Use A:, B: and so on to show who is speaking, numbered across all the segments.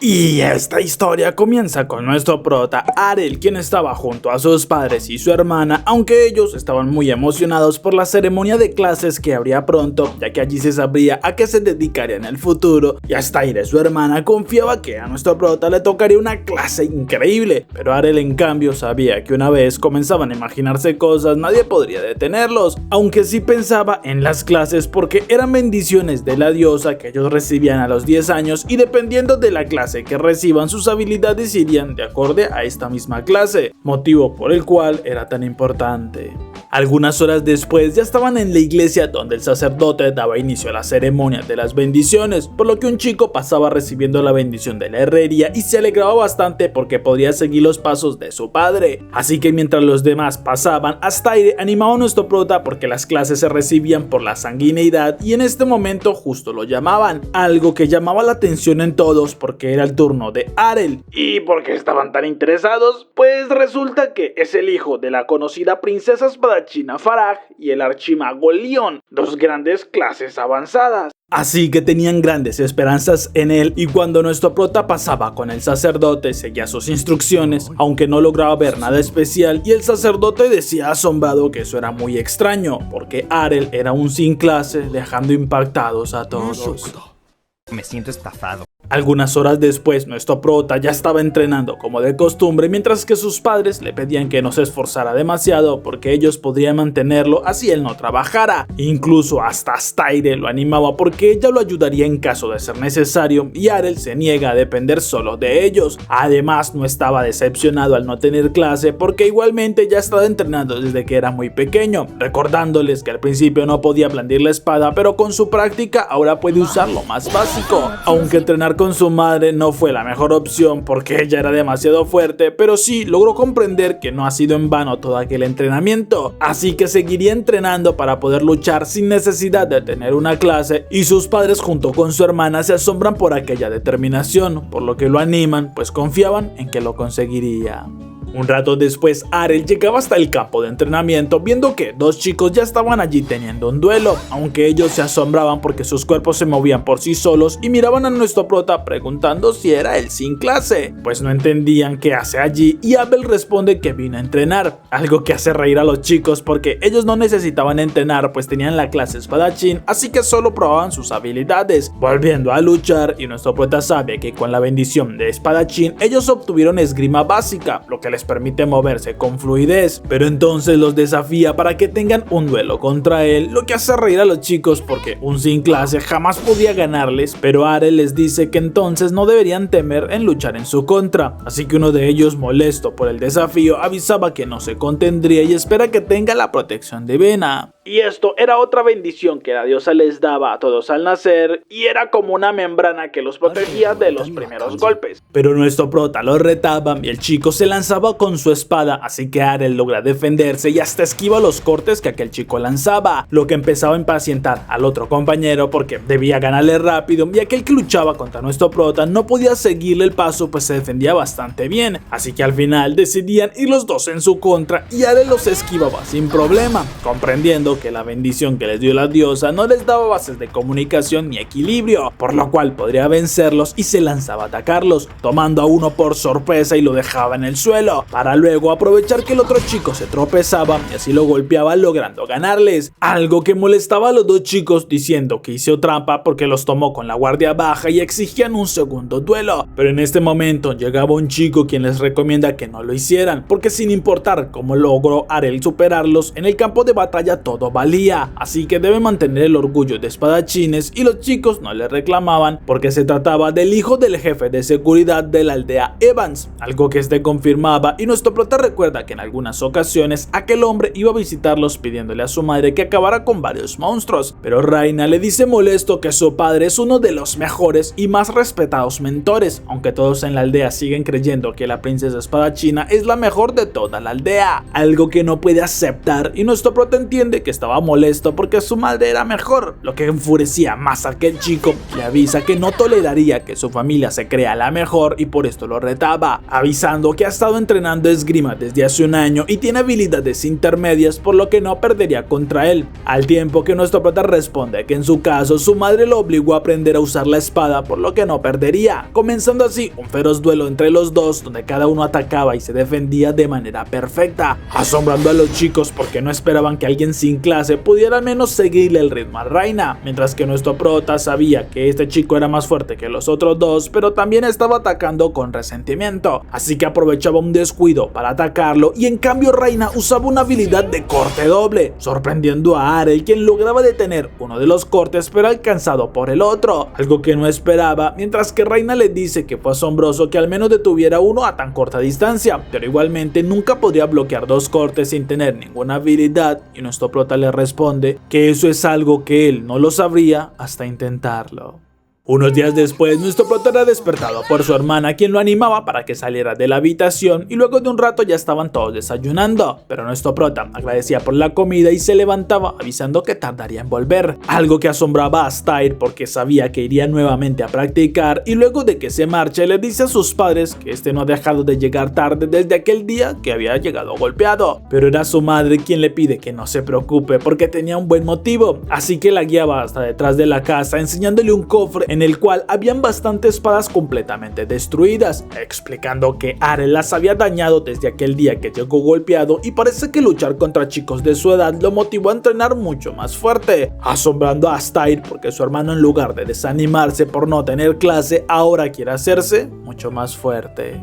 A: Y esta historia comienza con nuestro prota Arel, quien estaba junto a sus padres y su hermana, aunque ellos estaban muy emocionados por la ceremonia de clases que habría pronto, ya que allí se sabría a qué se dedicaría en el futuro, y hasta Astaire, su hermana, confiaba que a nuestro prota le tocaría una clase increíble, pero Arel en cambio sabía que una vez comenzaban a imaginarse cosas nadie podría detenerlos, aunque sí pensaba en las clases porque eran bendiciones de la diosa que ellos recibían a los 10 años y dependiendo de la clase que reciban sus habilidades irían de acorde a esta misma clase, motivo por el cual era tan importante. Algunas horas después ya estaban en la iglesia donde el sacerdote daba inicio a la ceremonia de las bendiciones, por lo que un chico pasaba recibiendo la bendición de la herrería y se alegraba bastante porque podría seguir los pasos de su padre. Así que mientras los demás pasaban, Astaire animaba a nuestro prota porque las clases se recibían por la sanguineidad y en este momento justo lo llamaban, algo que llamaba la atención en todos porque era el turno de Arel. ¿Y por qué estaban tan interesados? Pues resulta que es el hijo de la conocida princesa espadachina Farah y el archimago Leon, dos grandes clases avanzadas. Así que tenían grandes esperanzas en él y cuando nuestro prota pasaba con el sacerdote seguía sus instrucciones, aunque no lograba ver nada especial y el sacerdote decía asombrado que eso era muy extraño, porque Arel era un sin clase dejando impactados a todos.
B: Me siento estafado.
A: Algunas horas después, nuestro prota ya estaba entrenando como de costumbre, mientras que sus padres le pedían que no se esforzara demasiado porque ellos podrían mantenerlo así él no trabajara. Incluso hasta Astaire lo animaba porque ella lo ayudaría en caso de ser necesario y Arel se niega a depender solo de ellos. Además, no estaba decepcionado al no tener clase porque igualmente ya estaba entrenando desde que era muy pequeño, recordándoles que al principio no podía blandir la espada, pero con su práctica ahora puede usarlo más básico. Aunque entrenar con su madre no fue la mejor opción porque ella era demasiado fuerte, pero sí logró comprender que no ha sido en vano todo aquel entrenamiento, así que seguiría entrenando para poder luchar sin necesidad de tener una clase y sus padres junto con su hermana se asombran por aquella determinación, por lo que lo animan pues confiaban en que lo conseguiría. Un rato después, Arel llegaba hasta el campo de entrenamiento viendo que dos chicos ya estaban allí teniendo un duelo, aunque ellos se asombraban porque sus cuerpos se movían por sí solos y miraban a nuestro prota preguntando si era él sin clase, pues no entendían qué hace allí y Abel responde que vino a entrenar, algo que hace reír a los chicos porque ellos no necesitaban entrenar pues tenían la clase espadachín, así que solo probaban sus habilidades, volviendo a luchar y nuestro prota sabe que con la bendición de espadachín ellos obtuvieron esgrima básica, lo que les permite moverse con fluidez, pero entonces los desafía para que tengan un duelo contra él, lo que hace reír a los chicos porque un sin clase jamás podía ganarles, pero Arel les dice que entonces no deberían temer en luchar en su contra, así que uno de ellos, molesto por el desafío, avisaba que no se contendría y espera que tenga la protección divina. Y esto era otra bendición que la diosa les daba a todos al nacer y era como una membrana que los protegía de los primeros golpes. Pero nuestro prota lo retaba y el chico se lanzaba con su espada, así que Arel logra defenderse y hasta esquiva los cortes que aquel chico lanzaba, lo que empezaba a impacientar al otro compañero porque debía ganarle rápido y aquel que luchaba contra nuestro prota no podía seguirle el paso pues se defendía bastante bien, así que al final decidían ir los dos en su contra y Arel los esquivaba sin problema, comprendiendo que la bendición que les dio la diosa no les daba bases de comunicación ni equilibrio, por lo cual podría vencerlos y se lanzaba a atacarlos, tomando a uno por sorpresa y lo dejaba en el suelo, para luego aprovechar que el otro chico se tropezaba y así lo golpeaba logrando ganarles, algo que molestaba a los dos chicos diciendo que hizo trampa porque los tomó con la guardia baja y exigían un segundo duelo, pero en este momento llegaba un chico quien les recomienda que no lo hicieran, porque sin importar cómo logró Arel superarlos, en el campo de batalla todo valía, así que debe mantener el orgullo de espadachines y los chicos no le reclamaban porque se trataba del hijo del jefe de seguridad de la aldea Evans, algo que este confirmaba y nuestro prota recuerda que en algunas ocasiones aquel hombre iba a visitarlos pidiéndole a su madre que acabara con varios monstruos, pero Raina le dice molesto que su padre es uno de los mejores y más respetados mentores, aunque todos en la aldea siguen creyendo que la princesa espadachina es la mejor de toda la aldea, algo que no puede aceptar y nuestro prota entiende que estaba molesto porque su madre era mejor, lo que enfurecía más a aquel chico. Le avisa que no toleraría que su familia se crea la mejor y por esto lo retaba, avisando que ha estado entrenando esgrima desde hace un año y tiene habilidades intermedias, por lo que no perdería contra él. Al tiempo que nuestro prota responde que en su caso su madre lo obligó a aprender a usar la espada, por lo que no perdería, comenzando así un feroz duelo entre los dos donde cada uno atacaba y se defendía de manera perfecta, asombrando a los chicos porque no esperaban que alguien sin clase pudiera al menos seguirle el ritmo a Reina, mientras que nuestro prota sabía que este chico era más fuerte que los otros dos, pero también estaba atacando con resentimiento, así que aprovechaba un descuido para atacarlo y en cambio Reina usaba una habilidad de corte doble, sorprendiendo a Arel, quien lograba detener uno de los cortes pero alcanzado por el otro, algo que no esperaba, mientras que Reina le dice que fue asombroso que al menos detuviera uno a tan corta distancia, pero igualmente nunca podría bloquear dos cortes sin tener ninguna habilidad, y nuestro prota le responde que eso es algo que él no lo sabría hasta intentarlo. Unos días después, nuestro prota era despertado por su hermana, quien lo animaba para que saliera de la habitación, y luego de un rato ya estaban todos desayunando, pero nuestro prota agradecía por la comida y se levantaba avisando que tardaría en volver, algo que asombraba a Styr porque sabía que iría nuevamente a practicar, y luego de que se marche le dice a sus padres que este no ha dejado de llegar tarde desde aquel día que había llegado golpeado, pero era su madre quien le pide que no se preocupe porque tenía un buen motivo, así que la guiaba hasta detrás de la casa enseñándole un cofre en el cual habían bastantes espadas completamente destruidas, explicando que Arel las había dañado desde aquel día que llegó golpeado y parece que luchar contra chicos de su edad lo motivó a entrenar mucho más fuerte, asombrando a Styr porque su hermano, en lugar de desanimarse por no tener clase, ahora quiere hacerse mucho más fuerte.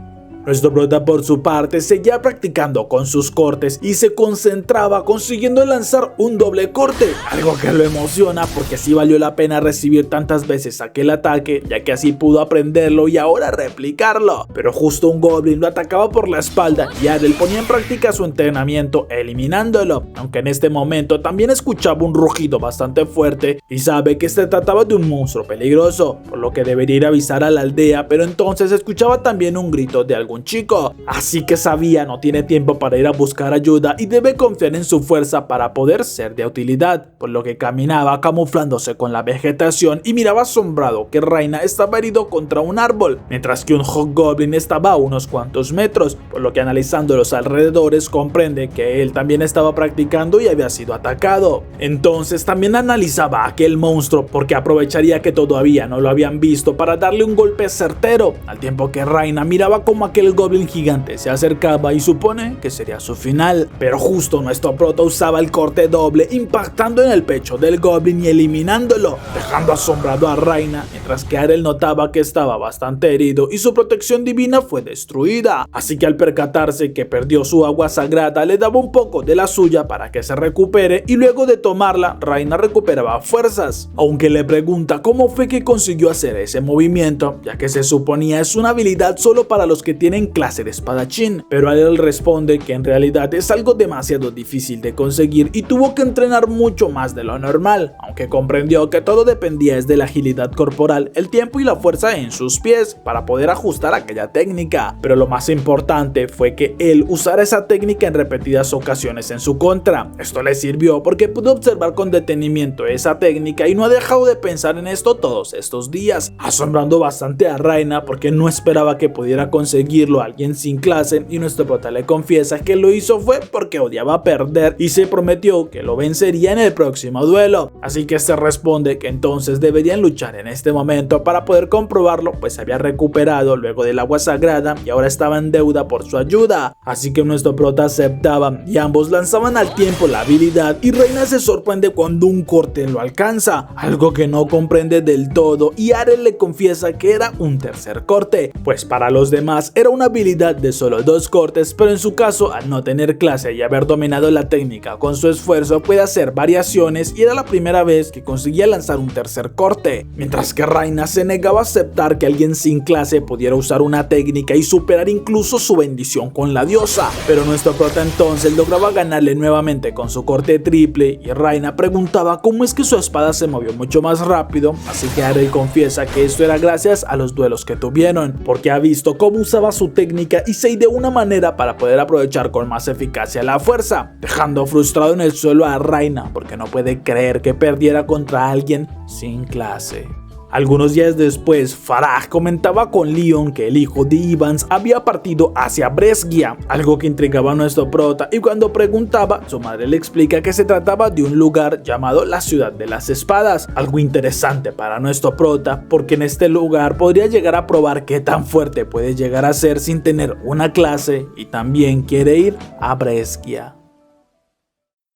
A: Nuestro prota por su parte seguía practicando con sus cortes y se concentraba consiguiendo lanzar un doble corte, algo que lo emociona porque sí valió la pena recibir tantas veces aquel ataque, ya que así pudo aprenderlo y ahora replicarlo, pero justo un goblin lo atacaba por la espalda y Arel ponía en práctica su entrenamiento eliminándolo, aunque en este momento también escuchaba un rugido bastante fuerte y sabe que se trataba de un monstruo peligroso, por lo que debería ir a avisar a la aldea, pero entonces escuchaba también un grito de algún chico, así que sabía no tiene tiempo para ir a buscar ayuda y debe confiar en su fuerza para poder ser de utilidad, por lo que caminaba camuflándose con la vegetación y miraba asombrado que Reina estaba herido contra un árbol, mientras que un hobgoblin estaba a unos cuantos metros, por lo que analizando los alrededores comprende que él también estaba practicando y había sido atacado. Entonces también analizaba a aquel monstruo porque aprovecharía que todavía no lo habían visto para darle un golpe certero, al tiempo que Reina miraba como aquel goblin gigante se acercaba y supone que sería su final, pero justo nuestro prota usaba el corte doble impactando en el pecho del goblin y eliminándolo, dejando asombrado a Reina, mientras que Arel notaba que estaba bastante herido y su protección divina fue destruida, así que al percatarse que perdió su agua sagrada le daba un poco de la suya para que se recupere y luego de tomarla Reina recuperaba fuerzas, aunque le pregunta cómo fue que consiguió hacer ese movimiento, ya que se suponía es una habilidad solo para los que tienen clase de espadachín, pero Arel responde que en realidad es algo demasiado difícil de conseguir y tuvo que entrenar mucho más de lo normal, aunque comprendió que todo dependía de la agilidad corporal, el tiempo y la fuerza en sus pies para poder ajustar aquella técnica, pero lo más importante fue que él usara esa técnica en repetidas ocasiones en su contra. Esto le sirvió porque pudo observar con detenimiento esa técnica y no ha dejado de pensar en esto todos estos días, asombrando bastante a Reina porque no esperaba que pudiera conseguirlo a alguien sin clase, y nuestro prota le confiesa que lo hizo fue porque odiaba perder y se prometió que lo vencería en el próximo duelo, así que se responde que entonces deberían luchar en este momento para poder comprobarlo, pues se había recuperado luego del agua sagrada y ahora estaba en deuda por su ayuda, así que nuestro prota aceptaba y ambos lanzaban al tiempo la habilidad y Reina se sorprende cuando un corte lo alcanza, algo que no comprende del todo, y Arel le confiesa que era un tercer corte, pues para los demás era una habilidad de solo 2 cortes, pero en su caso, al no tener clase y haber dominado la técnica con su esfuerzo, puede hacer variaciones y era la primera vez que conseguía lanzar un tercer corte, mientras que Reina se negaba a aceptar que alguien sin clase pudiera usar una técnica y superar incluso su bendición con la diosa, pero nuestro prota entonces lograba ganarle nuevamente con su corte triple y Reina preguntaba cómo es que su espada se movió mucho más rápido, así que Arel confiesa que esto era gracias a los duelos que tuvieron, porque ha visto cómo usaba su su técnica y se ideó una manera para poder aprovechar con más eficacia la fuerza, dejando frustrado en el suelo a Raina porque no puede creer que perdiera contra alguien sin clase. Algunos días después, Farah comentaba con Leon que el hijo de Evans había partido hacia Brescia, algo que intrigaba a nuestro prota, y cuando preguntaba, su madre le explica que se trataba de un lugar llamado la Ciudad de las Espadas, algo interesante para nuestro prota, porque en este lugar podría llegar a probar qué tan fuerte puede llegar a ser sin tener una clase, y también quiere ir a Brescia.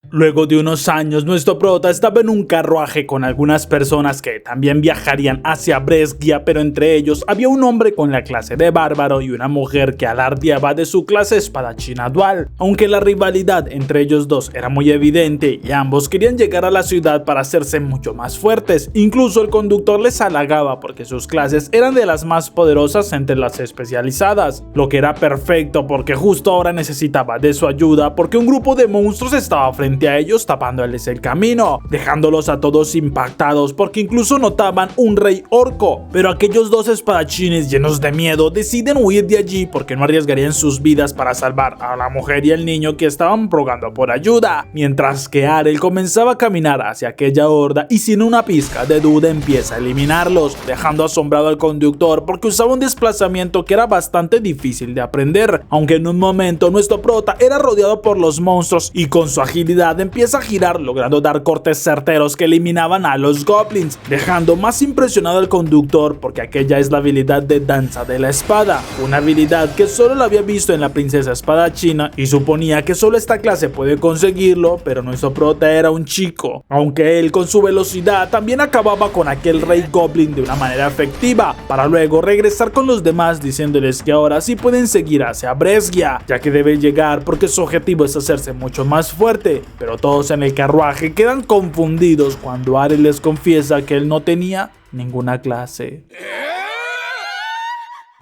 A: Luego de unos años, nuestro prota estaba en un carruaje con algunas personas que también viajarían hacia Brescia, pero entre ellos había un hombre con la clase de bárbaro y una mujer que alardeaba de su clase espadachina dual. Aunque la rivalidad entre ellos dos era muy evidente y ambos querían llegar a la ciudad para hacerse mucho más fuertes, incluso el conductor les halagaba porque sus clases eran de las más poderosas entre las especializadas, lo que era perfecto porque justo ahora necesitaba de su ayuda porque un grupo de monstruos estaba frente a ellos tapándoles el camino, dejándolos a todos impactados porque incluso notaban un rey orco, pero aquellos dos espadachines llenos de miedo deciden huir de allí porque no arriesgarían sus vidas para salvar a la mujer y el niño que estaban rogando por ayuda, mientras que Arel comenzaba a caminar hacia aquella horda y sin una pizca de duda empieza a eliminarlos, dejando asombrado al conductor porque usaba un desplazamiento que era bastante difícil de aprender, aunque en un momento nuestro prota era rodeado por los monstruos y con su agilidad empieza a girar, logrando dar cortes certeros que eliminaban a los goblins, dejando más impresionado al conductor porque aquella es la habilidad de danza de la espada, una habilidad que solo la había visto en la princesa espadachina y suponía que solo esta clase puede conseguirlo, pero nuestro prota era un chico, aunque él con su velocidad también acababa con aquel rey goblin de una manera efectiva, para luego regresar con los demás diciéndoles que ahora sí pueden seguir hacia Brescia, ya que debe llegar porque su objetivo es hacerse mucho más fuerte. Pero todos en el carruaje quedan confundidos cuando Arel les confiesa que él no tenía ninguna clase.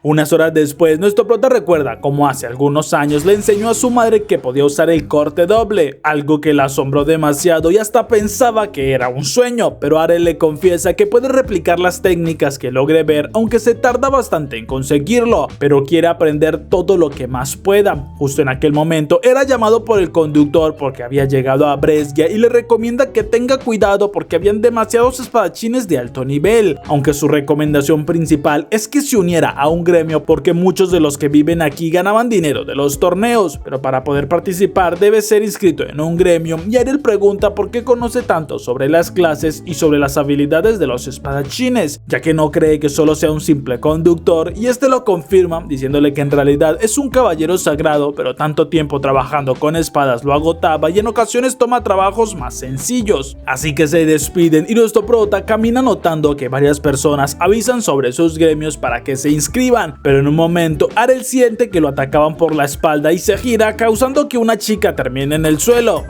A: Unas horas después, nuestro prota recuerda cómo hace algunos años le enseñó a su madre que podía usar el corte doble, algo que la asombró demasiado y hasta pensaba que era un sueño, pero Arel le confiesa que puede replicar las técnicas que logre ver, aunque se tarda bastante en conseguirlo, pero quiere aprender todo lo que más pueda. Justo en aquel momento era llamado por el conductor porque había llegado a Brescia y le recomienda que tenga cuidado porque habían demasiados espadachines de alto nivel, aunque su recomendación principal es que se uniera a un gremio porque muchos de los que viven aquí ganaban dinero de los torneos, pero para poder participar debe ser inscrito en un gremio, y Arel pregunta por qué conoce tanto sobre las clases y sobre las habilidades de los espadachines, ya que no cree que solo sea un simple conductor, y este lo confirma diciéndole que en realidad es un caballero sagrado, pero tanto tiempo trabajando con espadas lo agotaba y en ocasiones toma trabajos más sencillos, así que se despiden y nuestro prota camina notando que varias personas avisan sobre sus gremios para que se inscriban, pero en un momento Arel siente que lo atacaban por la espalda y se gira, causando que una chica termine en el suelo.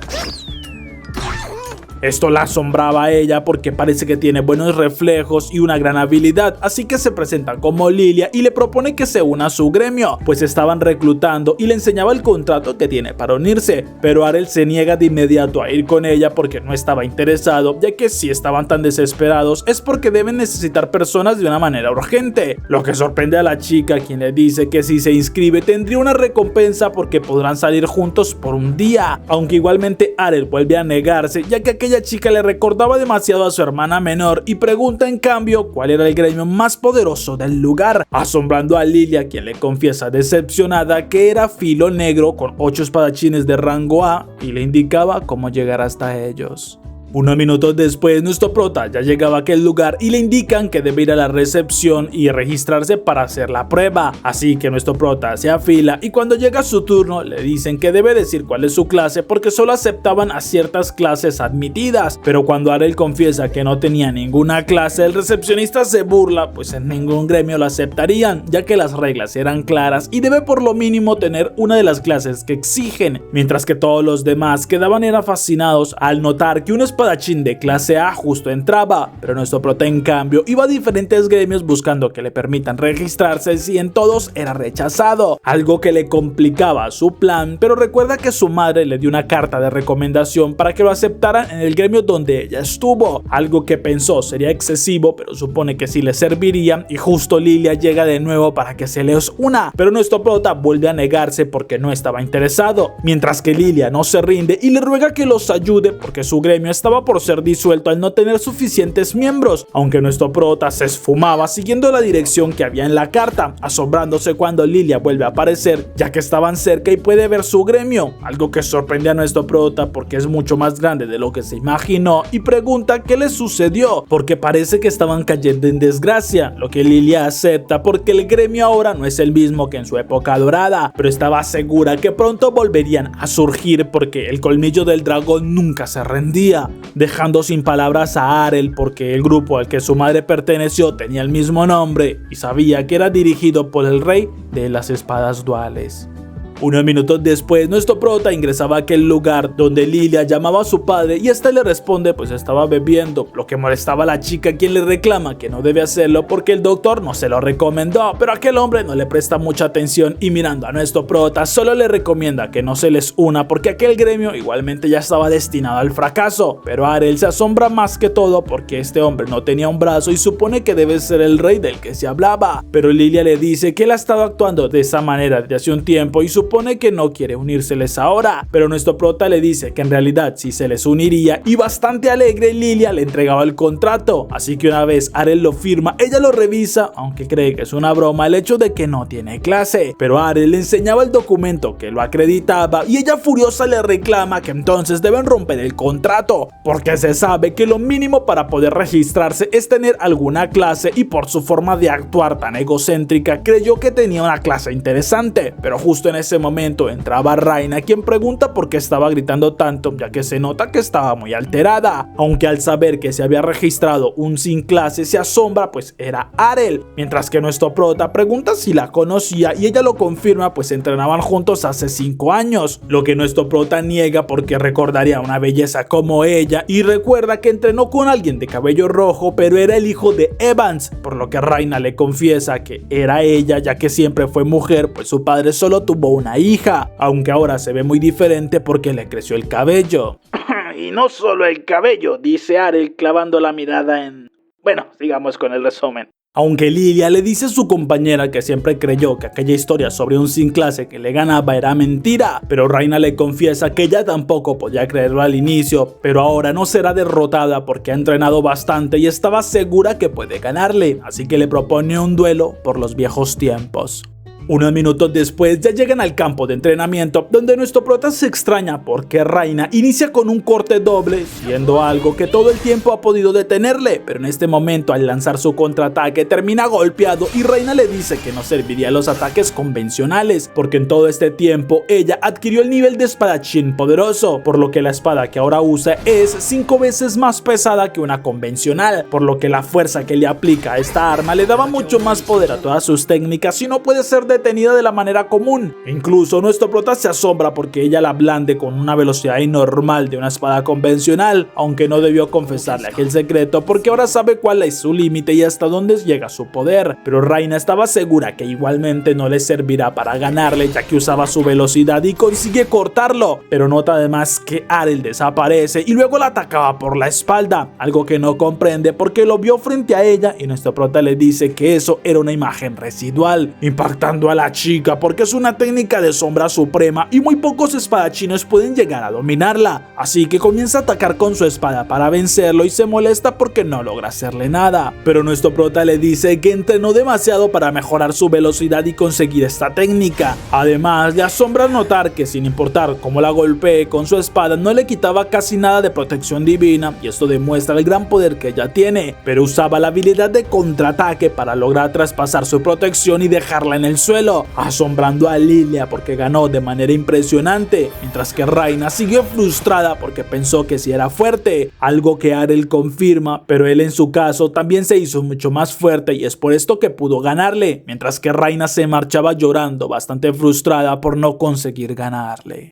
A: Esto la asombraba a ella porque parece que tiene buenos reflejos y una gran habilidad, así que se presenta como Lilia y le propone que se una a su gremio, pues estaban reclutando y le enseñaba el contrato que tiene para unirse, pero Arel se niega de inmediato a ir con ella porque no estaba interesado, ya que si estaban tan desesperados es porque deben necesitar personas de una manera urgente, lo que sorprende a la chica, quien le dice que si se inscribe tendría una recompensa porque podrán salir juntos por un día, aunque igualmente Arel vuelve a negarse, ya que aquella chica le recordaba demasiado a su hermana menor y pregunta en cambio cuál era el gremio más poderoso del lugar, asombrando a Lilia, quien le confiesa decepcionada que era Filo Negro con 8 espadachines de rango A y le indicaba cómo llegar hasta ellos. Unos minutos después, nuestro prota ya llegaba a aquel lugar y le indican que debe ir a la recepción y registrarse para hacer la prueba. Así que nuestro prota se afila y cuando llega su turno le dicen que debe decir cuál es su clase porque solo aceptaban a ciertas clases admitidas. Pero cuando Arel confiesa que no tenía ninguna clase, el recepcionista se burla, pues en ningún gremio lo aceptarían, ya que las reglas eran claras y debe por lo mínimo tener una de las clases que exigen. Mientras que todos los demás quedaban fascinados al notar que un espadachín espadachín de clase A justo entraba, pero nuestro prota en cambio iba a diferentes gremios buscando que le permitan registrarse y en todos era rechazado, algo que le complicaba su plan, pero recuerda que su madre le dio una carta de recomendación para que lo aceptaran en el gremio donde ella estuvo, algo que pensó sería excesivo, pero supone que sí le serviría, y justo Lilia llega de nuevo para que se les una, pero nuestro prota vuelve a negarse porque no estaba interesado, mientras que Lilia no se rinde y le ruega que los ayude porque su gremio estaba por ser disuelto al no tener suficientes miembros, aunque nuestro prota se esfumaba siguiendo la dirección que había en la carta, asombrándose cuando Lilia vuelve a aparecer, ya que estaban cerca y puede ver su gremio, algo que sorprende a nuestro prota porque es mucho más grande de lo que se imaginó y pregunta qué le sucedió, porque parece que estaban cayendo en desgracia, lo que Lilia acepta porque el gremio ahora no es el mismo que en su época dorada, pero estaba segura que pronto volverían a surgir porque el colmillo del dragón nunca se rendía, dejando sin palabras a Arel porque el grupo al que su madre perteneció tenía el mismo nombre y sabía que era dirigido por el rey de las espadas duales. Unos minutos después, nuestro prota ingresaba a aquel lugar donde Lilia llamaba a su padre y este le responde pues estaba bebiendo, lo que molestaba a la chica, quien le reclama que no debe hacerlo porque el doctor no se lo recomendó, pero aquel hombre no le presta mucha atención y mirando a nuestro prota solo le recomienda que no se les una porque aquel gremio igualmente ya estaba destinado al fracaso, pero Arel se asombra más que todo porque este hombre no tenía un brazo y supone que debe ser el rey del que se hablaba, pero Lilia le dice que él ha estado actuando de esa manera desde hace un tiempo y supone que no quiere unírseles ahora, pero nuestro prota le dice que en realidad sí se les uniría y bastante alegre Lilia le entregaba el contrato, así que una vez Arel lo firma, ella lo revisa, aunque cree que es una broma el hecho de que no tiene clase, pero Arel le enseñaba el documento que lo acreditaba y ella furiosa le reclama que entonces deben romper el contrato, porque se sabe que lo mínimo para poder registrarse es tener alguna clase y por su forma de actuar tan egocéntrica creyó que tenía una clase interesante, pero justo en ese momento entraba Raina, quien pregunta por qué estaba gritando tanto, ya que se nota que estaba muy alterada, aunque al saber que se había registrado un sin clase se asombra pues era Arel, mientras que nuestro prota pregunta si la conocía y ella lo confirma pues entrenaban juntos hace 5 años, lo que nuestro prota niega porque recordaría una belleza como ella y recuerda que entrenó con alguien de cabello rojo pero era el hijo de Evans, por lo que Raina le confiesa que era ella ya que siempre fue mujer pues su padre solo tuvo una hija, aunque ahora se ve muy diferente porque le creció el cabello.
C: Y no solo el cabello, dice Arel clavando la mirada en... Bueno, sigamos con el resumen.
A: Aunque Lilia le dice a su compañera que siempre creyó que aquella historia sobre un sin clase que le ganaba era mentira, pero Raina le confiesa que ella tampoco podía creerlo al inicio, pero ahora no será derrotada porque ha entrenado bastante y estaba segura que puede ganarle, así que le propone un duelo por los viejos tiempos. Unos minutos después ya llegan al campo de entrenamiento donde nuestro prota se extraña porque Raina inicia con un corte doble, siendo algo que todo el tiempo ha podido detenerle, pero en este momento al lanzar su contraataque termina golpeado y Raina le dice que no serviría los ataques convencionales porque en todo este tiempo ella adquirió el nivel de espadachín poderoso, por lo que la espada que ahora usa es 5 veces más pesada que una convencional, por lo que la fuerza que le aplica a esta arma le daba mucho más poder a todas sus técnicas y no puede ser detenida de la manera común. Incluso nuestro prota se asombra porque ella la blande con una velocidad anormal de una espada convencional, aunque no debió confesarle aquel secreto porque ahora sabe cuál es su límite y hasta dónde llega su poder, pero Raina estaba segura que igualmente no le servirá para ganarle ya que usaba su velocidad y consigue cortarlo, pero nota además que Arel desaparece y luego la atacaba por la espalda, algo que no comprende porque lo vio frente a ella y nuestro prota le dice que eso era una imagen residual, impactando a la chica porque es una técnica de sombra suprema y muy pocos espadachines pueden llegar a dominarla, así que comienza a atacar con su espada para vencerlo y se molesta porque no logra hacerle nada, pero nuestro prota le dice que entrenó demasiado para mejorar su velocidad y conseguir esta técnica. Además le asombra notar que sin importar cómo la golpee con su espada no le quitaba casi nada de protección divina y esto demuestra el gran poder que ella tiene, pero usaba la habilidad de contraataque para lograr traspasar su protección y dejarla en el suelo, asombrando a Lilia porque ganó de manera impresionante, mientras que Raina siguió frustrada porque pensó que sí era fuerte, algo que Arel confirma, pero él en su caso también se hizo mucho más fuerte y es por esto que pudo ganarle, mientras que Raina se marchaba llorando bastante frustrada por no conseguir ganarle.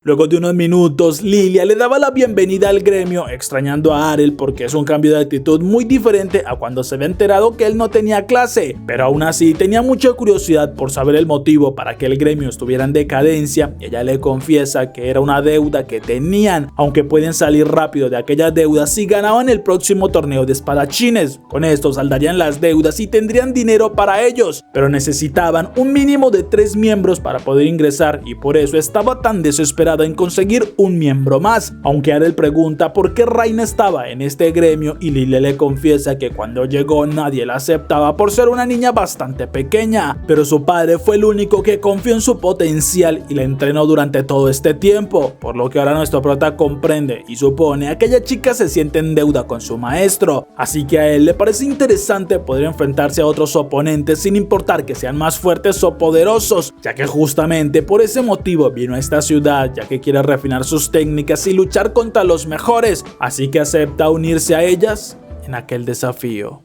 A: Luego de unos minutos, Lilia le daba la bienvenida al gremio, extrañando a Arel porque es un cambio de actitud muy diferente a cuando se había enterado que él no tenía clase, pero aún así tenía mucha curiosidad por saber el motivo para que el gremio estuviera en decadencia, y ella le confiesa que era una deuda que tenían, aunque pueden salir rápido de aquella deuda si ganaban el próximo torneo de espadachines. Con esto saldarían las deudas y tendrían dinero para ellos, pero necesitaban un mínimo de 3 miembros para poder ingresar, y por eso estaba tan desesperada en conseguir un miembro más, aunque Arel pregunta por qué Raina estaba en este gremio y Lilia le confiesa que cuando llegó nadie la aceptaba por ser una niña bastante pequeña, pero su padre fue el único que confió en su potencial y la entrenó durante todo este tiempo, por lo que ahora nuestro prota comprende y supone que aquella chica se siente en deuda con su maestro, así que a él le parece interesante poder enfrentarse a otros oponentes sin importar que sean más fuertes o poderosos, ya que justamente por ese motivo vino a esta ciudad, ya que quiere refinar sus técnicas y luchar contra los mejores, así que acepta unirse a ellas en aquel desafío.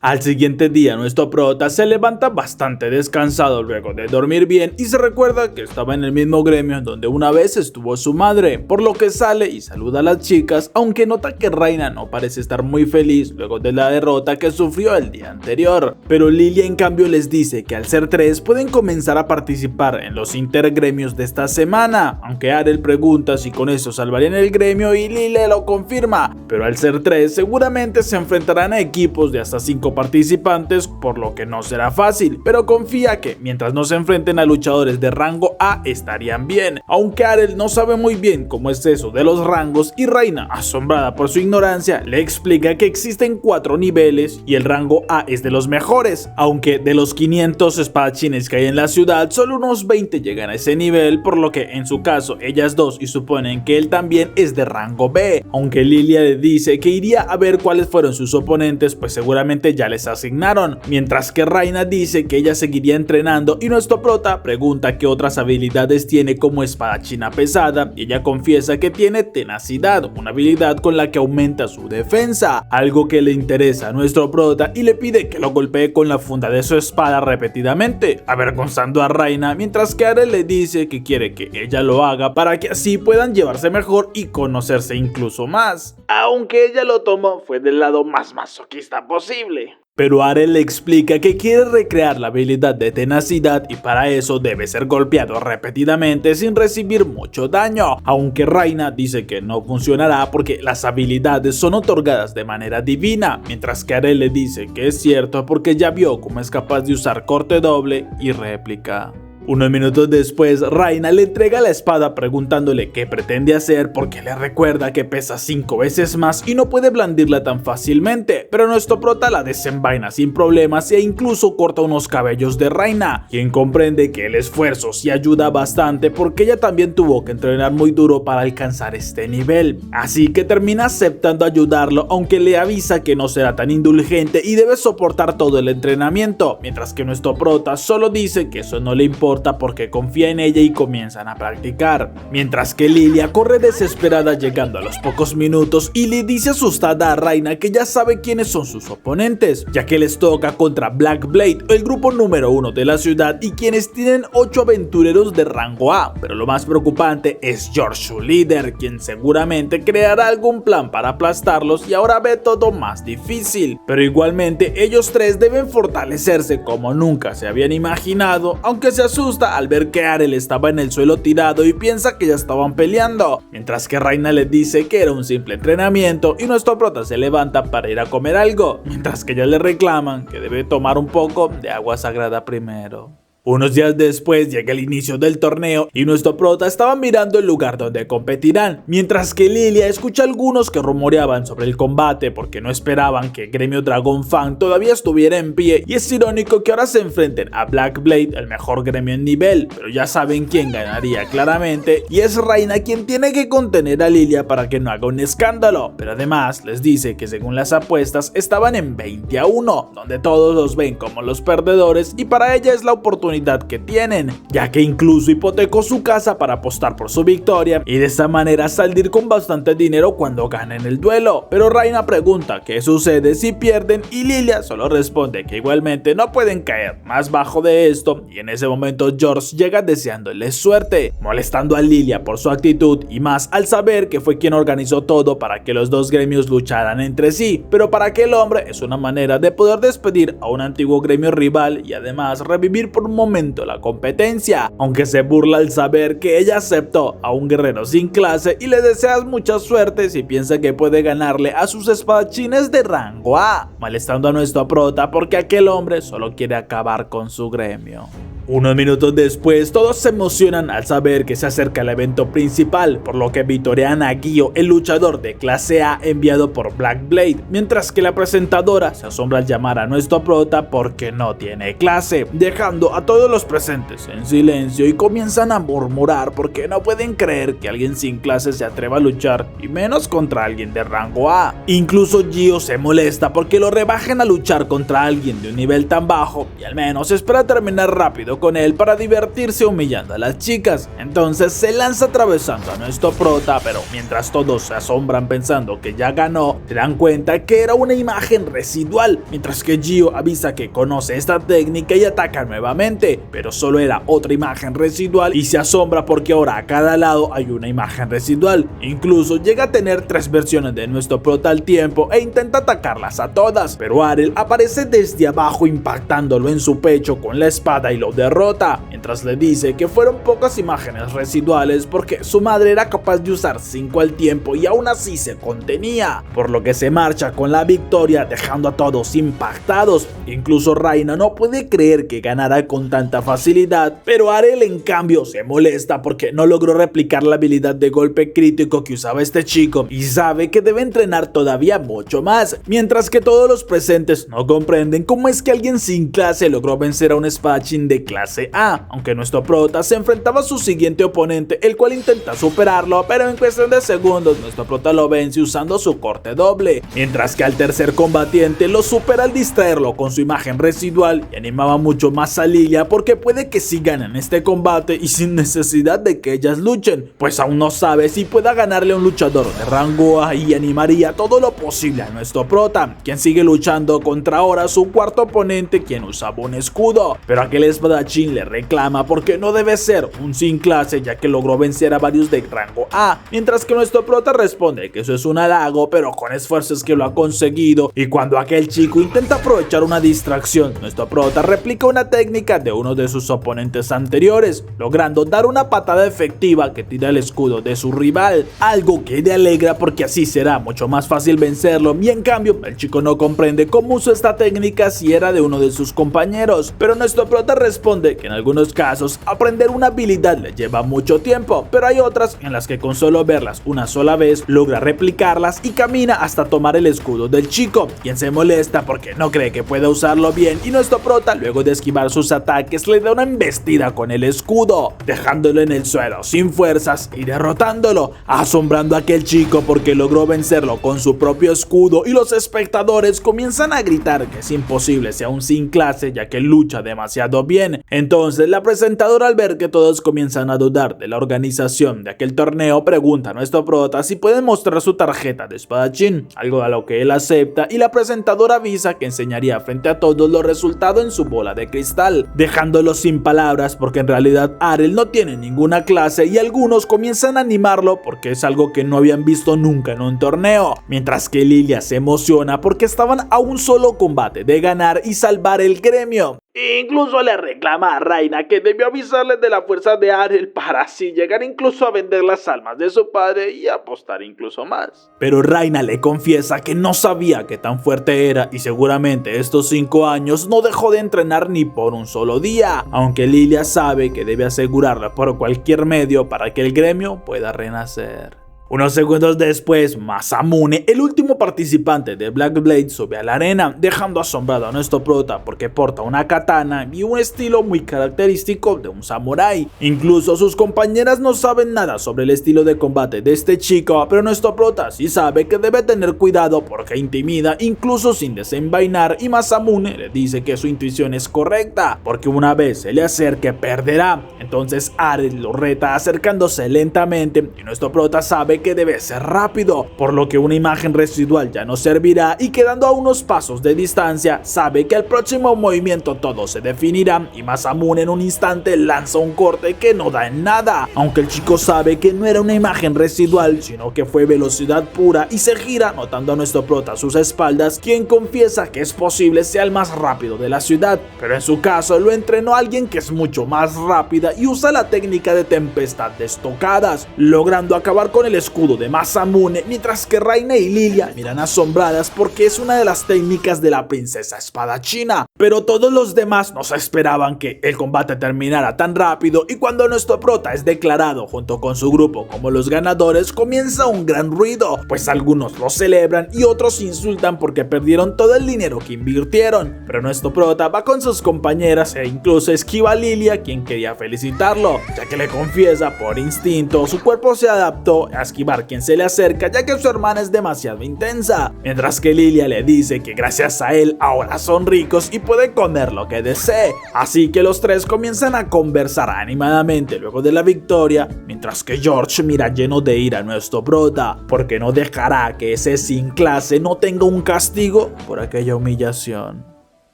A: Al siguiente día, nuestro prota se levanta bastante descansado luego de dormir bien y se recuerda que estaba en el mismo gremio donde una vez estuvo su madre, por lo que sale y saluda a las chicas, aunque nota que Raina no parece estar muy feliz luego de la derrota que sufrió el día anterior. Pero Lilia en cambio les dice que al ser 3 pueden comenzar a participar en los intergremios de esta semana, aunque Arel pregunta si con eso salvarían el gremio y Lilia lo confirma, pero al ser 3 seguramente se enfrentarán a equipos de hasta 5 participantes, por lo que no será fácil, pero confía que mientras no se enfrenten a luchadores de rango A estarían bien, aunque Arel no sabe muy bien cómo es eso de los rangos y Raina, asombrada por su ignorancia, le explica que existen 4 niveles y el rango A es de los mejores, aunque de los 500 espadachines que hay en la ciudad solo unos 20 llegan a ese nivel, por lo que en su caso ellas dos y suponen que él también es de rango B, aunque Lilia le dice que iría a ver cuáles fueron sus oponentes, pues seguramente ya les asignaron, mientras que Raina dice que ella seguiría entrenando y nuestro prota pregunta qué otras habilidades tiene como espadachina pesada y ella confiesa que tiene tenacidad, una habilidad con la que aumenta su defensa, algo que le interesa a nuestro prota y le pide que lo golpee con la funda de su espada repetidamente, avergonzando a Raina, mientras que Arel le dice que quiere que ella lo haga para que así puedan llevarse mejor y conocerse incluso más,
C: aunque ella lo tomó fue del lado más masoquista posible.
A: Pero Arel le explica que quiere recrear la habilidad de tenacidad y para eso debe ser golpeado repetidamente sin recibir mucho daño, aunque Raina dice que no funcionará porque las habilidades son otorgadas de manera divina, mientras que Arel le dice que es cierto porque ya vio cómo es capaz de usar corte doble y réplica. Unos minutos después, Raina le entrega la espada preguntándole qué pretende hacer porque le recuerda que pesa 5 veces más y no puede blandirla tan fácilmente, pero nuestro prota la desenvaina sin problemas e incluso corta unos cabellos de Raina, quien comprende que el esfuerzo sí ayuda bastante porque ella también tuvo que entrenar muy duro para alcanzar este nivel, así que termina aceptando ayudarlo, aunque le avisa que no será tan indulgente y debe soportar todo el entrenamiento, mientras que nuestro prota solo dice que eso no le importa porque confía en ella y comienzan a practicar, mientras que Lilia corre desesperada llegando a los pocos minutos y le dice asustada a Raina que ya sabe quiénes son sus oponentes, ya que les toca contra Black Blade, el grupo número 1 de la ciudad y quienes tienen 8 aventureros de rango A, pero lo más preocupante es George, su líder, quien seguramente creará algún plan para aplastarlos y ahora ve todo más difícil, pero igualmente ellos 3 deben fortalecerse como nunca se habían imaginado, aunque se asusta al ver que Arel estaba en el suelo tirado y piensa que ya estaban peleando, mientras que Raina le dice que era un simple entrenamiento y nuestro prota se levanta para ir a comer algo, mientras que ellos le reclaman que debe tomar un poco de agua sagrada primero. Unos días después llega el inicio del torneo y nuestro prota estaba mirando el lugar donde competirán, mientras que Lilia escucha a algunos que rumoreaban sobre el combate porque no esperaban que el gremio Dragon Fan todavía estuviera en pie, y es irónico que ahora se enfrenten a Black Blade, el mejor gremio en nivel, pero ya saben quién ganaría claramente y es Raina quien tiene que contener a Lilia para que no haga un escándalo, pero además les dice que según las apuestas estaban en 20-1, donde todos los ven como los perdedores y para ella es la oportunidad oportunidad que tienen, ya que incluso hipotecó su casa para apostar por su victoria y de esta manera salir con bastante dinero cuando ganen el duelo. Pero Raina pregunta qué sucede si pierden y Lilia solo responde que igualmente no pueden caer más bajo de esto, y en ese momento George llega deseándole suerte, molestando a Lilia por su actitud y más al saber que fue quien organizó todo para que los dos gremios lucharan entre sí, pero para aquel hombre es una manera de poder despedir a un antiguo gremio rival y además revivir por un momento la competencia, aunque se burla al saber que ella aceptó a un guerrero sin clase y le deseas mucha suerte si piensa que puede ganarle a sus espadachines de rango A, molestando a nuestro prota porque aquel hombre solo quiere acabar con su gremio. Unos minutos después, todos se emocionan al saber que se acerca el evento principal, por lo que vitorean a Gyo, el luchador de clase A enviado por Black Blade, mientras que la presentadora se asombra al llamar a nuestro prota porque no tiene clase, dejando a todos los presentes en silencio y comienzan a murmurar porque no pueden creer que alguien sin clase se atreva a luchar, y menos contra alguien de rango A. Incluso Gyo se molesta porque lo rebajen a luchar contra alguien de un nivel tan bajo y al menos espera terminar rápido con él para divertirse humillando a las chicas. Entonces se lanza atravesando a nuestro prota, pero mientras todos se asombran pensando que ya ganó, se dan cuenta que era una imagen residual, mientras que Gyo avisa que conoce esta técnica y ataca nuevamente, pero solo era otra imagen residual y se asombra porque ahora a cada lado hay una imagen residual. Incluso llega a tener 3 versiones de nuestro prota al tiempo e intenta atacarlas a todas, pero Arel aparece desde abajo impactándolo en su pecho con la espada y lo derrota, mientras le dice que fueron pocas imágenes residuales porque su madre era capaz de usar 5 al tiempo y aún así se contenía, por lo que se marcha con la victoria dejando a todos impactados. Incluso Raina no puede creer que ganara con tanta facilidad, pero Arel en cambio se molesta porque no logró replicar la habilidad de golpe crítico que usaba este chico y sabe que debe entrenar todavía mucho más, mientras que todos los presentes no comprenden cómo es que alguien sin clase logró vencer a un espadachín de clase A, aunque nuestro prota se enfrentaba a su siguiente oponente, el cual intenta superarlo, pero en cuestión de segundos nuestro prota lo vence usando su corte doble, mientras que al tercer combatiente lo supera al distraerlo con su imagen residual y animaba mucho más a Lilia porque puede que sí ganen este combate y sin necesidad de que ellas luchen, pues aún no sabe si pueda ganarle a un luchador de rango A y animaría todo lo posible a nuestro prota, quien sigue luchando contra ahora su cuarto oponente, quien usaba un escudo, pero aquel espadachín le reclama porque no debe ser un sin clase ya que logró vencer a varios de rango A, mientras que nuestro prota responde que eso es un halago pero con esfuerzo es que lo ha conseguido, y cuando aquel chico intenta aprovechar una distracción, nuestro prota replica una técnica de uno de sus oponentes anteriores, logrando dar una patada efectiva que tira el escudo de su rival, algo que le alegra porque así será mucho más fácil vencerlo, y en cambio el chico no comprende cómo usó esta técnica si era de uno de sus compañeros, pero nuestro prota responde que en algunos casos aprender una habilidad le lleva mucho tiempo, pero hay otras en las que con solo verlas una sola vez logra replicarlas y camina hasta tomar el escudo del chico, quien se molesta porque no cree que pueda usarlo bien, y nuestro prota luego de esquivar sus ataques le da una embestida con el escudo, dejándolo en el suelo sin fuerzas y derrotándolo, asombrando a aquel chico porque logró vencerlo con su propio escudo, y los espectadores comienzan a gritar que es imposible sea un sin clase ya que lucha demasiado bien. Entonces la presentadora, al ver que todos comienzan a dudar de la organización de aquel torneo, pregunta a nuestro prota si puede mostrar su tarjeta de espadachín, algo a lo que él acepta, y la presentadora avisa que enseñaría frente a todos los resultados en su bola de cristal, dejándolo sin palabras porque en realidad Arel no tiene ninguna clase, y algunos comienzan a animarlo porque es algo que no habían visto nunca en un torneo, mientras que Lilia se emociona porque estaban a un solo combate de ganar y salvar el gremio.
C: Incluso le reclama a Raina que debió avisarles de la fuerza de Arel para así llegar incluso a vender las almas de su padre y apostar incluso más.
A: Pero Raina le confiesa que no sabía que tan fuerte era y seguramente estos 5 años no dejó de entrenar ni por un solo día, aunque Lilia sabe que debe asegurarla por cualquier medio para que el gremio pueda renacer. Unos segundos después, Masamune, el último participante de Black Blade, sube a la arena, dejando asombrado a nuestro prota porque porta una katana y un estilo muy característico de un samurái. Incluso sus compañeras no saben nada sobre el estilo de combate de este chico, pero nuestro prota sí sabe que debe tener cuidado porque intimida incluso sin desenvainar, y Masamune le dice que su intuición es correcta, porque una vez se le acerque perderá. Entonces Ares lo reta acercándose lentamente y nuestro prota sabe que debe ser rápido, por lo que una imagen residual ya no servirá, y quedando a unos pasos de distancia sabe que al próximo movimiento todo se definirá, y Masamune en un instante lanza un corte que no da en nada, aunque el chico sabe que no era una imagen residual sino que fue velocidad pura, y se gira notando a nuestro prota a sus espaldas, quien confiesa que es posible sea el más rápido de la ciudad, pero en su caso lo entrenó alguien que es mucho más rápida y usa la técnica de tempestad de estocadas, logrando acabar con el escudo de Masamune, mientras que Reina y Lilia miran asombradas porque es una de las técnicas de la princesa espadachina. Pero todos los demás no se esperaban que el combate terminara tan rápido, y cuando nuestro prota es declarado junto con su grupo como los ganadores, comienza un gran ruido, pues algunos lo celebran y otros insultan porque perdieron todo el dinero que invirtieron. Pero nuestro prota va con sus compañeras e incluso esquiva a Lilia, quien quería felicitarlo, ya que le confiesa por instinto su cuerpo se adaptó a esquivar quien se le acerca, ya que su hermana es demasiado intensa, mientras que Lilia le dice que gracias a él ahora son ricos y pueden comer lo que desee. Así que los tres comienzan a conversar animadamente luego de la victoria, mientras que George mira lleno de ira a nuestro prota, porque no dejará que ese sin clase no tenga un castigo por aquella humillación.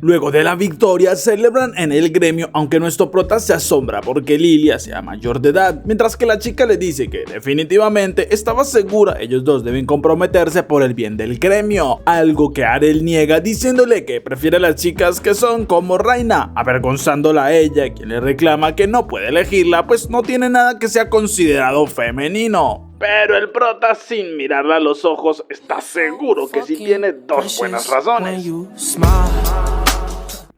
A: Luego de la victoria celebran en el gremio, aunque nuestro prota se asombra porque Lilia sea mayor de edad, mientras que la chica le dice que definitivamente estaba segura ellos dos deben comprometerse por el bien del gremio, algo que Arel niega diciéndole que prefiere a las chicas que son como Reina, avergonzándola a ella, quien le reclama que no puede elegirla pues no tiene nada que sea considerado femenino.
C: Pero el prota, sin mirarla a los ojos, está seguro que sí tiene dos buenas razones.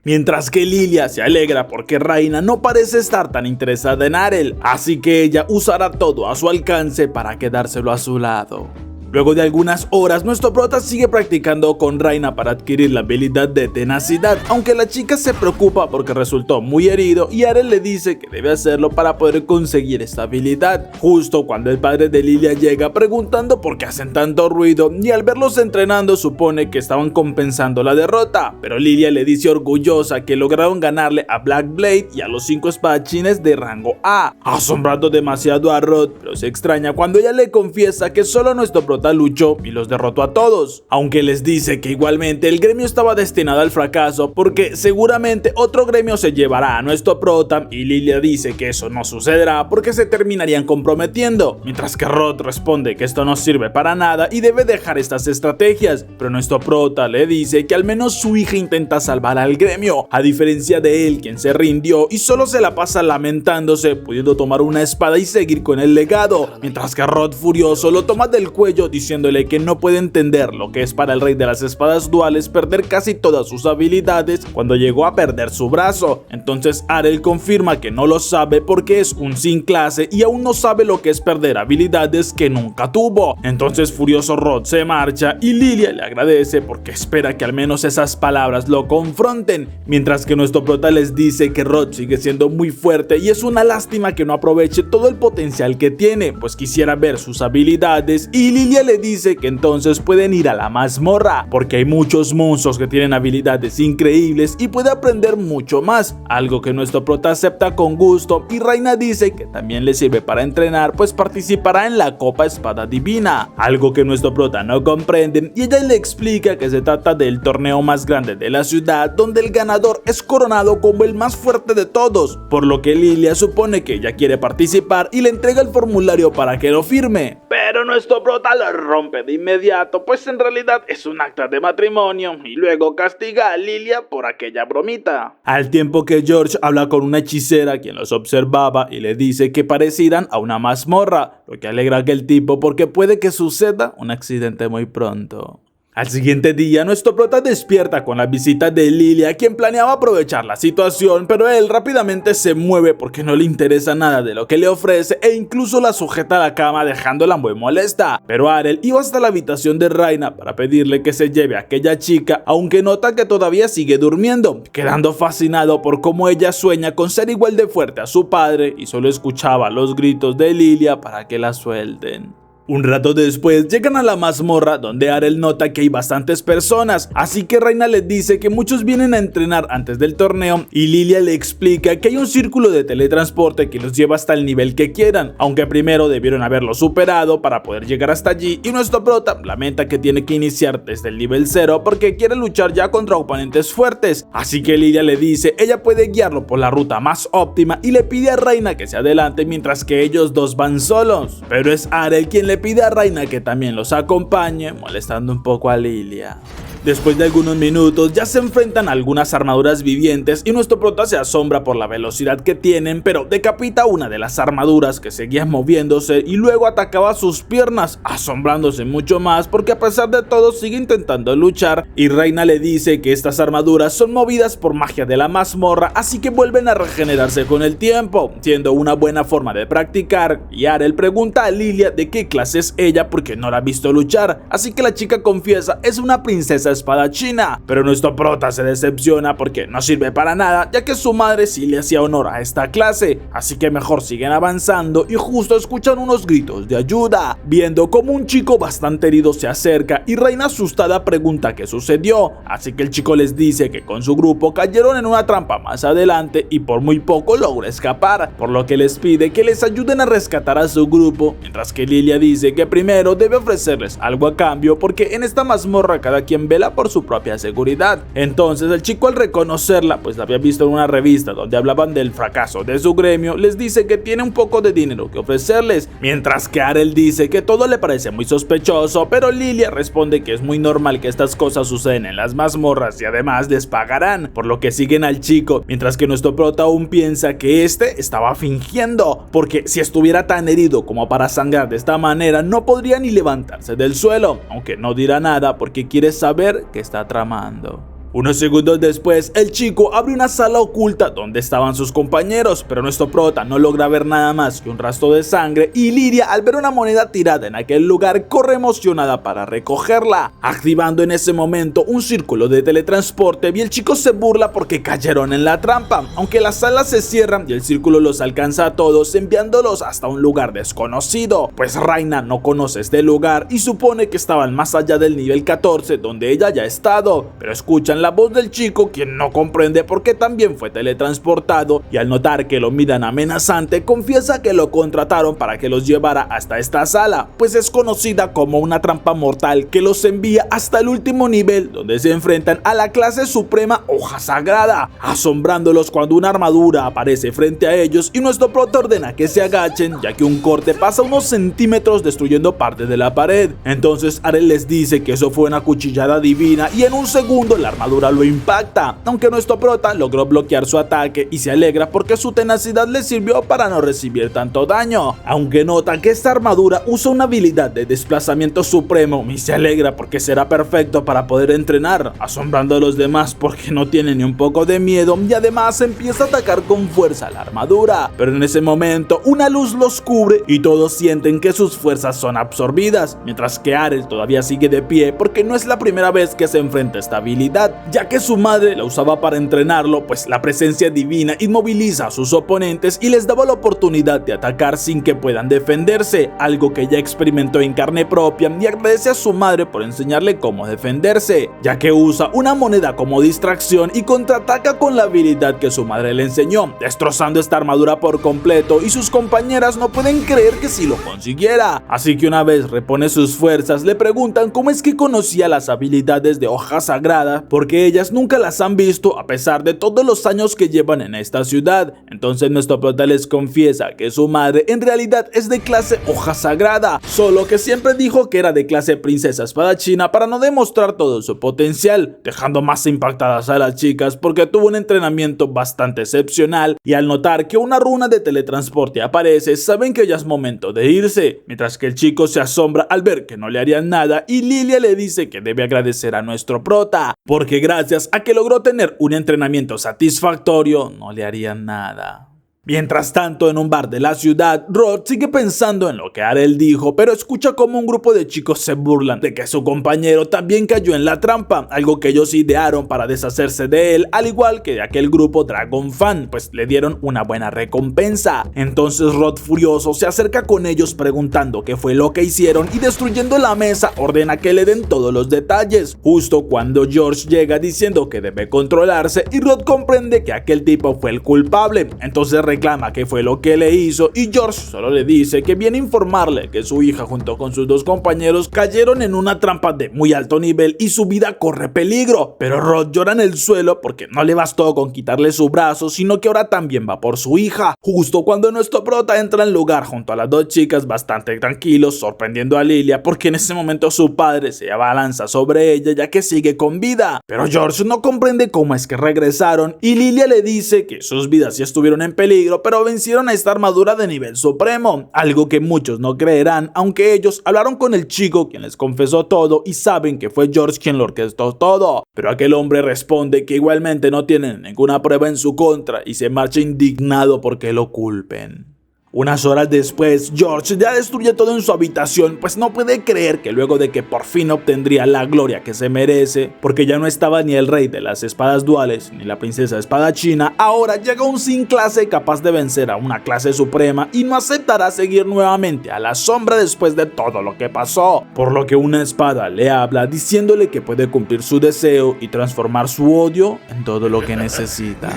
A: Mientras que Lilia se alegra porque Reina no parece estar tan interesada en Arel, así que ella usará todo a su alcance para quedárselo a su lado. Luego de algunas horas, nuestro prota sigue practicando con Reina para adquirir la habilidad de tenacidad, aunque la chica se preocupa porque resultó muy herido y Arel le dice que debe hacerlo para poder conseguir esta habilidad, justo cuando el padre de Lilia llega preguntando por qué hacen tanto ruido, y al verlos entrenando supone que estaban compensando la derrota, pero Lilia le dice orgullosa que lograron ganarle a Black Blade y a los 5 espadachines de rango A, asombrando demasiado a Rod, pero se extraña cuando ella le confiesa que solo nuestro prota luchó y los derrotó a todos, aunque les dice que igualmente el gremio estaba destinado al fracaso porque seguramente otro gremio se llevará a nuestro prota, y Lilia dice que eso no sucederá porque se terminarían comprometiendo, mientras que Rod responde que esto no sirve para nada y debe dejar estas estrategias, pero nuestro prota le dice que al menos su hija intenta salvar al gremio, a diferencia de él, quien se rindió y solo se la pasa lamentándose, pudiendo tomar una espada y seguir con el legado, mientras que Rod furioso lo toma del cuello diciéndole que no puede entender lo que es para el rey de las espadas duales perder casi todas sus habilidades cuando llegó a perder su brazo. Entonces Arel confirma que no lo sabe porque es un sin clase y aún no sabe lo que es perder habilidades que nunca tuvo. Entonces furioso Rod se marcha y Lilia le agradece porque espera que al menos esas palabras lo confronten, mientras que nuestro prota les dice que Rod sigue siendo muy fuerte y es una lástima que no aproveche todo el potencial que tiene, pues quisiera ver sus habilidades, y Lilia le dice que entonces pueden ir a la mazmorra porque hay muchos monstruos que tienen habilidades increíbles y puede aprender mucho más, algo que nuestro prota acepta con gusto, y Reina dice que también le sirve para entrenar pues participará en la Copa Espada Divina, algo que nuestro prota no comprende, y ella le explica que se trata del torneo más grande de la ciudad donde el ganador es coronado como el más fuerte de todos, por lo que Lilia supone que ella quiere participar y le entrega el formulario para que lo firme.
C: Pero nuestro prota lo rompe de inmediato, pues en realidad es un acta de matrimonio, y luego castiga a Lilia por aquella bromita.
A: Al tiempo que George habla con una hechicera quien los observaba y le dice que parecieran a una mazmorra, lo que alegra a aquel tipo porque puede que suceda un accidente muy pronto. Al siguiente día, nuestro prota despierta con la visita de Lilia, quien planeaba aprovechar la situación, pero él rápidamente se mueve porque no le interesa nada de lo que le ofrece e incluso la sujeta a la cama dejándola muy molesta. Pero Arel iba hasta la habitación de Raina para pedirle que se lleve a aquella chica, aunque nota que todavía sigue durmiendo, quedando fascinado por cómo ella sueña con ser igual de fuerte a su padre y solo escuchaba los gritos de Lilia para que la suelten. Un rato después llegan a la mazmorra donde Arel nota que hay bastantes personas, así que Raina les dice que muchos vienen a entrenar antes del torneo y Lilia le explica que hay un círculo de teletransporte que los lleva hasta el nivel que quieran, aunque primero debieron haberlo superado para poder llegar hasta allí, y nuestro prota lamenta que tiene que iniciar desde el nivel 0 porque quiere luchar ya contra oponentes fuertes, así que Lilia le dice ella puede guiarlo por la ruta más óptima y le pide a Raina que se adelante mientras que ellos dos van solos, pero es Arel quien le pide a Raina que también los acompañe, molestando un poco a Lilia. Después de algunos minutos ya se enfrentan a algunas armaduras vivientes y nuestro prota se asombra por la velocidad que tienen, pero decapita una de las armaduras que seguía moviéndose y luego atacaba sus piernas, asombrándose mucho más porque a pesar de todo sigue intentando luchar, y Raina le dice que estas armaduras son movidas por magia de la mazmorra, así que vuelven a regenerarse con el tiempo, siendo una buena forma de practicar. Y Arel pregunta a Lilia de qué clase es ella porque no la ha visto luchar, así que la chica confiesa es una princesa espadachina, pero nuestro prota se decepciona porque no sirve para nada, ya que su madre sí le hacía honor a esta clase, así que mejor siguen avanzando y justo escuchan unos gritos de ayuda, viendo como un chico bastante herido se acerca y Raina asustada pregunta qué sucedió, así que el chico les dice que con su grupo cayeron en una trampa más adelante y por muy poco logra escapar, por lo que les pide que les ayuden a rescatar a su grupo, mientras que Lilia dice que primero debe ofrecerles algo a cambio porque en esta mazmorra cada quien vela por su propia seguridad. Entonces el chico, al reconocerla, pues la había visto en una revista donde hablaban del fracaso de su gremio, les dice que tiene un poco de dinero que ofrecerles, mientras que Arel dice que todo le parece muy sospechoso, pero Lilia responde que es muy normal que estas cosas suceden en las mazmorras y además les pagarán, por lo que siguen al chico, mientras que nuestro prota aún piensa que este estaba fingiendo, porque si estuviera tan herido como para sangrar de esta manera no podría ni levantarse del suelo, aunque no dirá nada porque quiere saber que está tramando. Unos segundos después, el chico abre una sala oculta donde estaban sus compañeros, pero nuestro prota no logra ver nada más que un rastro de sangre y Lilia, al ver una moneda tirada en aquel lugar, corre emocionada para recogerla, activando en ese momento un círculo de teletransporte, y el chico se burla porque cayeron en la trampa, aunque las salas se cierran y el círculo los alcanza a todos enviándolos hasta un lugar desconocido, pues Raina no conoce este lugar y supone que estaban más allá del nivel 14 donde ella ya ha estado, pero escuchan la voz del chico, quien no comprende por qué también fue teletransportado, y al notar que lo miran amenazante confiesa que lo contrataron para que los llevara hasta esta sala, pues es conocida como una trampa mortal que los envía hasta el último nivel donde se enfrentan a la clase suprema Hoja Sagrada, asombrándolos cuando una armadura aparece frente a ellos y nuestro prota ordena que se agachen, ya que un corte pasa unos centímetros destruyendo parte de la pared. Entonces Arel les dice que eso fue una cuchillada divina y en un segundo la armadura lo impacta, aunque nuestro prota logró bloquear su ataque y se alegra porque su tenacidad le sirvió para no recibir tanto daño, aunque nota que esta armadura usa una habilidad de desplazamiento supremo y se alegra porque será perfecto para poder entrenar, asombrando a los demás porque no tiene ni un poco de miedo y además empieza a atacar con fuerza la armadura, pero en ese momento una luz los cubre y todos sienten que sus fuerzas son absorbidas, mientras que Arel todavía sigue de pie porque no es la primera vez que se enfrenta a esta habilidad, ya que su madre la usaba para entrenarlo, pues la presencia divina inmoviliza a sus oponentes y les daba la oportunidad de atacar sin que puedan defenderse, algo que ya experimentó en carne propia, y agradece a su madre por enseñarle cómo defenderse, ya que usa una moneda como distracción y contraataca con la habilidad que su madre le enseñó, destrozando esta armadura por completo, y sus compañeras no pueden creer que sí lo consiguiera, así que una vez repone sus fuerzas le preguntan cómo es que conocía las habilidades de Hoja Sagrada, porque porque ellas nunca las han visto a pesar de todos los años que llevan en esta ciudad. Entonces nuestro prota les confiesa que su madre en realidad es de clase hoja sagrada, solo que siempre dijo que era de clase princesa espadachina para no demostrar todo su potencial, dejando más impactadas a las chicas porque tuvo un entrenamiento bastante excepcional, y al notar que una runa de teletransporte aparece, saben que ya es momento de irse, mientras que el chico se asombra al ver que no le harían nada, y Lilia le dice que debe agradecer a nuestro prota, porque gracias a que logró tener un entrenamiento satisfactorio, no le harían nada. Mientras tanto, en un bar de la ciudad, Rod sigue pensando en lo que Arel dijo, pero escucha como un grupo de chicos se burlan de que su compañero también cayó en la trampa, algo que ellos idearon para deshacerse de él, al igual que de aquel grupo Dragon Fan, pues le dieron una buena recompensa. Entonces Rod, furioso, se acerca con ellos preguntando qué fue lo que hicieron, y destruyendo la mesa ordena que le den todos los detalles, justo cuando George llega diciendo que debe controlarse, y Rod comprende que aquel tipo fue el culpable. Entonces reclama qué fue lo que le hizo, y George solo le dice que viene a informarle que su hija junto con sus dos compañeros cayeron en una trampa de muy alto nivel y su vida corre peligro. Pero Rod llora en el suelo porque no le bastó con quitarle su brazo, sino que ahora también va por su hija, justo cuando nuestro prota entra al lugar junto a las dos chicas bastante tranquilos, sorprendiendo a Lilia porque en ese momento su padre se abalanza sobre ella ya que sigue con vida. Pero George no comprende cómo es que regresaron, y Lilia le dice que sus vidas ya estuvieron en peligro, pero vencieron a esta armadura de nivel supremo, algo que muchos no creerán, aunque ellos hablaron con el chico quien les confesó todo y saben que fue George quien lo orquestó todo. Pero aquel hombre responde que igualmente no tienen ninguna prueba en su contra y se marcha indignado porque lo culpen. Unas horas después, George ya destruye todo en su habitación, pues no puede creer que luego de que por fin obtendría la gloria que se merece, porque ya no estaba ni el rey de las espadas duales ni la princesa espadachina, ahora llega un sin clase capaz de vencer a una clase suprema y no aceptará seguir nuevamente a la sombra después de todo lo que pasó, por lo que una espada le habla diciéndole que puede cumplir su deseo y transformar su odio en todo lo que necesita.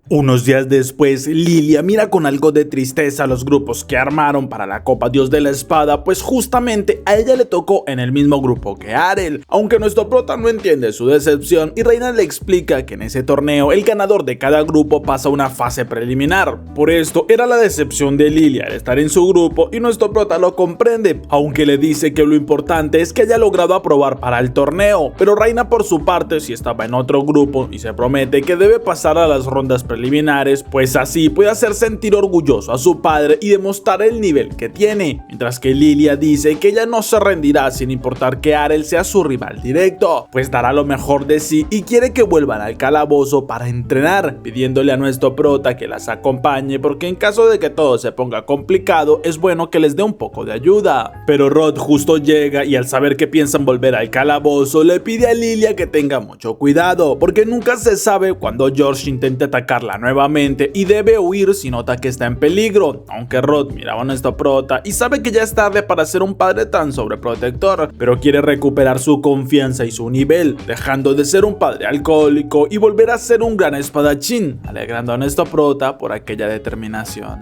A: Unos días después, Lilia mira con algo de tristeza a los grupos que armaron para la Copa Dios de la Espada, pues justamente a ella le tocó en el mismo grupo que Arel, aunque nuestro prota no entiende su decepción, y Reina le explica que en ese torneo el ganador de cada grupo pasa una fase preliminar. Por esto era la decepción de Lilia al estar en su grupo, y nuestro prota lo comprende, aunque le dice que lo importante es que haya logrado aprobar para el torneo, pero Reina por su parte sí estaba en otro grupo y se promete que debe pasar a las rondas preliminares, pues así puede hacer sentir orgulloso a su padre y demostrar el nivel que tiene, mientras que Lilia dice que ella no se rendirá sin importar que Arel sea su rival directo, pues dará lo mejor de sí y quiere que vuelvan al calabozo para entrenar, pidiéndole a nuestro prota que las acompañe porque en caso de que todo se ponga complicado es bueno que les dé un poco de ayuda. Pero Rod justo llega y al saber que piensan volver al calabozo le pide a Lilia que tenga mucho cuidado, porque nunca se sabe cuando George intente atacarla nuevamente y debe huir si nota que está en peligro, aunque Rod miraba a nuestro prota y sabe que ya es tarde para ser un padre tan sobreprotector, pero quiere recuperar su confianza y su nivel, dejando de ser un padre alcohólico y volver a ser un gran espadachín, alegrando a nuestro prota por aquella determinación.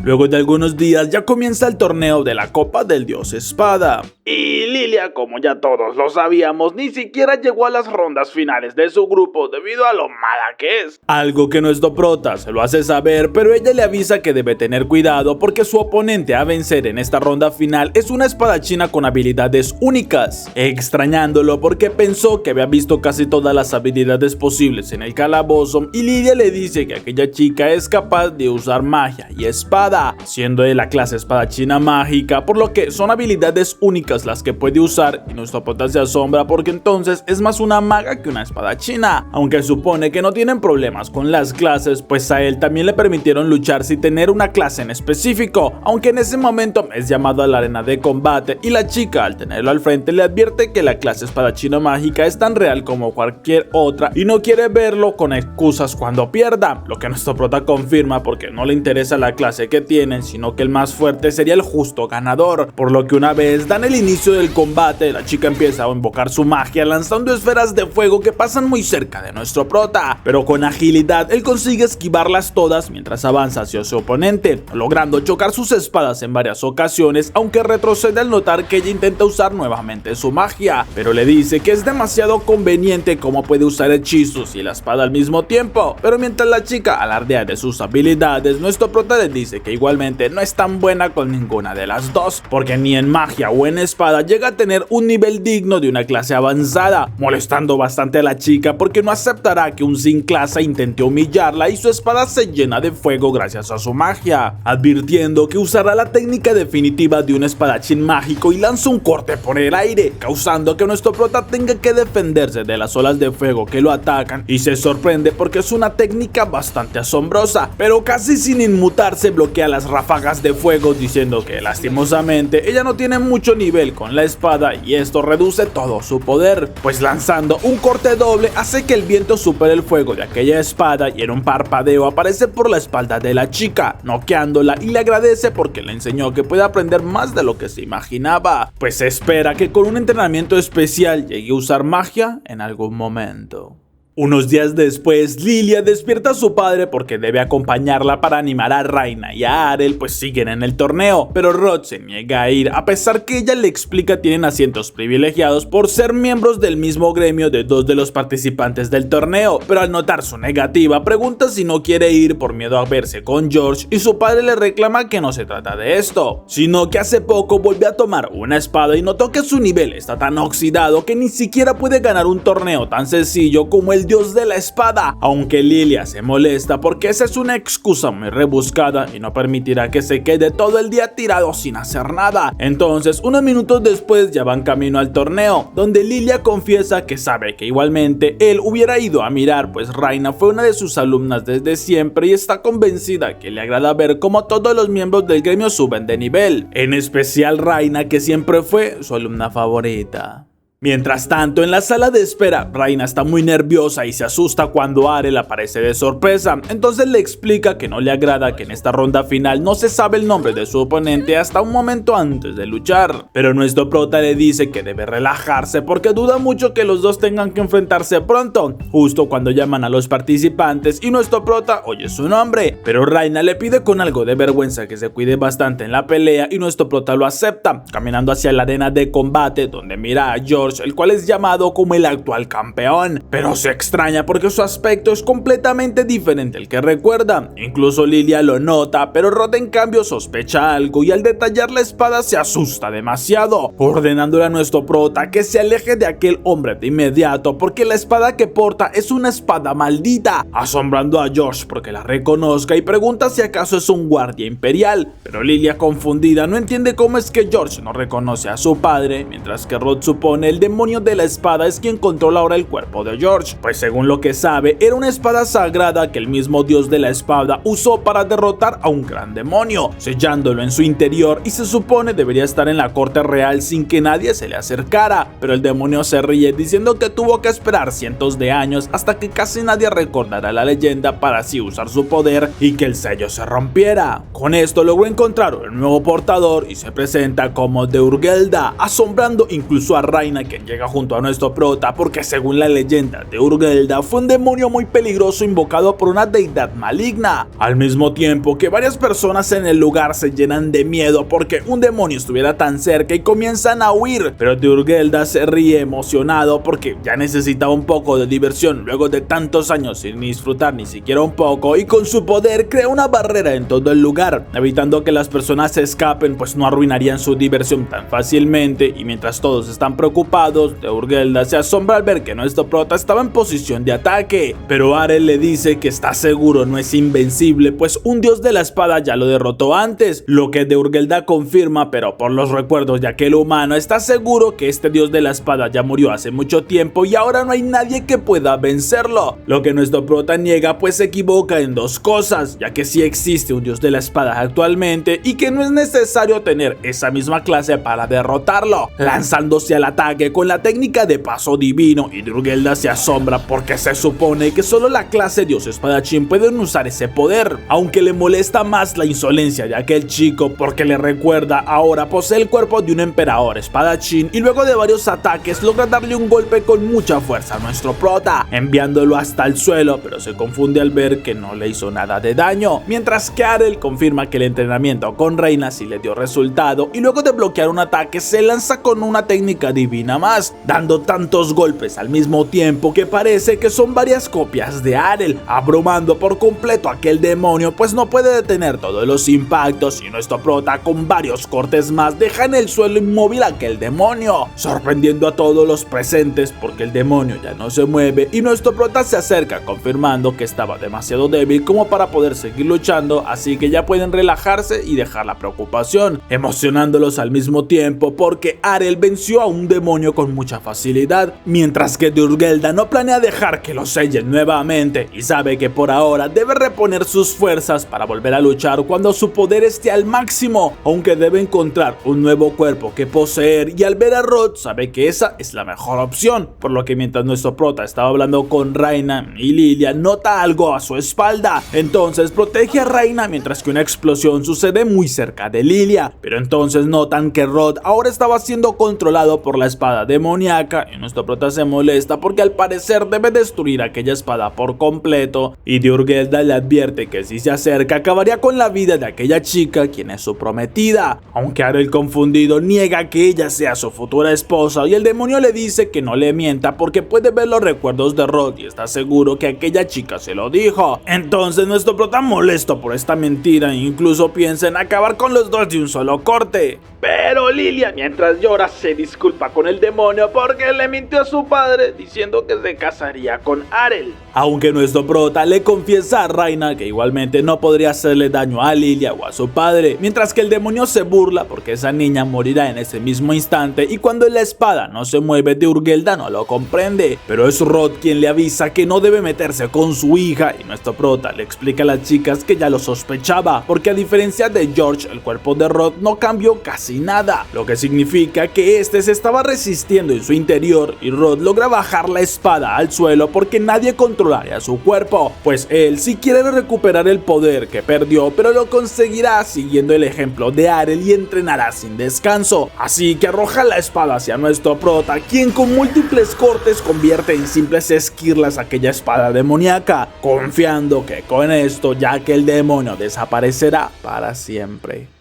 A: Luego de algunos días ya comienza el torneo de la Copa del Dios Espada.
C: Y Lilia, como ya todos lo sabíamos, ni siquiera llegó a las rondas finales de su grupo debido a lo mala que es.
A: Algo que nuestro prota se lo hace saber, pero ella le avisa que debe tener cuidado porque su oponente a vencer en esta ronda final es una espadachina con habilidades únicas, extrañándolo porque pensó que había visto casi todas las habilidades posibles en el calabozo, y Lilia le dice que aquella chica es capaz de usar magia y espada, siendo de la clase espadachina mágica, por lo que son habilidades únicas las que puede usar, y nuestro prota se asombra porque entonces es más una maga que una espadachina, aunque supone que no tienen problemas con las clases, pues a él también le permitieron luchar sin tener una clase en específico, aunque en ese momento es llamado a la arena de combate y la chica al tenerlo al frente le advierte que la clase espadachina mágica es tan real como cualquier otra y no quiere verlo con excusas cuando pierda, lo que nuestro prota confirma porque no le interesa la clase que tienen, sino que el más fuerte sería el justo ganador, por lo que una vez dan el inicio del combate combate, la chica empieza a invocar su magia lanzando esferas de fuego que pasan muy cerca de nuestro prota, pero con agilidad él consigue esquivarlas todas mientras avanza hacia su oponente, logrando chocar sus espadas en varias ocasiones, aunque retrocede al notar que ella intenta usar nuevamente su magia, pero le dice que es demasiado conveniente cómo puede usar hechizos y la espada al mismo tiempo. Pero mientras la chica alardea de sus habilidades, nuestro prota le dice que igualmente no es tan buena con ninguna de las dos, porque ni en magia o en espada llega a tener un nivel digno de una clase avanzada, molestando bastante a la chica porque no aceptará que un sin clase intente humillarla y su espada se llena de fuego gracias a su magia, advirtiendo que usará la técnica definitiva de un espadachín mágico y lanza un corte por el aire, causando que nuestro prota tenga que defenderse de las olas de fuego que lo atacan, y se sorprende porque es una técnica bastante asombrosa, pero casi sin inmutarse bloquea las ráfagas de fuego, diciendo que lastimosamente ella no tiene mucho nivel con la espada y esto reduce todo su poder, pues lanzando un corte doble hace que el viento supere el fuego de aquella espada y en un parpadeo aparece por la espalda de la chica, noqueándola, y le agradece porque le enseñó que puede aprender más de lo que se imaginaba, pues se espera que con un entrenamiento especial llegue a usar magia en algún momento. Unos días después, Lilia despierta a su padre porque debe acompañarla para animar a Raina y a Arel, pues siguen en el torneo, pero Rod se niega a ir, a pesar que ella le explica tienen asientos privilegiados por ser miembros del mismo gremio de dos de los participantes del torneo, pero al notar su negativa, pregunta si no quiere ir por miedo a verse con George, y su padre le reclama que no se trata de esto, sino que hace poco volvió a tomar una espada y notó que su nivel está tan oxidado que ni siquiera puede ganar un torneo tan sencillo como el dios de la espada, aunque Lilia se molesta porque esa es una excusa muy rebuscada y no permitirá que se quede todo el día tirado sin hacer nada. Entonces, unos minutos después ya van camino al torneo, donde Lilia confiesa que sabe que igualmente él hubiera ido a mirar, pues Raina fue una de sus alumnas desde siempre y está convencida que le agrada ver cómo todos los miembros del gremio suben de nivel, en especial Raina, que siempre fue su alumna favorita. Mientras tanto, en la sala de espera, Raina está muy nerviosa y se asusta cuando Arel aparece de sorpresa, entonces le explica que no le agrada que en esta ronda final no se sabe el nombre de su oponente hasta un momento antes de luchar, pero nuestro prota le dice que debe relajarse porque duda mucho que los dos tengan que enfrentarse pronto, justo cuando llaman a los participantes y nuestro prota oye su nombre, pero Raina le pide con algo de vergüenza que se cuide bastante en la pelea y nuestro prota lo acepta, caminando hacia la arena de combate donde mira a George, el cual es llamado como el actual campeón, pero se extraña porque su aspecto es completamente diferente al que recuerda. Incluso Lilia lo nota, pero Rod en cambio sospecha algo y al detallar la espada se asusta demasiado, ordenándole a nuestro prota que se aleje de aquel hombre de inmediato porque la espada que porta es una espada maldita, asombrando a George porque la reconozca y pregunta si acaso es un guardia imperial, pero Lilia, confundida, no entiende cómo es que George no reconoce a su padre, mientras que Rod supone el demonio de la espada es quien controla ahora el cuerpo de George, pues según lo que sabe, era una espada sagrada que el mismo dios de la espada usó para derrotar a un gran demonio, sellándolo en su interior, y se supone debería estar en la corte real sin que nadie se le acercara, pero el demonio se ríe diciendo que tuvo que esperar cientos de años hasta que casi nadie recordara la leyenda para así usar su poder y que el sello se rompiera. Con esto logró encontrar un nuevo portador y se presenta como de Urgelda, asombrando incluso a Raina, quien llega junto a nuestro prota porque según la leyenda de Urgelda fue un demonio muy peligroso invocado por una deidad maligna, al mismo tiempo que varias personas en el lugar se llenan de miedo porque un demonio estuviera tan cerca y comienzan a huir, pero de Urgelda se ríe emocionado porque ya necesitaba un poco de diversión luego de tantos años sin disfrutar ni siquiera un poco, y con su poder crea una barrera en todo el lugar, evitando que las personas se escapen, pues no arruinarían su diversión tan fácilmente. Y mientras todos están preocupados, de Urgelda se asombra al ver que nuestro prota estaba en posición de ataque, pero Arel le dice que está seguro no es invencible, pues un dios de la espada ya lo derrotó antes, lo que de Urgelda confirma, pero por los recuerdos de aquel humano está seguro que este dios de la espada ya murió hace mucho tiempo y ahora no hay nadie que pueda vencerlo, lo que nuestro prota niega, pues se equivoca en dos cosas, ya que sí existe un dios de la espada actualmente y que no es necesario tener esa misma clase para derrotarlo, lanzándose al ataque sigue con la técnica de paso divino y Durgelda se asombra porque se supone que solo la clase Dios espadachín pueden usar ese poder, aunque le molesta más la insolencia de aquel chico porque le recuerda ahora posee el cuerpo de un emperador espadachín y luego de varios ataques logra darle un golpe con mucha fuerza a nuestro prota, enviándolo hasta el suelo, pero se confunde al ver que no le hizo nada de daño, mientras que Arel confirma que el entrenamiento con Reina sí le dio resultado y luego de bloquear un ataque se lanza con una técnica divina más, dando tantos golpes al mismo tiempo que parece que son varias copias de Arel, abrumando por completo a aquel demonio pues no puede detener todos los impactos y nuestro prota con varios cortes más deja en el suelo inmóvil a aquel demonio, sorprendiendo a todos los presentes porque el demonio ya no se mueve y nuestro prota se acerca confirmando que estaba demasiado débil como para poder seguir luchando, así que ya pueden relajarse y dejar la preocupación, emocionándolos al mismo tiempo porque Arel venció a un demonio con mucha facilidad, mientras que Durgelda no planea dejar que lo sellen nuevamente y sabe que por ahora debe reponer sus fuerzas para volver a luchar cuando su poder esté al máximo, aunque debe encontrar un nuevo cuerpo que poseer y al ver a Rod sabe que esa es la mejor opción, por lo que mientras nuestro prota estaba hablando con Reina y Lilia nota algo a su espalda, entonces protege a Reina mientras que una explosión sucede muy cerca de Lilia, pero entonces notan que Rod ahora estaba siendo controlado por la espada demoníaca y nuestro prota se molesta porque al parecer debe destruir aquella espada por completo y Durgelda le advierte que si se acerca acabaría con la vida de aquella chica quien es su prometida, aunque Arel confundido niega que ella sea su futura esposa y el demonio le dice que no le mienta porque puede ver los recuerdos de Rod y está seguro que aquella chica se lo dijo. Entonces nuestro prota molesto por esta mentira e incluso piensa en acabar con los dos de un solo corte.
C: Pero Lilia, mientras llora, se disculpa con el demonio porque le mintió a su padre diciendo que se casaría con Arel.
A: Aunque nuestro prota le confiesa a Reina que igualmente no podría hacerle daño a Lilia o a su padre, mientras que el demonio se burla porque esa niña morirá en ese mismo instante y cuando la espada no se mueve Durgelda no lo comprende, pero es Rod quien le avisa que no debe meterse con su hija y nuestro prota le explica a las chicas que ya lo sospechaba porque a diferencia de George el cuerpo de Rod no cambió casi nada, lo que significa que este se estaba resistiendo en su interior y Rod logra bajar la espada al suelo porque nadie controlaría su cuerpo, pues él sí quiere recuperar el poder que perdió, pero lo conseguirá siguiendo el ejemplo de Arel y entrenará sin descanso, así que arroja la espada hacia nuestro prota, quien con múltiples cortes convierte en simples esquirlas aquella espada demoníaca, confiando que con esto ya que el demonio desaparecerá para siempre.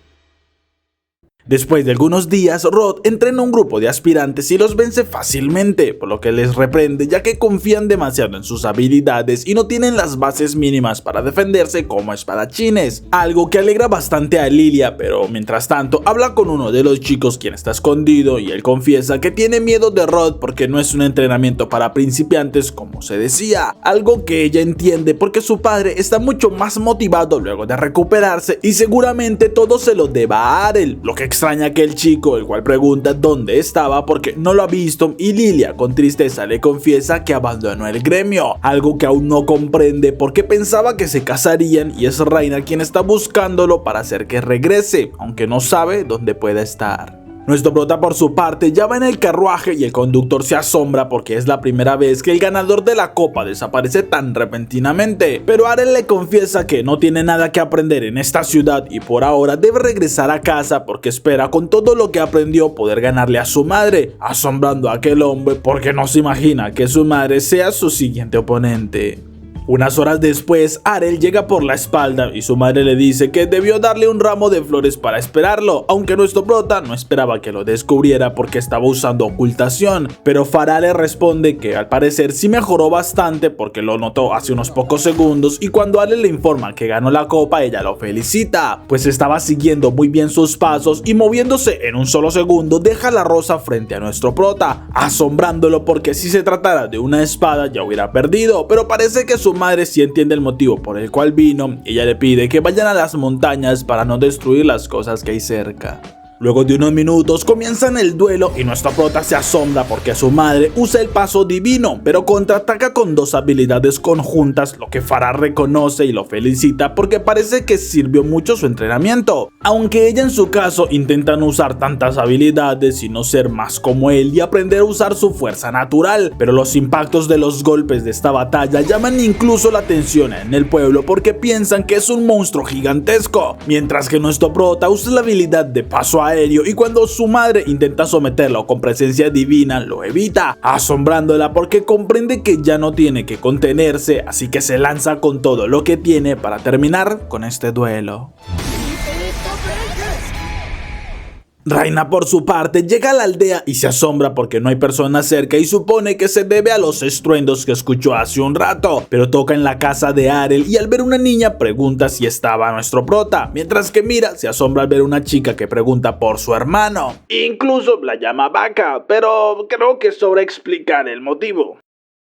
A: Después de algunos días, Rod entrena un grupo de aspirantes y los vence fácilmente, por lo que les reprende ya que confían demasiado en sus habilidades y no tienen las bases mínimas para defenderse como espadachines, algo que alegra bastante a Lilia, pero mientras tanto habla con uno de los chicos quien está escondido y él confiesa que tiene miedo de Rod porque no es un entrenamiento para principiantes como se decía, algo que ella entiende porque su padre está mucho más motivado luego de recuperarse y seguramente todo se lo deba a Arel, lo que extraña que el chico, el cual pregunta dónde estaba porque no lo ha visto y Lilia con tristeza le confiesa que abandonó el gremio, algo que aún no comprende porque pensaba que se casarían y es Reina quien está buscándolo para hacer que regrese, aunque no sabe dónde pueda estar. Nuestro prota por su parte ya va en el carruaje y el conductor se asombra porque es la primera vez que el ganador de la copa desaparece tan repentinamente, pero Arel le confiesa que no tiene nada que aprender en esta ciudad y por ahora debe regresar a casa porque espera con todo lo que aprendió poder ganarle a su madre, asombrando a aquel hombre porque no se imagina que su madre sea su siguiente oponente. Unas horas después, Arel llega por la espalda y su madre le dice que debió darle un ramo de flores para esperarlo, aunque nuestro prota no esperaba que lo descubriera porque estaba usando ocultación, pero Farah le responde que al parecer sí mejoró bastante porque lo notó hace unos pocos segundos y cuando Arel le informa que ganó la copa ella lo felicita, pues estaba siguiendo muy bien sus pasos y moviéndose en un solo segundo deja la rosa frente a nuestro prota, asombrándolo porque si se tratara de una espada ya hubiera perdido, pero parece que su madre sí entiende el motivo por el cual vino y ella le pide que vayan a las montañas para no destruir las cosas que hay cerca. Luego de unos minutos comienzan el duelo y nuestro prota se asombra porque su madre usa el paso divino, pero contraataca con dos habilidades conjuntas, lo que Farah reconoce y lo felicita porque parece que sirvió mucho su entrenamiento. Aunque ella en su caso intenta no usar tantas habilidades sino ser más como él y aprender a usar su fuerza natural, pero los impactos de los golpes de esta batalla llaman incluso la atención en el pueblo porque piensan que es un monstruo gigantesco, mientras que nuestro prota usa la habilidad de paso aéreo y cuando su madre intenta someterlo con presencia divina lo evita, asombrándola porque comprende que ya no tiene que contenerse, así que se lanza con todo lo que tiene para terminar con este duelo. Rayna por su parte llega a la aldea y se asombra porque no hay personas cerca y supone que se debe a los estruendos que escuchó hace un rato, pero toca en la casa de Arel y al ver una niña pregunta si estaba nuestro prota, mientras que Mira se asombra al ver una chica que pregunta por su hermano.
C: Incluso la llama vaca, pero creo que sobra explicar el motivo.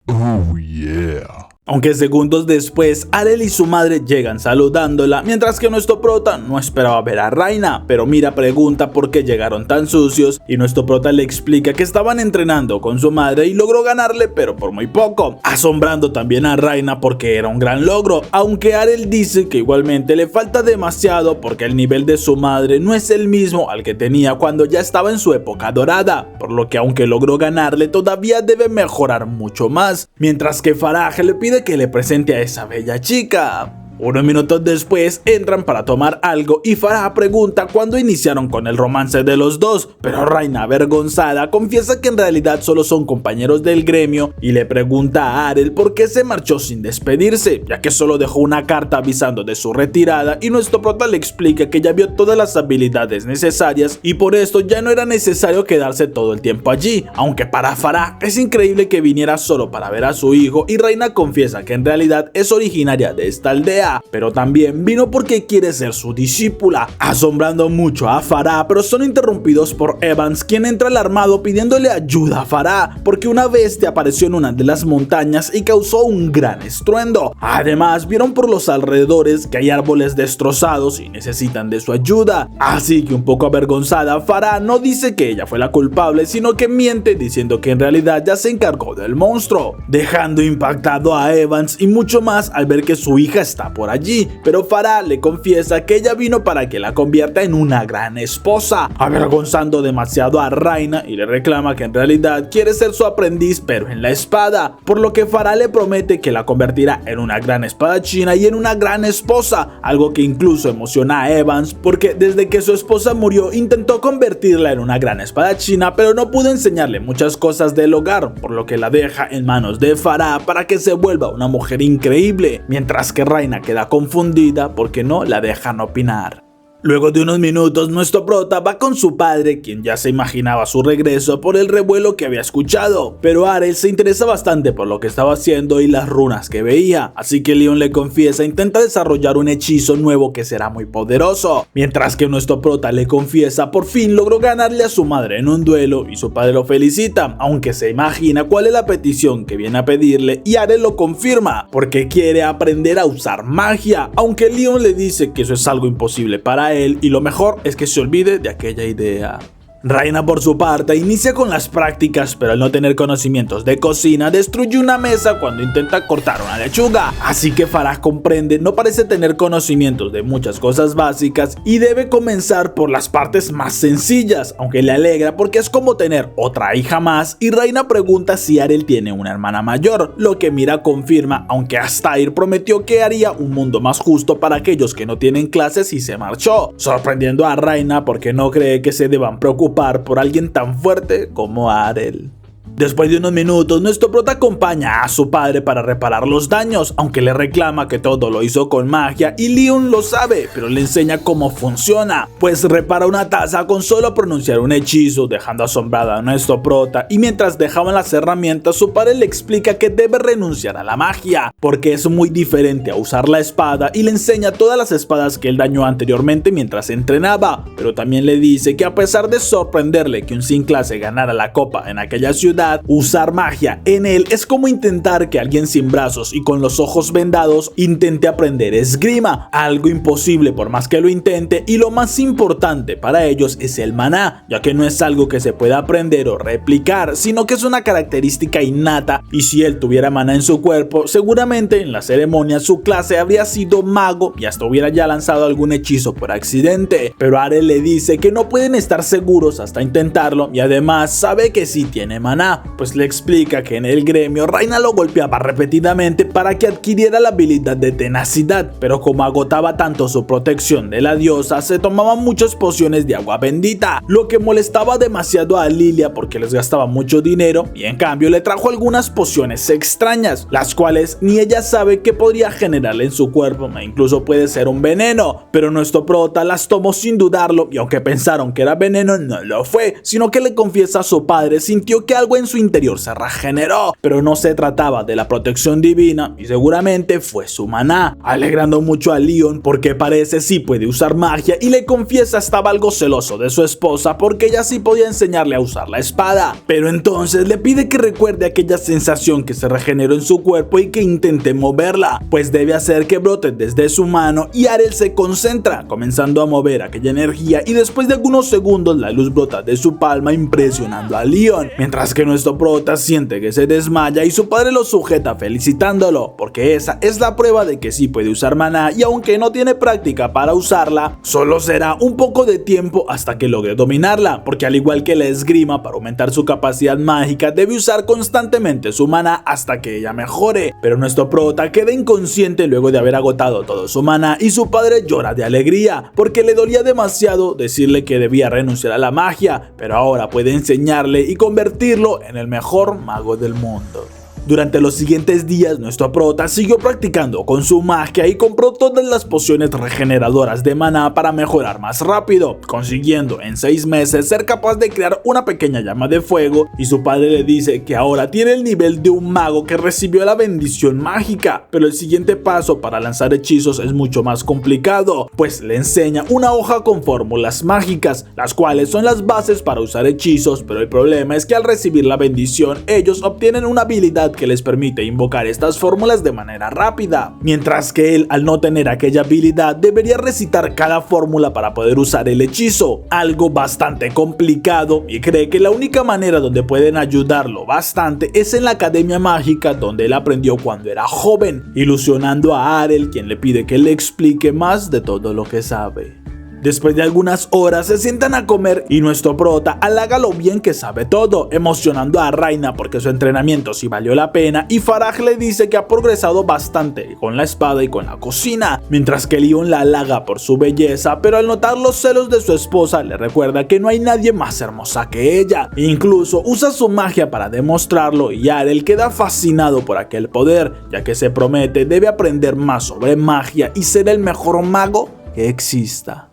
D: Oh yeah.
A: Aunque segundos después, Arel y su madre llegan saludándola, mientras que nuestro prota no esperaba ver a Rayna, pero Mira pregunta por qué llegaron tan sucios y nuestro prota le explica que estaban entrenando con su madre y logró ganarle pero por muy poco, asombrando también a Rayna porque era un gran logro, aunque Arel dice que igualmente le falta demasiado porque el nivel de su madre no es el mismo al que tenía cuando ya estaba en su época dorada, por lo que aunque logró ganarle todavía debe mejorar mucho más, mientras que Farah le pide que le presente a esa bella chica. Unos minutos después entran para tomar algo y Farah pregunta cuándo iniciaron con el romance de los dos, pero Rayna avergonzada confiesa que en realidad solo son compañeros del gremio y le pregunta a Arel por qué se marchó sin despedirse, ya que solo dejó una carta avisando de su retirada y nuestro prota le explica que ya vio todas las habilidades necesarias y por esto ya no era necesario quedarse todo el tiempo allí, aunque para Farah es increíble que viniera solo para ver a su hijo y Rayna confiesa que en realidad es originaria de esta aldea, pero también vino porque quiere ser su discípula, asombrando mucho a Farah, pero son interrumpidos por Evans, quien entra alarmado pidiéndole ayuda a Farah, porque una bestia apareció en una de las montañas y causó un gran estruendo. Además, vieron por los alrededores que hay árboles destrozados y necesitan de su ayuda, así que un poco avergonzada, Farah no dice que ella fue la culpable, sino que miente diciendo que en realidad ya se encargó del monstruo, dejando impactado a Evans y mucho más al ver que su hija está por allí, pero Farah le confiesa que ella vino para que la convierta en una gran esposa, avergonzando demasiado a Rayna y le reclama que en realidad quiere ser su aprendiz pero en la espada, por lo que Farah le promete que la convertirá en una gran espadachina y en una gran esposa, algo que incluso emociona a Evans porque desde que su esposa murió intentó convertirla en una gran espadachina pero no pudo enseñarle muchas cosas del hogar, por lo que la deja en manos de Farah para que se vuelva una mujer increíble, mientras que Rayna queda confundida porque no la dejan opinar. Luego de unos minutos, nuestro prota va con su padre, quien ya se imaginaba su regreso por el revuelo que había escuchado, pero Arel se interesa bastante por lo que estaba haciendo y las runas que veía, así que Leon le confiesa e intenta desarrollar un hechizo nuevo que será muy poderoso, mientras que nuestro prota le confiesa por fin logró ganarle a su madre en un duelo y su padre lo felicita, aunque se imagina cuál es la petición que viene a pedirle y Arel lo confirma, porque quiere aprender a usar magia, aunque Leon le dice que eso es algo imposible para él y lo mejor es que se olvide de aquella idea. Rayna por su parte inicia con las prácticas, pero al no tener conocimientos de cocina destruye una mesa cuando intenta cortar una lechuga, así que Farah comprende no parece tener conocimientos de muchas cosas básicas y debe comenzar por las partes más sencillas, aunque le alegra porque es como tener otra hija más y Rayna pregunta si Arel tiene una hermana mayor, lo que Mira confirma, aunque Astair prometió que haría un mundo más justo para aquellos que no tienen clases y se marchó, sorprendiendo a Rayna porque no cree que se deban preocupar por alguien tan fuerte como Arel. Después de unos minutos, nuestro prota acompaña a su padre para reparar los daños, aunque le reclama que todo lo hizo con magia y Leon lo sabe, pero le enseña cómo funciona, pues repara una taza con solo pronunciar un hechizo, dejando asombrada a nuestro prota, y mientras dejaban las herramientas, su padre le explica que debe renunciar a la magia, porque es muy diferente a usar la espada y le enseña todas las espadas que él dañó anteriormente mientras entrenaba, pero también le dice que a pesar de sorprenderle que un sin clase ganara la copa en aquella ciudad, realidad, usar magia en él es como intentar que alguien sin brazos y con los ojos vendados intente aprender esgrima, algo imposible por más que lo intente, y lo más importante para ellos es el maná, ya que no es algo que se pueda aprender o replicar, sino que es una característica innata, y si él tuviera maná en su cuerpo, seguramente en la ceremonia su clase habría sido mago y hasta hubiera ya lanzado algún hechizo por accidente, pero Arel le dice que no pueden estar seguros hasta intentarlo, y además sabe que sí tiene maná, pues le explica que en el gremio Rayna lo golpeaba repetidamente para que adquiriera la habilidad de tenacidad, pero como agotaba tanto su protección de la diosa, se tomaban muchas pociones de agua bendita, lo que molestaba demasiado a Lilia porque les gastaba mucho dinero, y en cambio le trajo algunas pociones extrañas, las cuales ni ella sabe qué podría generarle en su cuerpo, e incluso puede ser un veneno, pero nuestro prota las tomó sin dudarlo, y aunque pensaron que era veneno, no lo fue, sino que le confiesa a su padre sintió que algo en su interior se regeneró, pero no se trataba de la protección divina y seguramente fue su maná, alegrando mucho a Leon porque parece sí puede usar magia, y le confiesa estaba algo celoso de su esposa porque ella sí podía enseñarle a usar la espada, pero entonces le pide que recuerde aquella sensación que se regeneró en su cuerpo y que intente moverla, pues debe hacer que brote desde su mano, y Arel se concentra, comenzando a mover aquella energía, y después de algunos segundos la luz brota de su palma impresionando a Leon, mientras que nuestro prota siente que se desmaya y su padre lo sujeta felicitándolo, porque esa es la prueba de que sí puede usar maná, y aunque no tiene práctica para usarla, solo será un poco de tiempo hasta que logre dominarla, porque al igual que la esgrima, para aumentar su capacidad mágica debe usar constantemente su maná hasta que ella mejore, pero nuestro prota queda inconsciente luego de haber agotado todo su maná, y su padre llora de alegría porque le dolía demasiado decirle que debía renunciar a la magia, pero ahora puede enseñarle y convertirlo en el mejor mago del mundo. Durante los siguientes días, nuestro prota siguió practicando con su magia y compró todas las pociones regeneradoras de maná para mejorar más rápido, consiguiendo en 6 meses ser capaz de crear una pequeña llama de fuego, y su padre le dice que ahora tiene el nivel de un mago que recibió la bendición mágica, pero el siguiente paso para lanzar hechizos es mucho más complicado, pues le enseña una hoja con fórmulas mágicas, las cuales son las bases para usar hechizos, pero el problema es que al recibir la bendición, ellos obtienen una habilidad que les permite invocar estas fórmulas de manera rápida, mientras que él, al no tener aquella habilidad, debería recitar cada fórmula para poder usar el hechizo, algo bastante complicado, y cree que la única manera donde pueden ayudarlo bastante es en la academia mágica donde él aprendió cuando era joven, ilusionando a Arel, quien le pide que le explique más de todo lo que sabe. Después de algunas horas se sientan a comer y nuestro prota halaga lo bien que sabe todo, emocionando a Rayna porque su entrenamiento sí valió la pena, y Farah le dice que ha progresado bastante con la espada y con la cocina, mientras que Leon la halaga por su belleza, pero al notar los celos de su esposa le recuerda que no hay nadie más hermosa que ella, incluso usa su magia para demostrarlo, y Arel queda fascinado por aquel poder, ya que se promete debe aprender más sobre magia y ser el mejor mago que exista.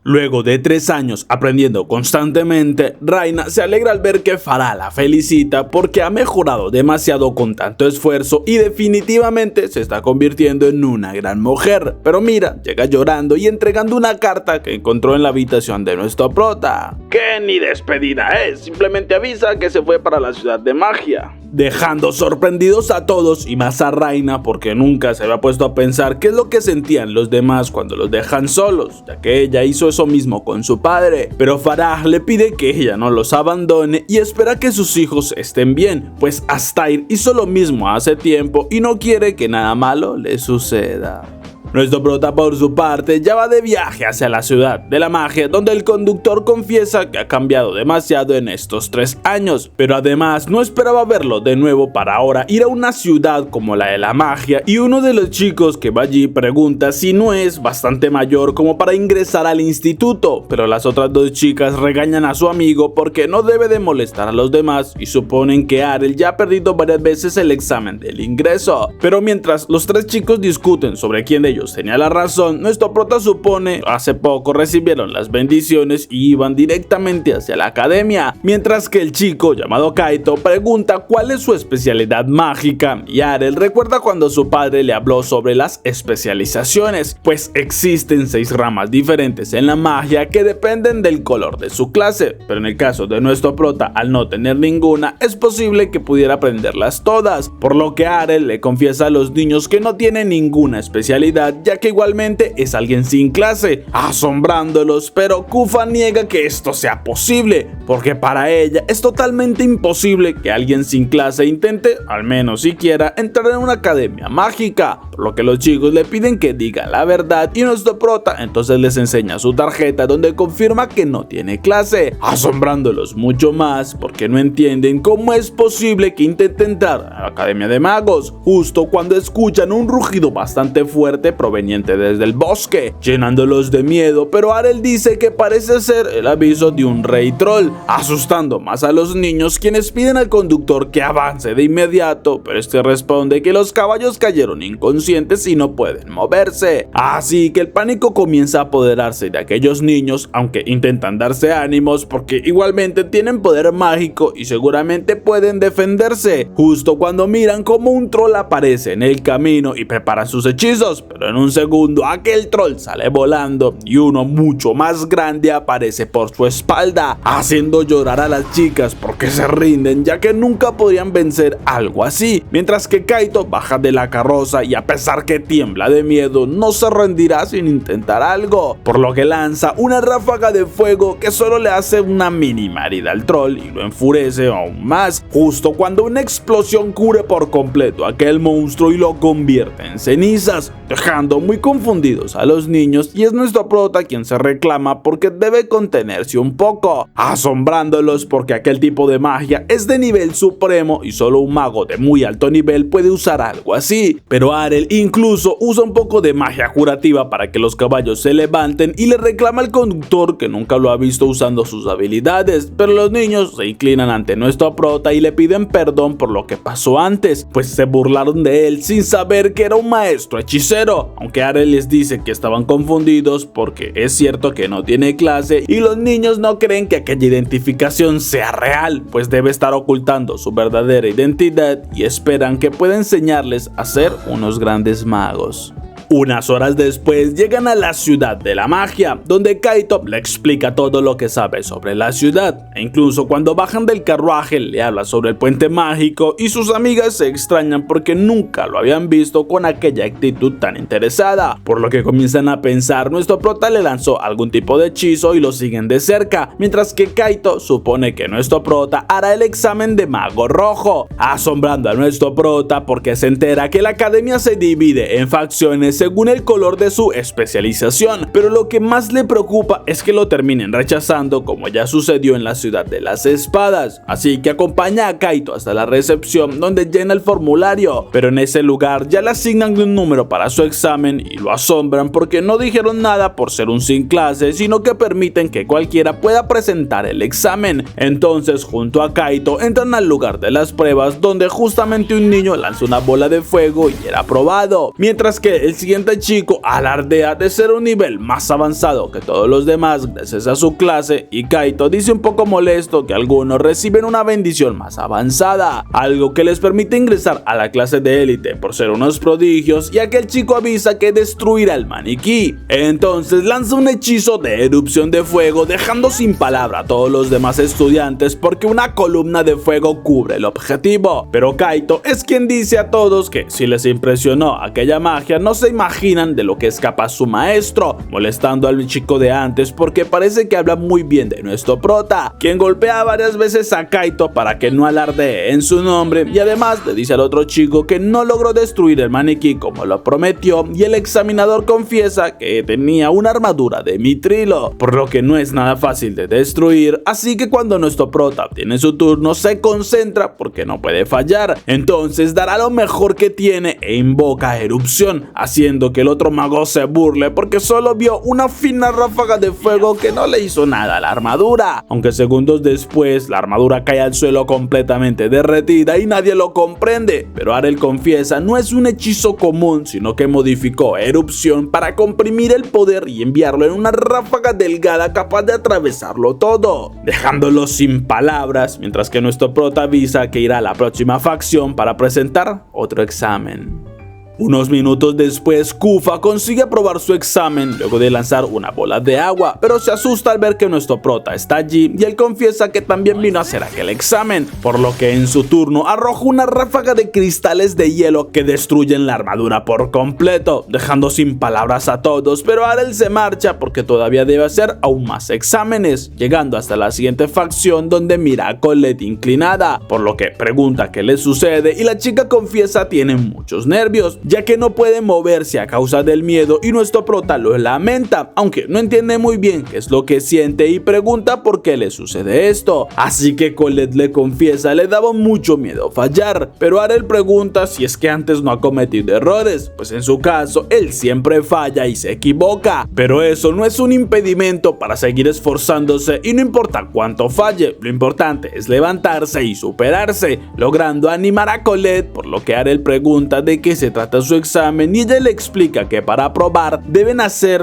A: Luego de 3 años aprendiendo constantemente, Rayna se alegra al ver que Farah la felicita porque ha mejorado demasiado con tanto esfuerzo y definitivamente se está convirtiendo en una gran mujer. Pero mira, llega llorando y entregando una carta que encontró en la habitación de nuestro prota.
C: Que ni despedida es, simplemente avisa que se fue para la ciudad de magia.
A: Dejando sorprendidos a todos y más a Rayna porque nunca se había puesto a pensar qué es lo que sentían los demás cuando los dejan solos, ya que ella hizo eso mismo con su padre, pero Farah le pide que ella no los abandone y espera que sus hijos estén bien, pues Astair hizo lo mismo hace tiempo y no quiere que nada malo le suceda. Nuestro prota, por su parte, ya va de viaje hacia la ciudad de la magia, donde el conductor confiesa que ha cambiado demasiado en estos 3 años, pero además no esperaba verlo de nuevo para ahora ir a una ciudad como la de la magia, y uno de los chicos que va allí pregunta si no es bastante mayor como para ingresar al instituto, pero las otras 2 chicas regañan a su amigo porque no debe de molestar a los demás y suponen que Arel ya ha perdido varias veces el examen del ingreso, pero mientras los 3 chicos discuten sobre quién de ellos ellos tenía la razón, nuestro prota supone hace poco recibieron las bendiciones y iban directamente hacia la academia, mientras que el chico llamado Kaito pregunta cuál es su especialidad mágica y Arel recuerda cuando su padre le habló sobre las especializaciones, pues existen 6 ramas diferentes en la magia que dependen del color de su clase, pero en el caso de nuestro prota, al no tener ninguna, es posible que pudiera aprenderlas todas, por lo que Arel le confiesa a los niños que no tiene ninguna especialidad, ya que igualmente es alguien sin clase, asombrándolos, pero Kufa niega que esto sea posible, porque para ella es totalmente imposible que alguien sin clase intente, al menos siquiera, entrar en una academia mágica, por lo que los chicos le piden que digan la verdad y nuestro prota entonces les enseña su tarjeta donde confirma que no tiene clase, asombrándolos mucho más porque no entienden cómo es posible que intente entrar a la academia de magos, justo cuando escuchan un rugido bastante fuerte proveniente desde el bosque, llenándolos de miedo, pero Arel dice que parece ser el aviso de un rey troll, asustando más a los niños, quienes piden al conductor que avance de inmediato, pero este responde que los caballos cayeron inconscientes y no pueden moverse, así que el pánico comienza a apoderarse de aquellos niños, aunque intentan darse ánimos porque igualmente tienen poder mágico y seguramente pueden defenderse, justo cuando miran como un troll aparece en el camino y prepara sus hechizos, pero en un segundo aquel troll sale volando y uno mucho más grande aparece por su espalda, haciendo llorar a las chicas porque se rinden ya que nunca podrían vencer algo así, mientras que Kaito baja de la carroza y a pesar que tiembla de miedo no se rendirá sin intentar algo, por lo que lanza una ráfaga de fuego que solo le hace una mínima herida al troll y lo enfurece aún más, justo cuando una explosión cubre por completo a aquel monstruo y lo convierte en cenizas, dejando muy confundidos a los niños, y es nuestro prota quien se reclama porque debe contenerse un poco, asombrándolos porque aquel tipo de magia es de nivel supremo y solo un mago de muy alto nivel puede usar algo así, pero Arel incluso usa un poco de magia curativa para que los caballos se levanten y le reclama al conductor que nunca lo ha visto usando sus habilidades, pero los niños se inclinan ante nuestro prota y le piden perdón por lo que pasó antes, pues se burlaron de él sin saber que era un maestro hechicero, aunque Arel les dice que estaban confundidos porque es cierto que no tiene clase y los niños no creen que aquella identificación sea real, pues debe estar ocultando su verdadera identidad y esperan que pueda enseñarles a ser unos grandes magos. Unas horas después llegan a la ciudad de la magia, donde Kaito le explica todo lo que sabe sobre la ciudad, e incluso cuando bajan del carruaje le habla sobre el puente mágico y sus amigas se extrañan porque nunca lo habían visto con aquella actitud tan interesada, por lo que comienzan a pensar nuestro prota le lanzó algún tipo de hechizo y lo siguen de cerca, mientras que Kaito supone que nuestro prota hará el examen de mago rojo, asombrando a nuestro prota porque se entera que la academia se divide en facciones según el color de su especialización, pero lo que más le preocupa es que lo terminen rechazando como ya sucedió en la ciudad de las espadas, así que acompaña a Kaito hasta la recepción donde llena el formulario, pero en ese lugar ya le asignan un número para su examen y lo asombran porque no dijeron nada por ser un sin clase, sino que permiten que cualquiera pueda presentar el examen. Entonces junto a Kaito entran al lugar de las pruebas donde justamente un niño lanza una bola de fuego y era aprobado, mientras que el siguiente chico alardea de ser un nivel más avanzado que todos los demás gracias a su clase, y Kaito dice un poco molesto que algunos reciben una bendición más avanzada, algo que les permite ingresar a la clase de élite por ser unos prodigios, y aquel chico avisa que destruirá el maniquí. Entonces lanza un hechizo de erupción de fuego dejando sin palabra a todos los demás estudiantes porque una columna de fuego cubre el objetivo, pero Kaito es quien dice a todos que si les impresionó aquella magia no se imaginan de lo que es capaz su maestro, molestando al chico de antes porque parece que habla muy bien de nuestro prota, quien golpea varias veces a Kaito para que no alardee en su nombre, y además le dice al otro chico que no logró destruir el maniquí como lo prometió, y el examinador confiesa que tenía una armadura de mitrilo, por lo que no es nada fácil de destruir, así que cuando nuestro prota tiene su turno se concentra porque no puede fallar, entonces dará lo mejor que tiene e invoca erupción, haciendo haciendo que el otro mago se burle porque solo vio una fina ráfaga de fuego que no le hizo nada a la armadura, aunque segundos después la armadura cae al suelo completamente derretida y nadie lo comprende. Pero Arel confiesa no es un hechizo común, sino que modificó erupción para comprimir el poder y enviarlo en una ráfaga delgada capaz de atravesarlo todo, dejándolo sin palabras, mientras que nuestro prota avisa que irá a la próxima facción para presentar otro examen. Unos minutos después, Kufa consigue aprobar su examen luego de lanzar una bola de agua, pero se asusta al ver que nuestro prota está allí y él confiesa que también vino a hacer aquel examen, por lo que en su turno arroja una ráfaga de cristales de hielo que destruyen la armadura por completo, dejando sin palabras a todos, pero Arel se marcha porque todavía debe hacer aún más exámenes, llegando hasta la siguiente facción donde mira a Colette inclinada, por lo que pregunta qué le sucede y la chica confiesa tiene muchos nervios, ya que no puede moverse a causa del miedo y nuestro prota lo lamenta, aunque no entiende muy bien qué es lo que siente y pregunta por qué le sucede esto. Así que Colette le confiesa le daba mucho miedo fallar, pero Arel pregunta si es que antes no ha cometido errores, pues en su caso él siempre falla y se equivoca, pero eso no es un impedimento para seguir esforzándose y no importa cuánto falle, lo importante es levantarse y superarse, logrando animar a Colette, por lo que Arel pregunta de qué se trata su examen y ella le explica que para aprobar deben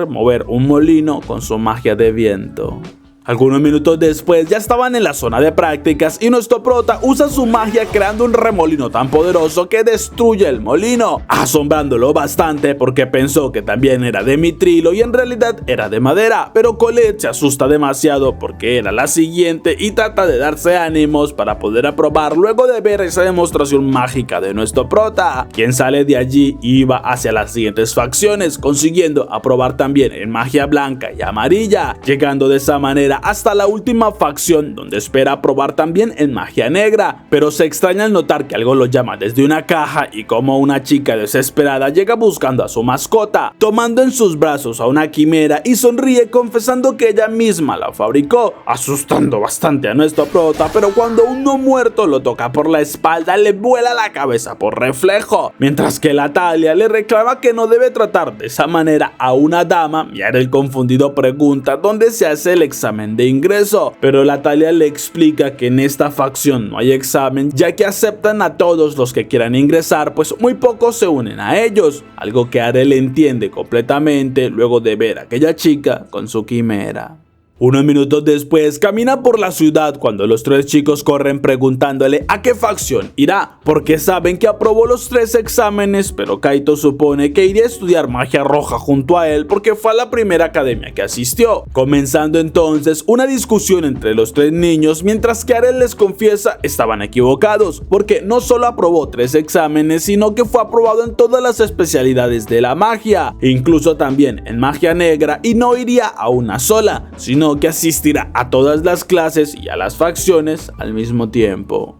A: mover un molino con su magia de viento. Algunos minutos después ya estaban en la zona de prácticas y nuestro prota usa su magia creando un remolino tan poderoso que destruye el molino, asombrándolo bastante porque pensó que también era de mitrilo y en realidad era de madera, pero Colette se asusta demasiado porque era la siguiente y trata de darse ánimos para poder aprobar luego de ver esa demostración mágica de nuestro prota, quien sale de allí y va hacia las siguientes facciones, consiguiendo aprobar también en magia blanca y amarilla, llegando de esa manera hasta la última facción donde espera probar también en magia negra, pero se extraña al notar que algo lo llama desde una caja y como una chica desesperada llega buscando a su mascota, tomando en sus brazos a una quimera y sonríe confesando que ella misma la fabricó, asustando bastante a nuestro prota, pero cuando un no muerto lo toca por la espalda le vuela la cabeza por reflejo, mientras que la Talia le reclama que no debe tratar de esa manera a una dama y Arel confundido pregunta dónde se hace el examen de ingreso, pero la Talia le explica que en esta facción no hay examen ya que aceptan a todos los que quieran ingresar, pues muy pocos se unen a ellos, algo que Arel entiende completamente luego de ver a aquella chica con su quimera. Unos minutos después camina por la ciudad cuando los tres chicos corren preguntándole a qué facción irá, porque saben que aprobó los 3 exámenes, pero Kaito supone que iría a estudiar magia roja junto a él porque fue a la primera academia que asistió, comenzando entonces una discusión entre los 3 niños, mientras que Arel les confiesa estaban equivocados, porque no solo aprobó 3 exámenes, sino que fue aprobado en todas las especialidades de la magia, incluso también en magia negra, y no iría a una sola, sino que asistirá a todas las clases y a las facciones al mismo tiempo.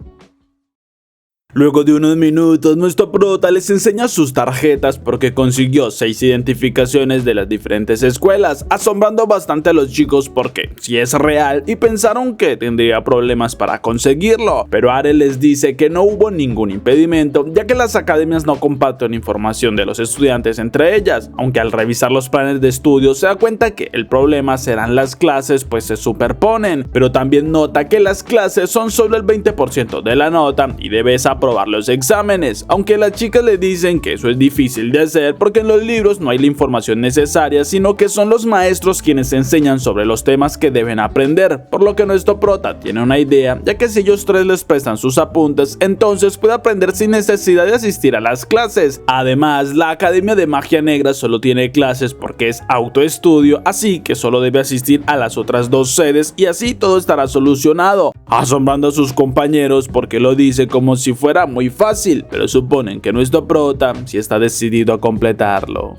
A: Luego de unos minutos, nuestro prota les enseña sus tarjetas porque consiguió 6 identificaciones de las diferentes escuelas, asombrando bastante a los chicos porque sí es real y pensaron que tendría problemas para conseguirlo, pero Arel les dice que no hubo ningún impedimento ya que las academias no comparten información de los estudiantes entre ellas, aunque al revisar los planes de estudio se da cuenta que el problema serán las clases pues se superponen, pero también nota que las clases son solo el 20% de la nota y debes aprobar los exámenes, aunque las chicas le dicen que eso es difícil de hacer porque en los libros no hay la información necesaria, sino que son los maestros quienes enseñan sobre los temas que deben aprender, por lo que nuestro prota tiene una idea, ya que si ellos 3 les prestan sus apuntes, entonces puede aprender sin necesidad de asistir a las clases. Además, la Academia de Magia Negra solo tiene clases porque es autoestudio, así que solo debe asistir a las otras 2 sedes y así todo estará solucionado, asombrando a sus compañeros porque lo dice como si fuera muy fácil, pero suponen que nuestro prota sí está decidido a completarlo.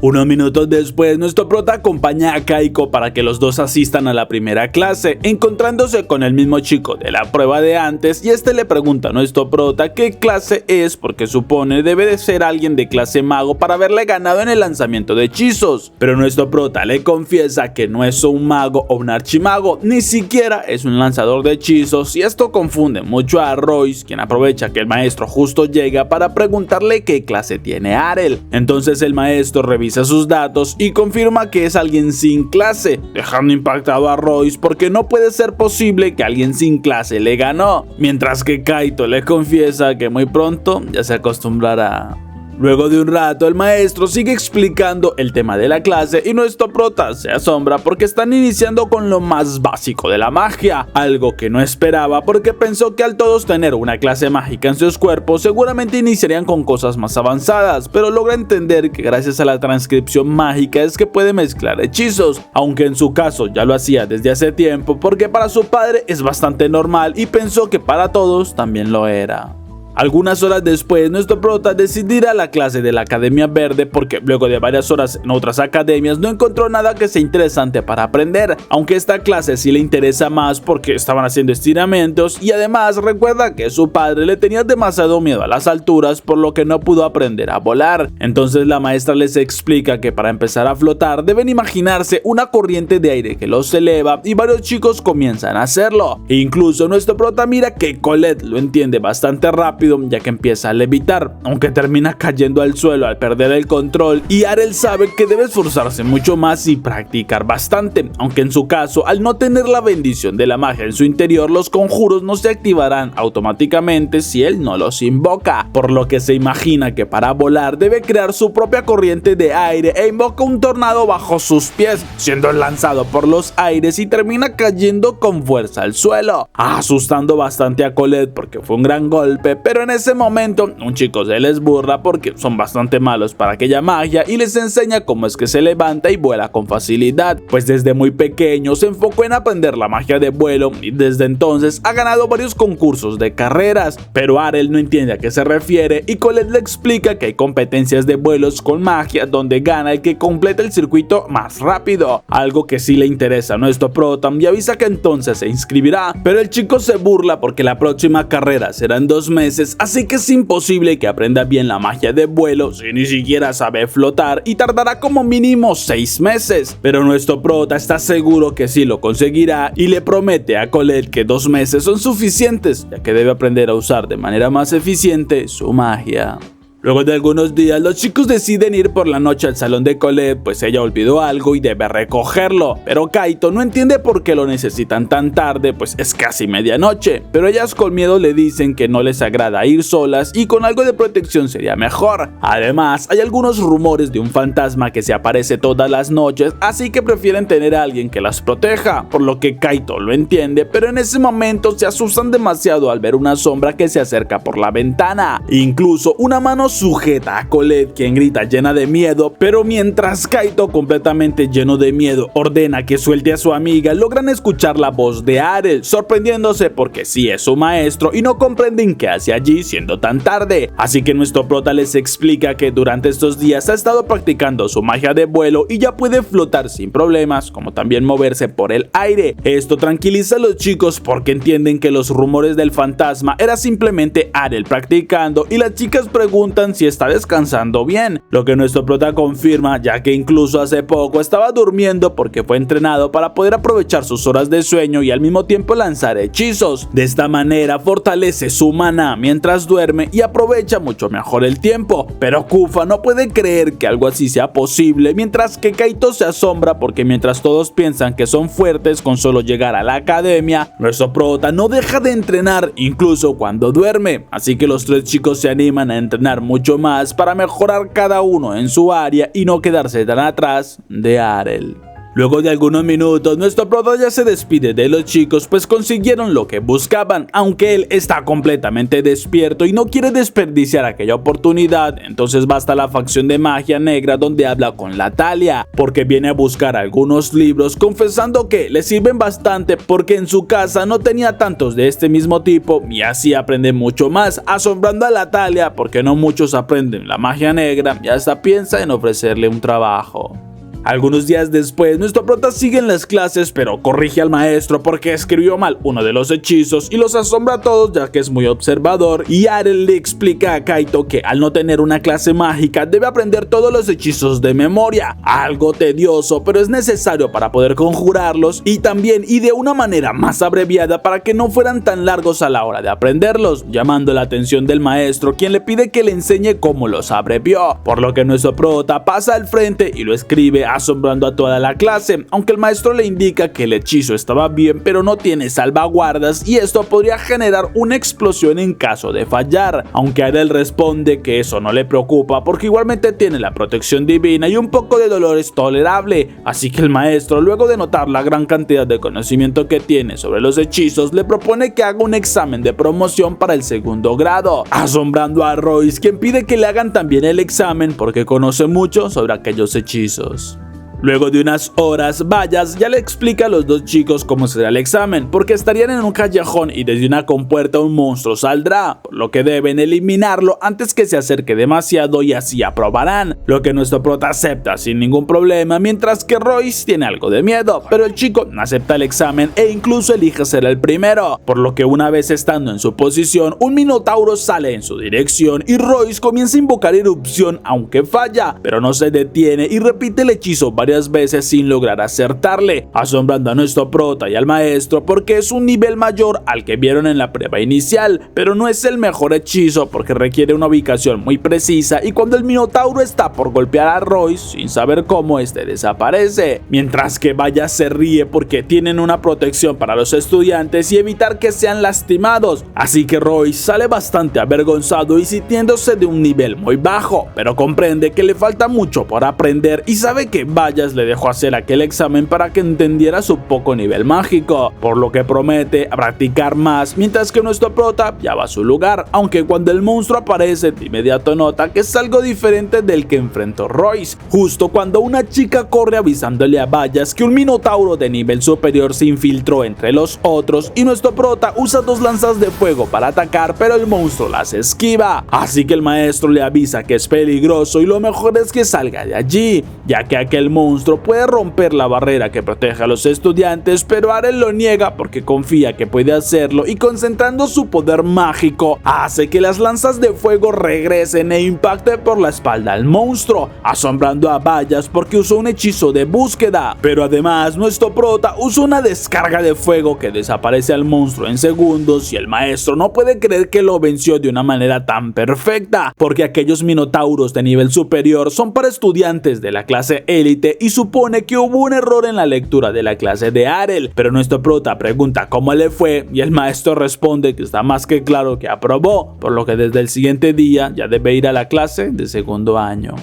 A: Unos minutos después, nuestro prota acompaña a Kaiko para que los dos asistan a la primera clase, encontrándose con el mismo chico de la prueba de antes, y este le pregunta a nuestro prota qué clase es porque supone debe de ser alguien de clase mago para haberle ganado en el lanzamiento de hechizos. Pero nuestro prota le confiesa que no es un mago o un archimago, ni siquiera es un lanzador de hechizos, y esto confunde mucho a Royce, quien aprovecha que el maestro justo llega para preguntarle qué clase tiene Arel. Entonces el maestro revisa sus datos y confirma que es alguien sin clase, dejando impactado a Royce porque no puede ser posible que alguien sin clase le ganó, mientras que Kaito le confiesa que muy pronto ya se acostumbrará. Luego de un rato, el maestro sigue explicando el tema de la clase y nuestro prota se asombra porque están iniciando con lo más básico de la magia, algo que no esperaba porque pensó que al todos tener una clase mágica en sus cuerpos seguramente iniciarían con cosas más avanzadas, pero logra entender que gracias a la transcripción mágica es que puede mezclar hechizos, aunque en su caso ya lo hacía desde hace tiempo porque para su padre es bastante normal y pensó que para todos también lo era. Algunas horas después, nuestro prota decidirá la clase de la Academia Verde porque luego de varias horas en otras academias no encontró nada que sea interesante para aprender, aunque esta clase sí le interesa más porque estaban haciendo estiramientos y además recuerda que su padre le tenía demasiado miedo a las alturas por lo que no pudo aprender a volar. Entonces la maestra les explica que para empezar a flotar deben imaginarse una corriente de aire que los eleva y varios chicos comienzan a hacerlo. E incluso nuestro prota mira que Colette lo entiende bastante rápido ya que empieza a levitar, aunque termina cayendo al suelo al perder el control, y Arel sabe que debe esforzarse mucho más y practicar bastante, aunque en su caso al no tener la bendición de la magia en su interior los conjuros no se activarán automáticamente si él no los invoca, por lo que se imagina que para volar debe crear su propia corriente de aire e invoca un tornado bajo sus pies, siendo lanzado por los aires y termina cayendo con fuerza al suelo, asustando bastante a Colette porque fue un gran golpe, pero en ese momento un chico se les burla porque son bastante malos para aquella magia y les enseña cómo es que se levanta y vuela con facilidad, pues desde muy pequeño se enfocó en aprender la magia de vuelo y desde entonces ha ganado varios concursos de carreras, pero Arel no entiende a qué se refiere y Colette le explica que hay competencias de vuelos con magia donde gana el que completa el circuito más rápido, algo que sí le interesa a nuestro prota y avisa que entonces se inscribirá, pero el chico se burla porque la próxima carrera será en 2 meses, así que es imposible que aprenda bien la magia de vuelo si ni siquiera sabe flotar y tardará como mínimo 6 meses, pero nuestro prota está seguro que sí lo conseguirá y le promete a Colette que 2 meses son suficientes, ya que debe aprender a usar de manera más eficiente su magia. Luego de algunos días, los chicos deciden ir por la noche al salón de Colette, pues ella olvidó algo y debe recogerlo, pero Kaito no entiende por qué lo necesitan tan tarde, pues es casi medianoche, pero ellas con miedo le dicen que no les agrada ir solas y con algo de protección sería mejor. Además, hay algunos rumores de un fantasma que se aparece todas las noches, así que prefieren tener a alguien que las proteja, por lo que Kaito lo entiende, pero en ese momento se asustan demasiado al ver una sombra que se acerca por la ventana, incluso una mano sujeta a Colette, quien grita llena de miedo, pero mientras Kaito, completamente lleno de miedo, ordena que suelte a su amiga, logran escuchar la voz de Arel, sorprendiéndose porque sí es su maestro y no comprenden qué hace allí siendo tan tarde. Así que nuestro prota les explica que durante estos días ha estado practicando su magia de vuelo y ya puede flotar sin problemas, como también moverse por el aire. Esto tranquiliza a los chicos porque entienden que los rumores del fantasma era simplemente Arel practicando y las chicas preguntan si está descansando bien, lo que nuestro prota confirma, ya que incluso hace poco estaba durmiendo porque fue entrenado para poder aprovechar sus horas de sueño y al mismo tiempo lanzar hechizos. De esta manera fortalece su maná mientras duerme y aprovecha mucho mejor el tiempo, pero Kufa no puede creer que algo así sea posible, mientras que Kaito se asombra porque mientras todos piensan que son fuertes con solo llegar a la academia, nuestro prota no deja de entrenar incluso cuando duerme, así que los 3 chicos se animan a entrenar mucho más para mejorar cada uno en su área y no quedarse tan atrás de Arel. Luego de algunos minutos, nuestro prota ya se despide de los chicos, pues consiguieron lo que buscaban, aunque él está completamente despierto y no quiere desperdiciar aquella oportunidad. Entonces va hasta la facción de magia negra donde habla con la Talia, porque viene a buscar algunos libros, confesando que le sirven bastante porque en su casa no tenía tantos de este mismo tipo y así aprende mucho más, asombrando a la Talia porque no muchos aprenden la magia negra y hasta piensa en ofrecerle un trabajo. Algunos días después, nuestro prota sigue en las clases, pero corrige al maestro porque escribió mal uno de los hechizos y los asombra a todos ya que es muy observador, y Arel le explica a Kaito que al no tener una clase mágica debe aprender todos los hechizos de memoria, algo tedioso pero es necesario para poder conjurarlos y de una manera más abreviada para que no fueran tan largos a la hora de aprenderlos, llamando la atención del maestro, quien le pide que le enseñe cómo los abrevió, por lo que nuestro prota pasa al frente y lo escribe asombrando a toda la clase, aunque el maestro le indica que el hechizo estaba bien pero no tiene salvaguardas y esto podría generar una explosión en caso de fallar, aunque Arel responde que eso no le preocupa porque igualmente tiene la protección divina y un poco de dolor es tolerable, así que el maestro, luego de notar la gran cantidad de conocimiento que tiene sobre los hechizos, le propone que haga un examen de promoción para el segundo grado, asombrando a Royce, quien pide que le hagan también el examen porque conoce mucho sobre aquellos hechizos. Luego de unas horas, Bayas ya le explica a los dos chicos cómo será el examen, porque estarían en un callejón y desde una compuerta un monstruo saldrá, por lo que deben eliminarlo antes que se acerque demasiado y así aprobarán, lo que nuestro prota acepta sin ningún problema, mientras que Royce tiene algo de miedo, pero el chico acepta el examen e incluso elige ser el primero, por lo que una vez estando en su posición, un minotauro sale en su dirección y Royce comienza a invocar erupción aunque falla, pero no se detiene y repite el hechizo varias veces sin lograr acertarle, asombrando a nuestro prota y al maestro porque es un nivel mayor al que vieron en la prueba inicial, pero no es el mejor hechizo porque requiere una ubicación muy precisa y cuando el minotauro está por golpear a Royce sin saber cómo este desaparece, mientras que Vaya se ríe porque tienen una protección para los estudiantes y evitar que sean lastimados, así que Royce sale bastante avergonzado y sintiéndose de un nivel muy bajo, pero comprende que le falta mucho por aprender y sabe que Vaya le dejó hacer aquel examen para que entendiera su poco nivel mágico, por lo que promete practicar más, mientras que nuestro prota ya va a su lugar, aunque cuando el monstruo aparece de inmediato nota que es algo diferente del que enfrentó Royce, justo cuando una chica corre avisándole a Bayas que un minotauro de nivel superior se infiltró entre los otros y nuestro prota usa dos lanzas de fuego para atacar, pero el monstruo las esquiva, así que el maestro le avisa que es peligroso y lo mejor es que salga de allí, ya que aquel monstruo puede romper la barrera que protege a los estudiantes, pero Arel lo niega porque confía que puede hacerlo y concentrando su poder mágico hace que las lanzas de fuego regresen e impacten por la espalda al monstruo, asombrando a Bayas porque usó un hechizo de búsqueda, pero además nuestro prota usa una descarga de fuego que desaparece al monstruo en segundos y el maestro no puede creer que lo venció de una manera tan perfecta, porque aquellos minotauros de nivel superior son para estudiantes de la clase élite y supone que hubo un error en la lectura de la clase de Arel, pero nuestro prota pregunta cómo le fue y el maestro responde que está más que claro que aprobó, por lo que desde el siguiente día ya debe ir a la clase de segundo año.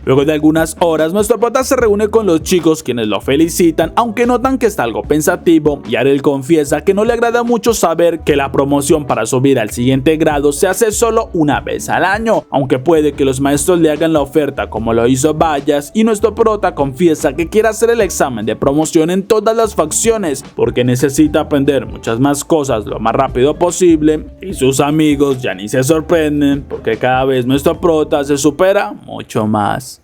A: Luego de algunas horas, nuestro prota se reúne con los chicos quienes lo felicitan, aunque notan que está algo pensativo y Arel confiesa que no le agrada mucho saber que la promoción para subir al siguiente grado se hace solo una vez al año, aunque puede que los maestros le hagan la oferta como lo hizo Bayas, y nuestro prota confiesa que quiere hacer el examen de promoción en todas las facciones porque necesita aprender muchas más cosas lo más rápido posible y sus amigos ya ni se sorprenden porque cada vez nuestro prota se supera mucho más.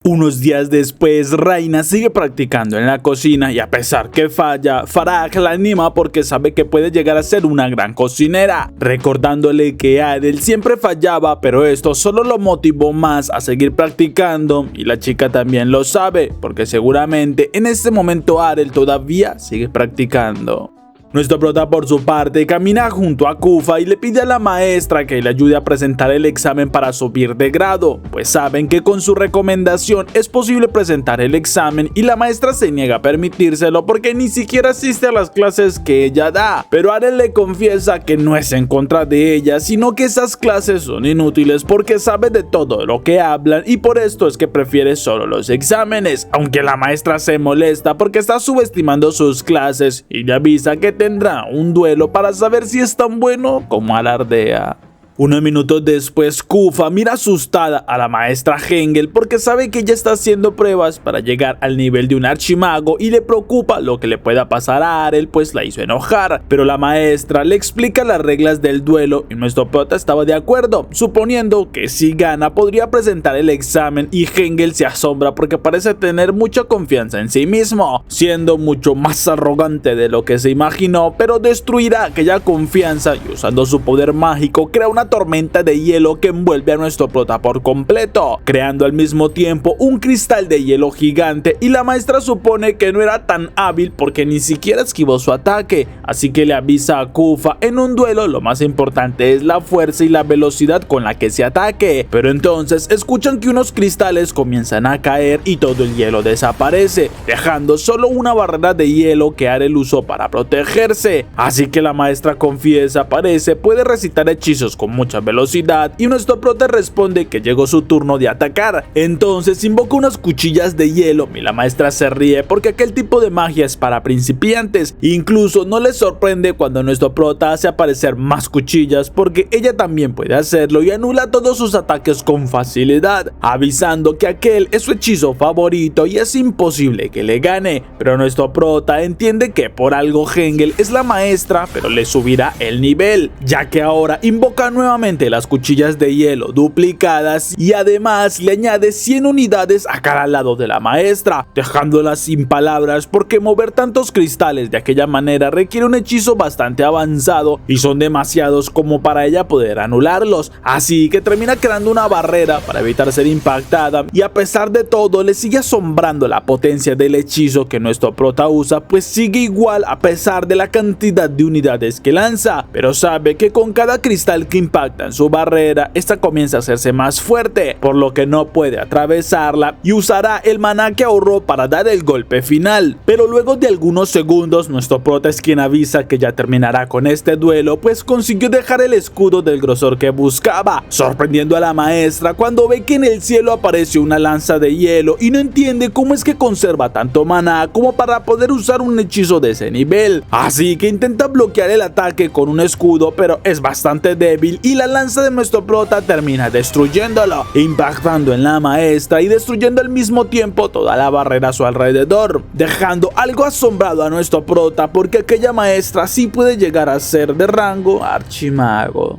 A: Unos días después, Raina sigue practicando en la cocina y a pesar que falla, Farah la anima porque sabe que puede llegar a ser una gran cocinera, recordándole que Arel siempre fallaba, pero esto solo lo motivó más a seguir practicando y la chica también lo sabe porque seguramente en este momento Arel todavía sigue practicando. Nuestro prota por su parte camina junto a Kufa y le pide a la maestra que le ayude a presentar el examen para subir de grado, pues saben que con su recomendación es posible presentar el examen y la maestra se niega a permitírselo porque ni siquiera asiste a las clases que ella da, pero Arel le confiesa que no es en contra de ella, sino que esas clases son inútiles porque sabe de todo lo que hablan y por esto es que prefiere solo los exámenes, aunque la maestra se molesta porque está subestimando sus clases y le avisa que tendrá un duelo para saber si es tan bueno como alardea. Unos minutos después, Kufa mira asustada a la maestra Hengel porque sabe que ella está haciendo pruebas para llegar al nivel de un archimago y le preocupa lo que le pueda pasar a Arel, pues la hizo enojar, pero la maestra le explica las reglas del duelo y nuestro prota estaba de acuerdo, suponiendo que si gana podría presentar el examen y Hengel se asombra porque parece tener mucha confianza en sí mismo, siendo mucho más arrogante de lo que se imaginó, pero destruirá aquella confianza y usando su poder mágico crea una tormenta de hielo que envuelve a nuestro prota por completo, creando al mismo tiempo un cristal de hielo gigante y la maestra supone que no era tan hábil porque ni siquiera esquivó su ataque, así que le avisa a Kufa: en un duelo lo más importante es la fuerza y la velocidad con la que se ataque, pero entonces escuchan que unos cristales comienzan a caer y todo el hielo desaparece, dejando solo una barrera de hielo que Arel usó para protegerse, así que la maestra confiesa: puede recitar hechizos con mucha velocidad y nuestro prota responde que llegó su turno de atacar. Entonces invoca unas cuchillas de hielo y la maestra se ríe porque aquel tipo de magia es para principiantes. Incluso no les sorprende cuando nuestro prota hace aparecer más cuchillas porque ella también puede hacerlo y anula todos sus ataques con facilidad, avisando que aquel es su hechizo favorito y es imposible que le gane. Pero nuestro prota entiende que por algo Hengel es la maestra, pero le subirá el nivel, ya que ahora invoca nuevamente las cuchillas de hielo duplicadas y además le añade 100 unidades a cada lado de la maestra, dejándola sin palabras porque mover tantos cristales de aquella manera requiere un hechizo bastante avanzado y son demasiados como para ella poder anularlos, así que termina creando una barrera para evitar ser impactada y a pesar de todo le sigue asombrando la potencia del hechizo que nuestro prota usa, pues sigue igual a pesar de la cantidad de unidades que lanza, pero sabe que con cada cristal que impacta en su barrera, esta comienza a hacerse más fuerte, por lo que no puede atravesarla y usará el maná que ahorró para dar el golpe final. Pero luego de algunos segundos, nuestro prota es quien avisa que ya terminará con este duelo, pues consiguió dejar el escudo del grosor que buscaba, sorprendiendo a la maestra cuando ve que en el cielo apareció una lanza de hielo y no entiende cómo es que conserva tanto maná como para poder usar un hechizo de ese nivel, así que intenta bloquear el ataque con un escudo, pero es bastante débil y la lanza de nuestro prota termina destruyéndolo, impactando en la maestra y destruyendo al mismo tiempo toda la barrera a su alrededor, dejando algo asombrado a nuestro prota porque aquella maestra sí puede llegar a ser de rango archimago.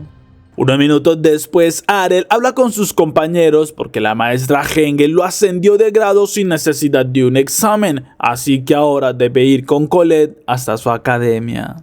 A: Unos minutos después, Arel habla con sus compañeros porque la maestra Hengel lo ascendió de grado sin necesidad de un examen, así que ahora debe ir con Colette hasta su academia.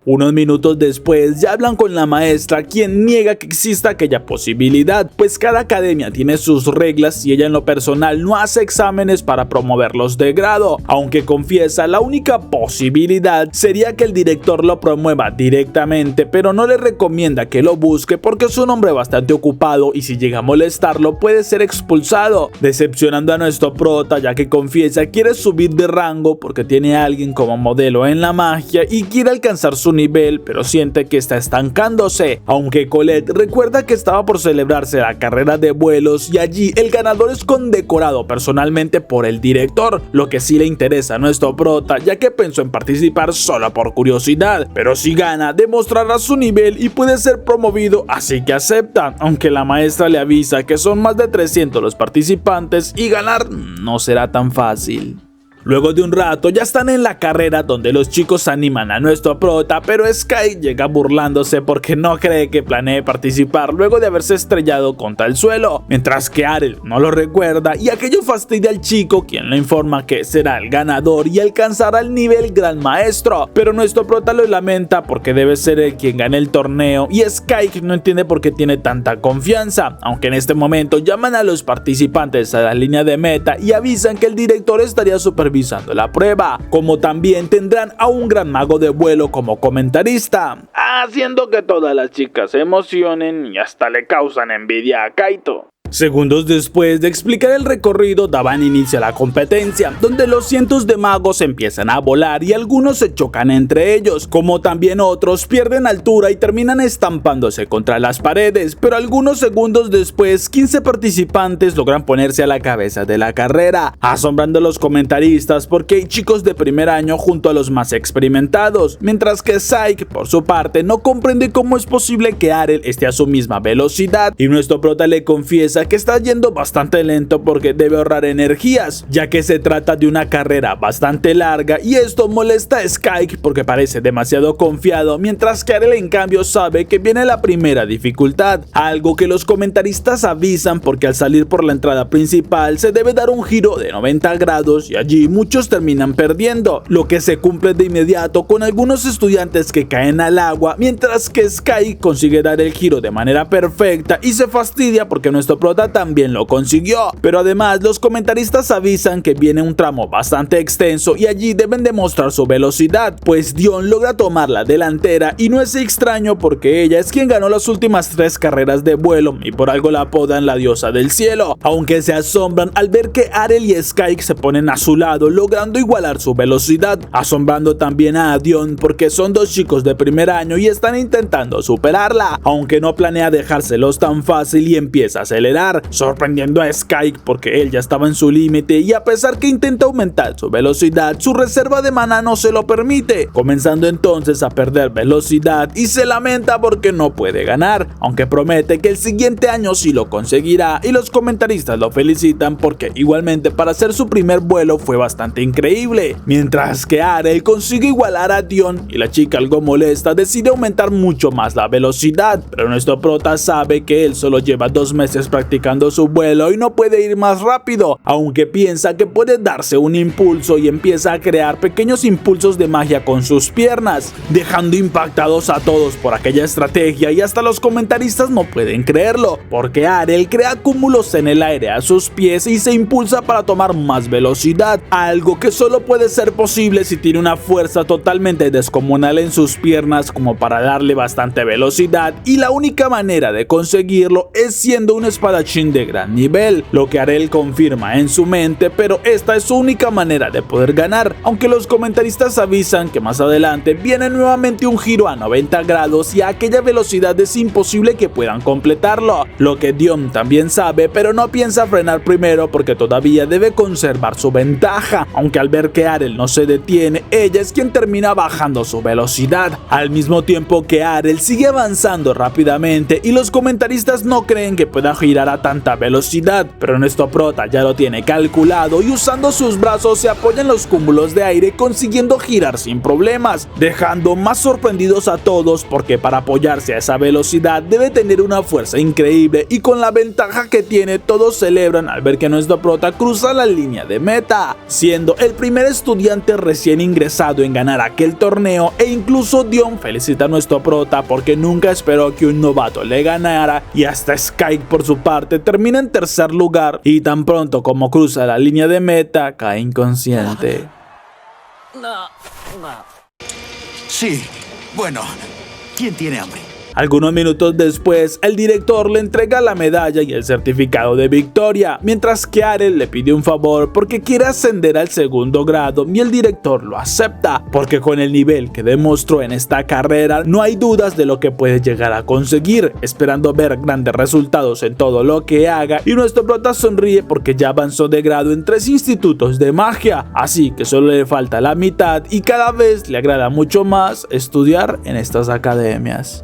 A: Unos minutos después ya hablan con la maestra, quien niega que exista aquella posibilidad, pues cada academia tiene sus reglas y ella en lo personal no hace exámenes para promoverlos de grado, aunque confiesa la única posibilidad sería que el director lo promueva directamente, pero no le recomienda que lo busque porque es un hombre bastante ocupado y si llega a molestarlo puede ser expulsado, decepcionando a nuestro prota ya que confiesa que quiere subir de rango porque tiene a alguien como modelo en la magia y quiere alcanzar su nivel, pero siente que está estancándose, aunque Colette recuerda que estaba por celebrarse la carrera de vuelos y allí el ganador es condecorado personalmente por el director, lo que sí le interesa a nuestro prota ya que pensó en participar solo por curiosidad, pero si gana demostrará su nivel y puede ser promovido, así que acepta, aunque la maestra le avisa que son más de 300 los participantes y ganar no será tan fácil. Luego de un rato ya están en la carrera donde los chicos animan a nuestro prota, pero Sky llega burlándose porque no cree que planee participar luego de haberse estrellado contra el suelo, mientras que Arel no lo recuerda y aquello fastidia al chico, quien le informa que será el ganador y alcanzará el nivel gran maestro, pero nuestro prota lo lamenta porque debe ser el quien gane el torneo y Sky no entiende por qué tiene tanta confianza, aunque en este momento llaman a los participantes a la línea de meta y avisan que el director estaría supervisando supervisando la prueba, como también tendrán a un gran mago de vuelo como comentarista,
C: haciendo que todas las chicas se emocionen y hasta le causan envidia a Kaito.
A: Segundos después de explicar el recorrido, daban inicio a la competencia, donde los cientos de magos empiezan a volar y algunos se chocan entre ellos, como también otros pierden altura y terminan estampándose contra las paredes, pero algunos segundos después, 15 participantes logran ponerse a la cabeza de la carrera, asombrando a los comentaristas porque hay chicos de primer año junto a los más experimentados, mientras que Saik, por su parte, no comprende cómo es posible que Arel esté a su misma velocidad, y nuestro prota le confiesa que está yendo bastante lento porque debe ahorrar energías, ya que se trata de una carrera bastante larga, y esto molesta a Skyke porque parece demasiado confiado, mientras que Arel en cambio sabe que viene la primera dificultad, algo que los comentaristas avisan porque al salir por la entrada principal se debe dar un giro de 90 grados y allí muchos terminan perdiendo, lo que se cumple de inmediato con algunos estudiantes que caen al agua, mientras que Skyke consigue dar el giro de manera perfecta y se fastidia porque nuestro prota también lo consiguió, pero además los comentaristas avisan que viene un tramo bastante extenso y allí deben demostrar su velocidad, pues Dion logra tomar la delantera y no es extraño porque ella es quien ganó las últimas 3 carreras de vuelo y por algo la apodan la diosa del cielo, aunque se asombran al ver que Arel y Skyke se ponen a su lado logrando igualar su velocidad, asombrando también a Dion porque son 2 chicos de primer año y están intentando superarla, aunque no planea dejárselos tan fácil y empieza a acelerar, sorprendiendo a Skyke porque él ya estaba en su límite y a pesar que intenta aumentar su velocidad, su reserva de maná no se lo permite, comenzando entonces a perder velocidad y se lamenta porque no puede ganar, aunque promete que el siguiente año sí lo conseguirá y los comentaristas lo felicitan porque igualmente para hacer su primer vuelo fue bastante increíble, mientras que Arel consigue igualar a Dion y la chica algo molesta decide aumentar mucho más la velocidad, pero nuestro prota sabe que él solo lleva 2 meses practicando su vuelo y no puede ir más rápido, aunque piensa que puede darse un impulso y empieza a crear pequeños impulsos de magia con sus piernas, dejando impactados a todos por aquella estrategia y hasta los comentaristas no pueden creerlo, porque Arel crea cúmulos en el aire a sus pies y se impulsa para tomar más velocidad, algo que solo puede ser posible si tiene una fuerza totalmente descomunal en sus piernas como para darle bastante velocidad, y la única manera de conseguirlo es siendo un espadachín de gran nivel, lo que Arel confirma en su mente, pero esta es su única manera de poder ganar, aunque los comentaristas avisan que más adelante viene nuevamente un giro a 90 grados y a aquella velocidad es imposible que puedan completarlo, lo que Dion también sabe, pero no piensa frenar primero porque todavía debe conservar su ventaja, aunque al ver que Arel no se detiene, ella es quien termina bajando su velocidad, al mismo tiempo que Arel sigue avanzando rápidamente y los comentaristas no creen que pueda girar a tanta velocidad, pero nuestro prota ya lo tiene calculado y usando sus brazos se apoya en los cúmulos de aire consiguiendo girar sin problemas, dejando más sorprendidos a todos porque para apoyarse a esa velocidad debe tener una fuerza increíble y con la ventaja que tiene todos celebran al ver que nuestro prota cruza la línea de meta, siendo el primer estudiante recién ingresado en ganar aquel torneo, e incluso Dion felicita a nuestro prota porque nunca esperó que un novato le ganara, y hasta Skyke por su parte termina en tercer lugar y tan pronto como cruza la línea de meta cae inconsciente.
E: Sí, bueno, ¿quién tiene hambre?
A: Algunos minutos después, el director le entrega la medalla y el certificado de victoria, mientras que Arel le pide un favor porque quiere ascender al segundo grado y el director lo acepta, porque con el nivel que demostró en esta carrera no hay dudas de lo que puede llegar a conseguir, esperando ver grandes resultados en todo lo que haga, y nuestro prota sonríe porque ya avanzó de grado en 3 institutos de magia, así que solo le falta la mitad y cada vez le agrada mucho más estudiar en estas academias.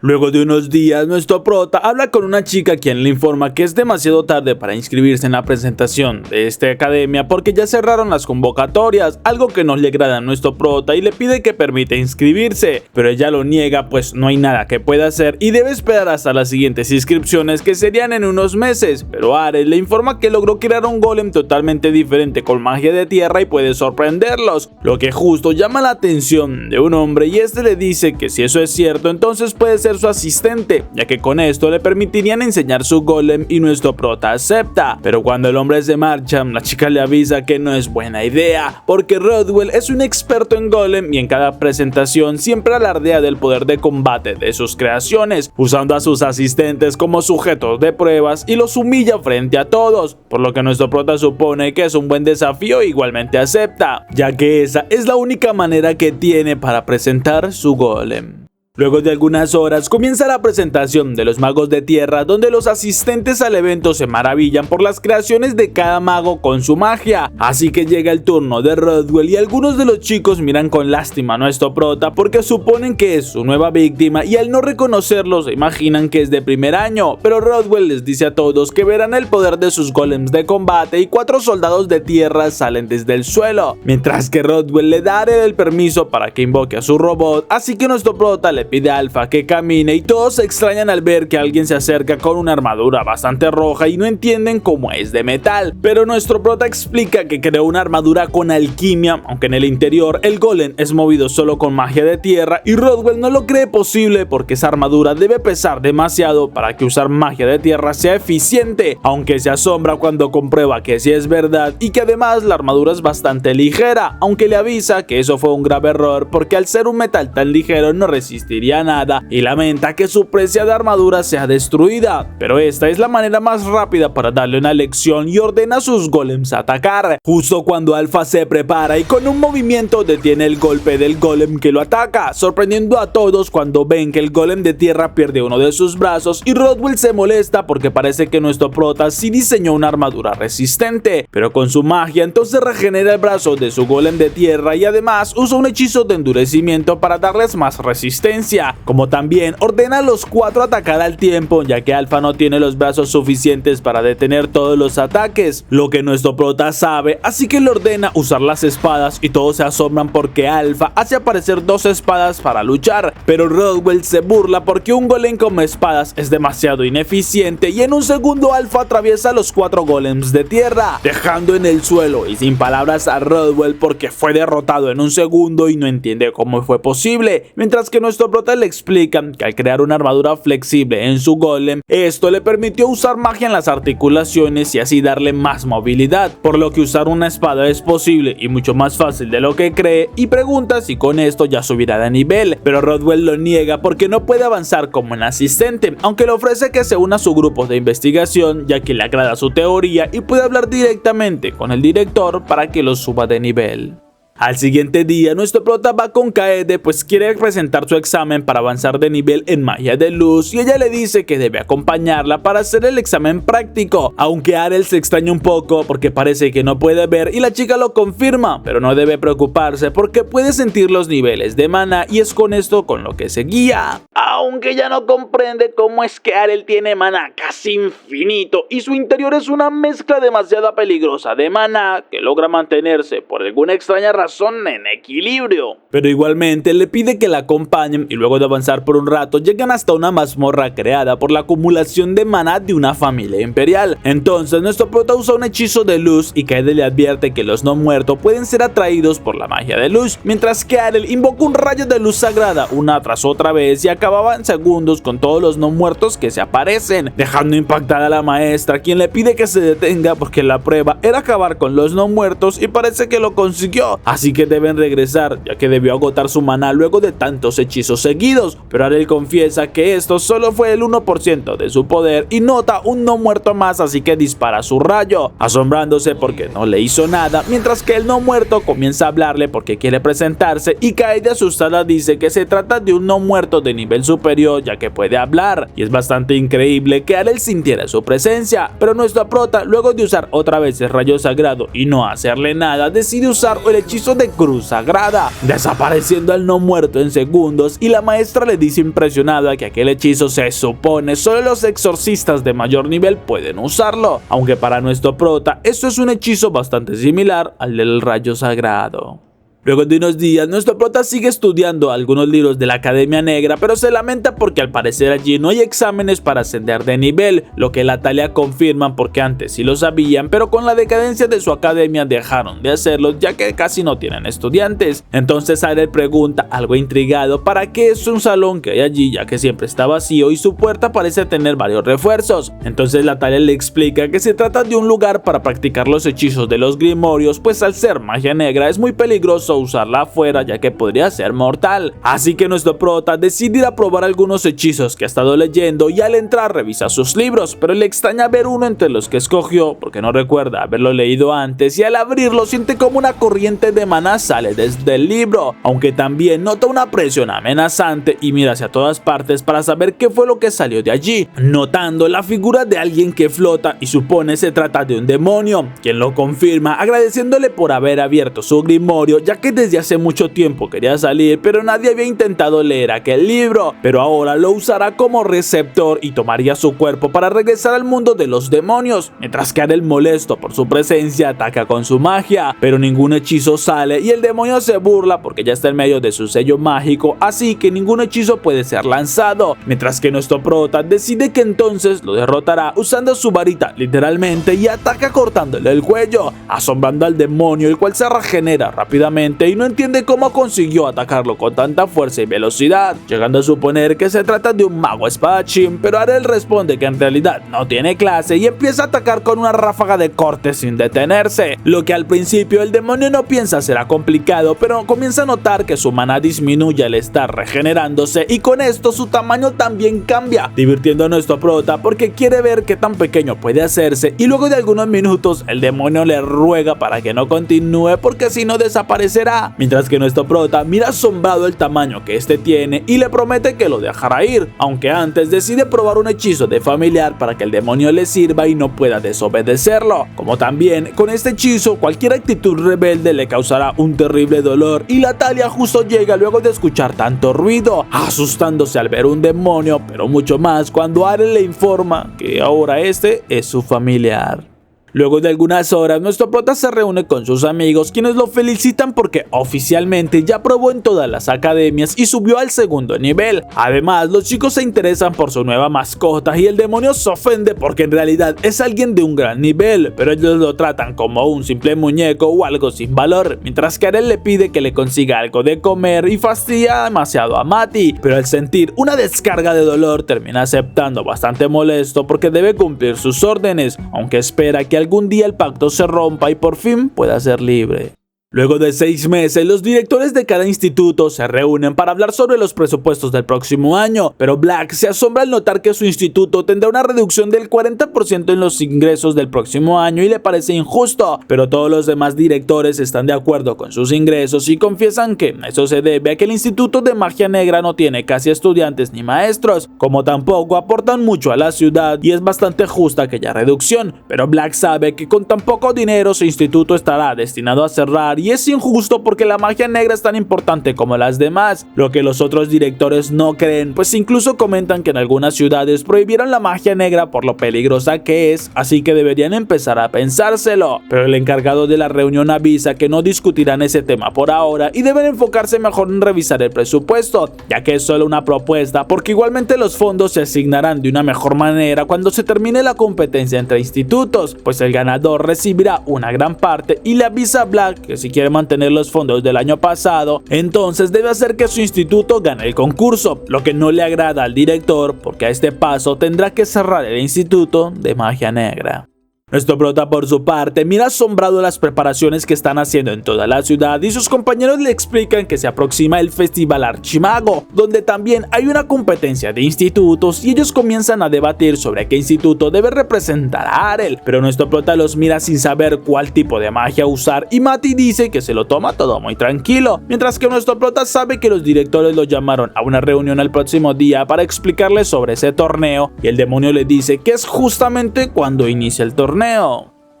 A: Luego de unos días, nuestro prota habla con una chica quien le informa que es demasiado tarde para inscribirse en la presentación de esta academia porque ya cerraron las convocatorias, algo que no le agrada a nuestro prota y le pide que permita inscribirse, pero ella lo niega pues no hay nada que pueda hacer y debe esperar hasta las siguientes inscripciones que serían en unos meses, pero Arel le informa que logró crear un golem totalmente diferente con magia de tierra y puede sorprenderlos, lo que justo llama la atención de un hombre y este le dice que si eso es cierto entonces puede ser ser su asistente, ya que con esto le permitirían enseñar su golem y nuestro prota acepta. Pero cuando el hombre se marcha, la chica le avisa que no es buena idea, porque Rodwell es un experto en golem y en cada presentación siempre alardea del poder de combate de sus creaciones, usando a sus asistentes como sujetos de pruebas y los humilla frente a todos, por lo que nuestro prota supone que es un buen desafío e igualmente acepta, ya que esa es la única manera que tiene para presentar su golem. Luego de algunas horas comienza la presentación de los magos de tierra, donde los asistentes al evento se maravillan por las creaciones de cada mago con su magia. Así que llega el turno de Rodwell y algunos de los chicos miran con lástima a nuestro prota porque suponen que es su nueva víctima y al no reconocerlo se imaginan que es de primer año, pero Rodwell les dice a todos que verán el poder de sus golems de combate y 4 soldados de tierra salen desde el suelo, mientras que Rodwell le da el permiso para que invoque a su robot, así que nuestro prota le pide a Alpha que camine y todos se extrañan al ver que alguien se acerca con una armadura bastante roja y no entienden cómo es de metal, pero nuestro prota explica que creó una armadura con alquimia, aunque en el interior el golem es movido solo con magia de tierra y Rodwell no lo cree posible porque esa armadura debe pesar demasiado para que usar magia de tierra sea eficiente, aunque se asombra cuando comprueba que sí es verdad y que además la armadura es bastante ligera, aunque le avisa que eso fue un grave error porque al ser un metal tan ligero no resistiría nada y lamenta que su preciada armadura sea destruida, pero esta es la manera más rápida para darle una lección y ordena a sus golems a atacar, justo cuando Alpha se prepara y con un movimiento detiene el golpe del golem que lo ataca, sorprendiendo a todos cuando ven que el golem de tierra pierde uno de sus brazos y Rodwell se molesta porque parece que nuestro prota sí diseñó una armadura resistente, pero con su magia entonces regenera el brazo de su golem de tierra y además usa un hechizo de endurecimiento para darles más resistencia, como también ordena a los 4 atacar al tiempo, ya que Alpha no tiene los brazos suficientes para detener todos los ataques, lo que nuestro prota sabe, así que le ordena usar las espadas y todos se asombran porque Alpha hace aparecer 2 espadas para luchar, pero Rodwell se burla porque un golem con espadas es demasiado ineficiente y en un segundo Alpha atraviesa los 4 golems de tierra, dejando en el suelo y sin palabras a Rodwell porque fue derrotado en un segundo y no entiende cómo fue posible, mientras que nuestro prota le explica que al crear una armadura flexible en su golem, esto le permitió usar magia en las articulaciones y así darle más movilidad, por lo que usar una espada es posible y mucho más fácil de lo que cree, y pregunta si con esto ya subirá de nivel, pero Rodwell lo niega porque no puede avanzar como un asistente, aunque le ofrece que se una a su grupo de investigación ya que le agrada su teoría y puede hablar directamente con el director para que lo suba de nivel. Al siguiente día, nuestro prota va con Kaede pues quiere presentar su examen para avanzar de nivel en magia de luz y ella le dice que debe acompañarla para hacer el examen práctico, aunque Arel se extraña un poco porque parece que no puede ver y la chica lo confirma, pero no debe preocuparse porque puede sentir los niveles de mana y es con esto con lo que se guía.
C: Aunque ya no comprende cómo es que Arel tiene mana casi infinito y su interior es una mezcla demasiado peligrosa de mana que logra mantenerse por alguna extraña razón en equilibrio.
A: Pero igualmente le pide que la acompañen y luego de avanzar por un rato llegan hasta una mazmorra creada por la acumulación de maná de una familia imperial. Entonces nuestro prota usa un hechizo de luz y Kaede le advierte que los no muertos pueden ser atraídos por la magia de luz, mientras que Arel invoca un rayo de luz sagrada una tras otra vez y acababa en segundos con todos los no muertos que se aparecen, dejando impactada a la maestra, quien le pide que se detenga porque la prueba era acabar con los no muertos y parece que lo consiguió, así que deben regresar ya que debió agotar su maná luego de tantos hechizos seguidos, pero Arel confiesa que esto solo fue el 1% de su poder y nota un no muerto más, así que dispara su rayo, asombrándose porque no le hizo nada, mientras que el no muerto comienza a hablarle porque quiere presentarse y Kaede asustada dice que se trata de un no muerto de nivel superior ya que puede hablar, y es bastante increíble que Arel sintiera su presencia, pero nuestra prota luego de usar otra vez el rayo sagrado y no hacerle nada, decide usar el hechizo de cruz sagrada, desapareciendo al no muerto en segundos, y la maestra le dice impresionada que aquel hechizo se supone solo los exorcistas de mayor nivel pueden usarlo, aunque para nuestro prota esto es un hechizo bastante similar al del rayo sagrado. Luego de unos días, nuestro prota sigue estudiando algunos libros de la Academia Negra, pero se lamenta porque al parecer allí no hay exámenes para ascender de nivel, lo que la Thalia confirman porque antes sí lo sabían, pero con la decadencia de su academia dejaron de hacerlo ya que casi no tienen estudiantes. Entonces Arel pregunta, algo intrigado, ¿para qué es un salón que hay allí ya que siempre está vacío y su puerta parece tener varios refuerzos? Entonces la Thalia le explica que se trata de un lugar para practicar los hechizos de los grimorios, pues al ser magia negra es muy peligroso usarla afuera ya que podría ser mortal. Así que nuestro prota decide ir a probar algunos hechizos que ha estado leyendo y al entrar revisa sus libros, pero le extraña ver uno entre los que escogió porque no recuerda haberlo leído antes y al abrirlo siente como una corriente de maná sale desde el libro, aunque también nota una presión amenazante y mira hacia todas partes para saber qué fue lo que salió de allí, notando la figura de alguien que flota y supone se trata de un demonio, quien lo confirma agradeciéndole por haber abierto su grimorio ya que desde hace mucho tiempo quería salir pero nadie había intentado leer aquel libro, pero ahora lo usará como receptor y tomaría su cuerpo para regresar al mundo de los demonios, mientras que Arel molesto por su presencia ataca con su magia, pero ningún hechizo sale y el demonio se burla porque ya está en medio de su sello mágico, así que ningún hechizo puede ser lanzado, mientras que nuestro prota decide que entonces lo derrotará usando su varita literalmente y ataca cortándole el cuello, asombrando al demonio, el cual se regenera rápidamente y no entiende cómo consiguió atacarlo con tanta fuerza y velocidad, llegando a suponer que se trata de un mago espadachín, pero Arel responde que en realidad no tiene clase y empieza a atacar con una ráfaga de cortes sin detenerse, lo que al principio el demonio no piensa será complicado, pero comienza a notar que su maná disminuye al estar regenerándose y con esto su tamaño también cambia, divirtiendo a nuestro prota porque quiere ver qué tan pequeño puede hacerse y luego de algunos minutos el demonio le ruega para que no continúe porque si no desaparecerá, mientras que nuestro prota mira asombrado el tamaño que este tiene y le promete que lo dejará ir, aunque antes decide probar un hechizo de familiar para que el demonio le sirva y no pueda desobedecerlo, como también con este hechizo cualquier actitud rebelde le causará un terrible dolor y la Thalia justo llega luego de escuchar tanto ruido, asustándose al ver un demonio, pero mucho más cuando Arel le informa que ahora este es su familiar. Luego de algunas horas, nuestro prota se reúne con sus amigos, quienes lo felicitan porque oficialmente ya probó en todas las academias y subió al segundo nivel. Además, los chicos se interesan por su nueva mascota y el demonio se ofende porque en realidad es alguien de un gran nivel, pero ellos lo tratan como un simple muñeco o algo sin valor, mientras que Arel le pide que le consiga algo de comer y fastidia demasiado a Mati, pero al sentir una descarga de dolor termina aceptando bastante molesto porque debe cumplir sus órdenes, aunque espera que algún día el pacto se rompa y por fin pueda ser libre. Luego de 6 meses, los directores de cada instituto se reúnen para hablar sobre los presupuestos del próximo año, pero Black se asombra al notar que su instituto tendrá una reducción del 40% en los ingresos del próximo año y le parece injusto, pero todos los demás directores están de acuerdo con sus ingresos y confiesan que eso se debe a que el Instituto de Magia Negra no tiene casi estudiantes ni maestros, como tampoco aportan mucho a la ciudad y es bastante justa aquella reducción, pero Black sabe que con tan poco dinero su instituto estará destinado a cerrar y es injusto porque la magia negra es tan importante como las demás, lo que los otros directores no creen, pues incluso comentan que en algunas ciudades prohibieron la magia negra por lo peligrosa que es, así que deberían empezar a pensárselo, pero el encargado de la reunión avisa que no discutirán ese tema por ahora y deben enfocarse mejor en revisar el presupuesto, ya que es solo una propuesta, porque igualmente los fondos se asignarán de una mejor manera cuando se termine la competencia entre institutos, pues el ganador recibirá una gran parte y le avisa a Black que si quiere mantener los fondos del año pasado, entonces debe hacer que su instituto gane el concurso, lo que no le agrada al director porque a este paso tendrá que cerrar el Instituto de Magia Negra. Nuestro prota por su parte mira asombrado las preparaciones que están haciendo en toda la ciudad y sus compañeros le explican que se aproxima el Festival Archimago, donde también hay una competencia de institutos y ellos comienzan a debatir sobre qué instituto debe representar a Arel, pero nuestro prota los mira sin saber cuál tipo de magia usar y Mati dice que se lo toma todo muy tranquilo, mientras que nuestro prota sabe que los directores lo llamaron a una reunión el próximo día para explicarle sobre ese torneo y el demonio le dice que es justamente cuando inicia el torneo.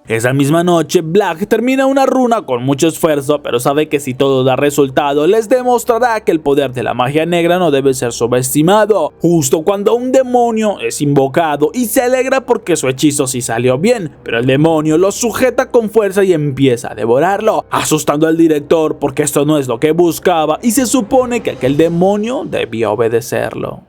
A: Esa misma noche, Black termina una runa con mucho esfuerzo, pero sabe que si todo da resultado, les demostrará que el poder de la magia negra no debe ser subestimado. Justo cuando un demonio es invocado y se alegra porque su hechizo sí salió bien, pero el demonio lo sujeta con fuerza y empieza a devorarlo, asustando al director porque esto no es lo que buscaba y se supone que aquel demonio debía obedecerlo.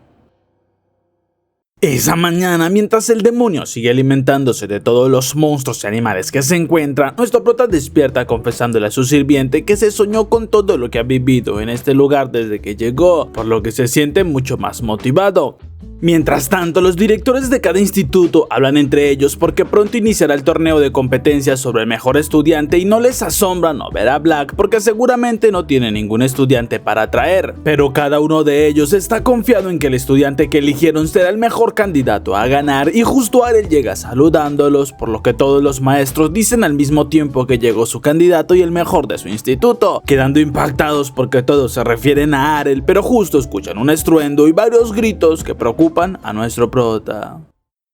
A: Esa mañana, mientras el demonio sigue alimentándose de todos los monstruos y animales que se encuentran, nuestro prota despierta confesándole a su sirviente que se soñó con todo lo que ha vivido en este lugar desde que llegó, por lo que se siente mucho más motivado. Mientras tanto, los directores de cada instituto hablan entre ellos porque pronto iniciará el torneo de competencias sobre el mejor estudiante y no les asombra no ver a Black porque seguramente no tiene ningún estudiante para traer, pero cada uno de ellos está confiado en que el estudiante que eligieron será el mejor candidato a ganar y justo Arel llega saludándolos, por lo que todos los maestros dicen al mismo tiempo que llegó su candidato y el mejor de su instituto, quedando impactados porque todos se refieren a Arel, pero justo escuchan un estruendo y varios gritos que preocupan a nuestro prota.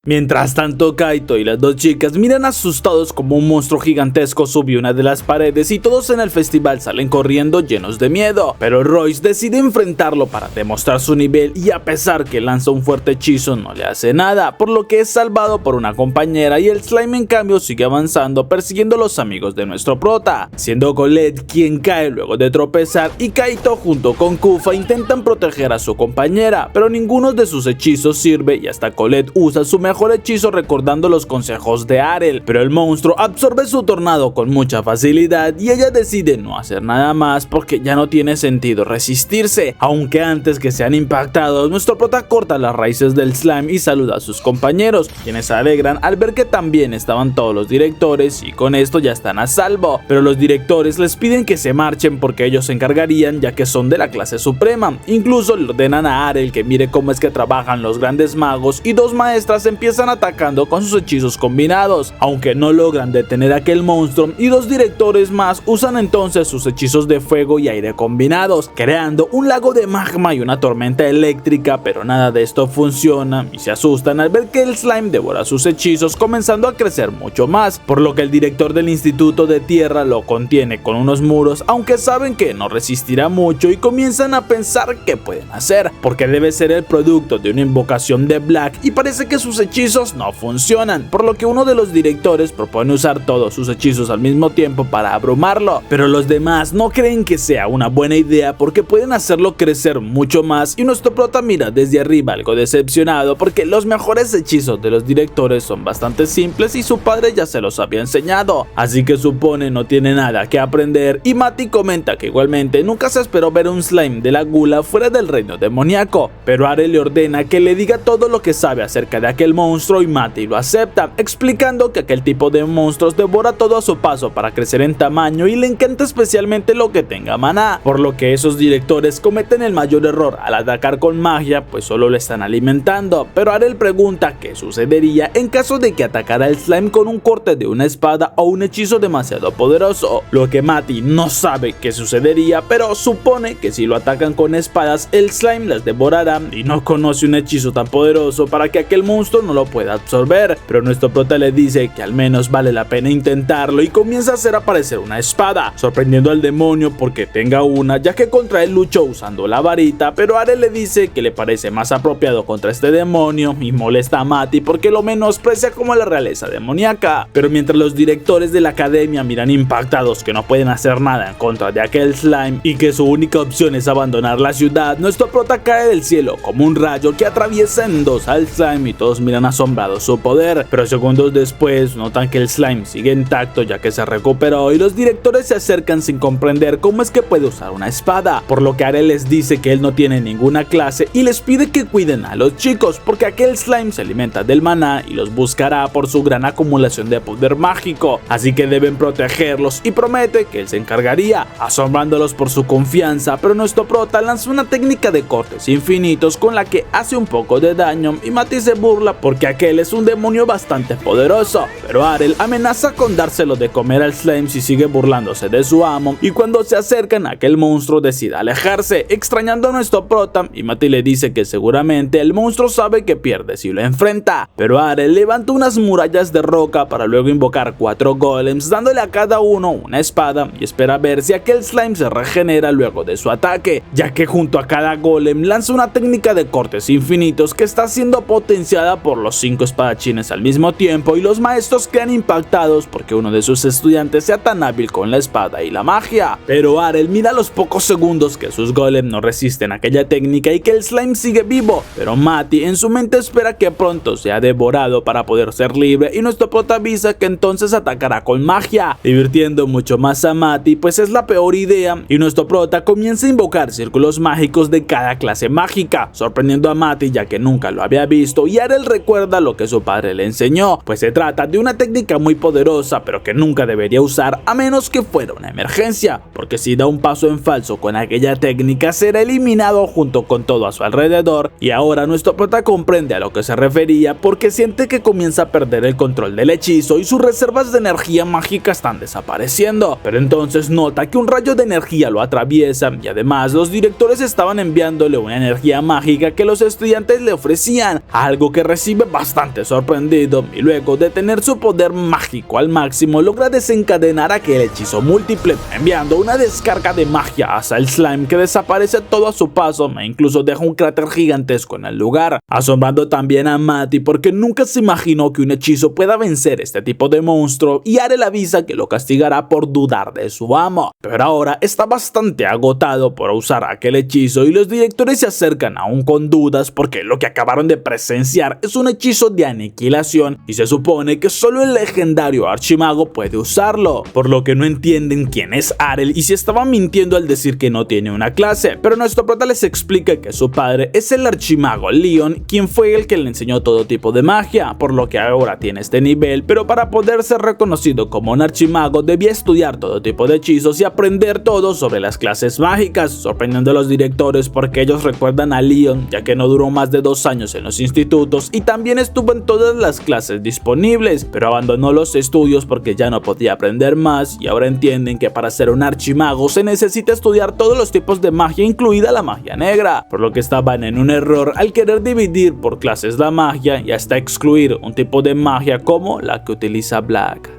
A: Mientras tanto, Kaito y las dos chicas miran asustados como un monstruo gigantesco subió una de las paredes y todos en el festival salen corriendo llenos de miedo, pero Royce decide enfrentarlo para demostrar su nivel y a pesar que lanza un fuerte hechizo no le hace nada, por lo que es salvado por una compañera y el slime en cambio sigue avanzando persiguiendo a los amigos de nuestro prota, siendo Colette quien cae luego de tropezar y Kaito junto con Kufa intentan proteger a su compañera, pero ninguno de sus hechizos sirve y hasta Colette usa su mejor hechizo recordando los consejos de Arel, pero el monstruo absorbe su tornado con mucha facilidad y ella decide no hacer nada más porque ya no tiene sentido resistirse, aunque antes que sean impactados, nuestro prota corta las raíces del slime y saluda a sus compañeros, quienes se alegran al ver que también estaban todos los directores y con esto ya están a salvo, pero los directores les piden que se marchen porque ellos se encargarían ya que son de la clase suprema, incluso le ordenan a Arel que mire cómo es que trabajan los grandes magos y dos maestras empiezan atacando con sus hechizos combinados, aunque no logran detener a aquel monstruo y dos directores más usan entonces sus hechizos de fuego y aire combinados, creando un lago de magma y una tormenta eléctrica, pero nada de esto funciona y se asustan al ver que el slime devora sus hechizos comenzando a crecer mucho más, por lo que el director del instituto de tierra lo contiene con unos muros, aunque saben que no resistirá mucho y comienzan a pensar qué pueden hacer, porque debe ser el producto de una invocación de Black y parece que sus hechizos no funcionan, por lo que uno de los directores propone usar todos sus hechizos al mismo tiempo para abrumarlo, pero los demás no creen que sea una buena idea porque pueden hacerlo crecer mucho más y nuestro prota mira desde arriba algo decepcionado porque los mejores hechizos de los directores son bastante simples y su padre ya se los había enseñado, así que supone no tiene nada que aprender y Mati comenta que igualmente nunca se esperó ver un slime de la gula fuera del reino demoníaco, pero Arel le ordena que le diga todo lo que sabe acerca de aquel monstruo y Mati lo acepta, explicando que aquel tipo de monstruos devora todo a su paso para crecer en tamaño y le encanta especialmente lo que tenga maná, por lo que esos directores cometen el mayor error al atacar con magia, pues solo le están alimentando, pero Arel pregunta qué sucedería en caso de que atacara el slime con un corte de una espada o un hechizo demasiado poderoso, lo que Mati no sabe qué sucedería, pero supone que si lo atacan con espadas el slime las devorará y no conoce un hechizo tan poderoso para que aquel monstruo no lo pueda absorber, pero nuestro prota le dice que al menos vale la pena intentarlo y comienza a hacer aparecer una espada, sorprendiendo al demonio porque tenga una, ya que contra él luchó usando la varita, pero Arel le dice que le parece más apropiado contra este demonio y molesta a Mati porque lo menosprecia como la realeza demoníaca, pero mientras los directores de la academia miran impactados que no pueden hacer nada en contra de aquel slime y que su única opción es abandonar la ciudad, nuestro prota cae del cielo como un rayo que atraviesa en dos al slime y todos miran asombrados su poder, pero segundos después notan que el slime sigue intacto ya que se recuperó y los directores se acercan sin comprender cómo es que puede usar una espada, por lo que Arel les dice que él no tiene ninguna clase y les pide que cuiden a los chicos porque aquel slime se alimenta del maná y los buscará por su gran acumulación de poder mágico, así que deben protegerlos y promete que él se encargaría, asombrándolos por su confianza, pero nuestro prota lanza una técnica de cortes infinitos con la que hace un poco de daño y Mati se burla porque aquel es un demonio bastante poderoso, pero Arel amenaza con dárselo de comer al slime si sigue burlándose de su amo, y cuando se acercan aquel monstruo decide alejarse, extrañando a nuestro prota, y Matty le dice que seguramente el monstruo sabe que pierde si lo enfrenta, pero Arel levanta unas murallas de roca para luego invocar 4 golems, dándole a cada uno una espada, y espera ver si aquel slime se regenera luego de su ataque, ya que junto a cada golem lanza una técnica de cortes infinitos que está siendo potenciada por los 5 espadachines al mismo tiempo, y los maestros quedan impactados porque uno de sus estudiantes sea tan hábil con la espada y la magia. Pero Arel mira los pocos segundos que sus golems no resisten aquella técnica y que el slime sigue vivo, pero Matty en su mente espera que pronto sea devorado para poder ser libre, y nuestro prota avisa que entonces atacará con magia, divirtiendo mucho más a Matty, pues es la peor idea, y nuestro prota comienza a invocar círculos mágicos de cada clase mágica, sorprendiendo a Matty ya que nunca lo había visto, y Arel recuerda lo que su padre le enseñó, pues se trata de una técnica muy poderosa pero que nunca debería usar a menos que fuera una emergencia, porque si da un paso en falso con aquella técnica será eliminado junto con todo a su alrededor, y ahora nuestro prota comprende a lo que se refería porque siente que comienza a perder el control del hechizo y sus reservas de energía mágica están desapareciendo, pero entonces nota que un rayo de energía lo atraviesa, y además los directores estaban enviándole una energía mágica que los estudiantes le ofrecían, algo que recibe bastante sorprendido, y luego de tener su poder mágico al máximo logra desencadenar aquel hechizo múltiple, enviando una descarga de magia hacia el slime que desaparece todo a su paso e incluso deja un cráter gigantesco en el lugar, asombrando también a Matty porque nunca se imaginó que un hechizo pueda vencer este tipo de monstruo, y Arel avisa que lo castigará por dudar de su amo, pero ahora está bastante agotado por usar aquel hechizo, y los directores se acercan aún con dudas porque lo que acabaron de presenciar es un hechizo de aniquilación y se supone que solo el legendario archimago puede usarlo, por lo que no entienden quién es Arel y si estaba mintiendo al decir que no tiene una clase, pero nuestro prota les explica que su padre es el archimago Leon, quien fue el que le enseñó todo tipo de magia, por lo que ahora tiene este nivel, pero para poder ser reconocido como un archimago debía estudiar todo tipo de hechizos y aprender todo sobre las clases mágicas, sorprendiendo a los directores porque ellos recuerdan a Leon, ya que no duró más de 2 años en los institutos y también estuvo en todas las clases disponibles, pero abandonó los estudios porque ya no podía aprender más, y ahora entienden que para ser un archimago se necesita estudiar todos los tipos de magia, incluida la magia negra, por lo que estaban en un error al querer dividir por clases la magia y hasta excluir un tipo de magia como la que utiliza Black.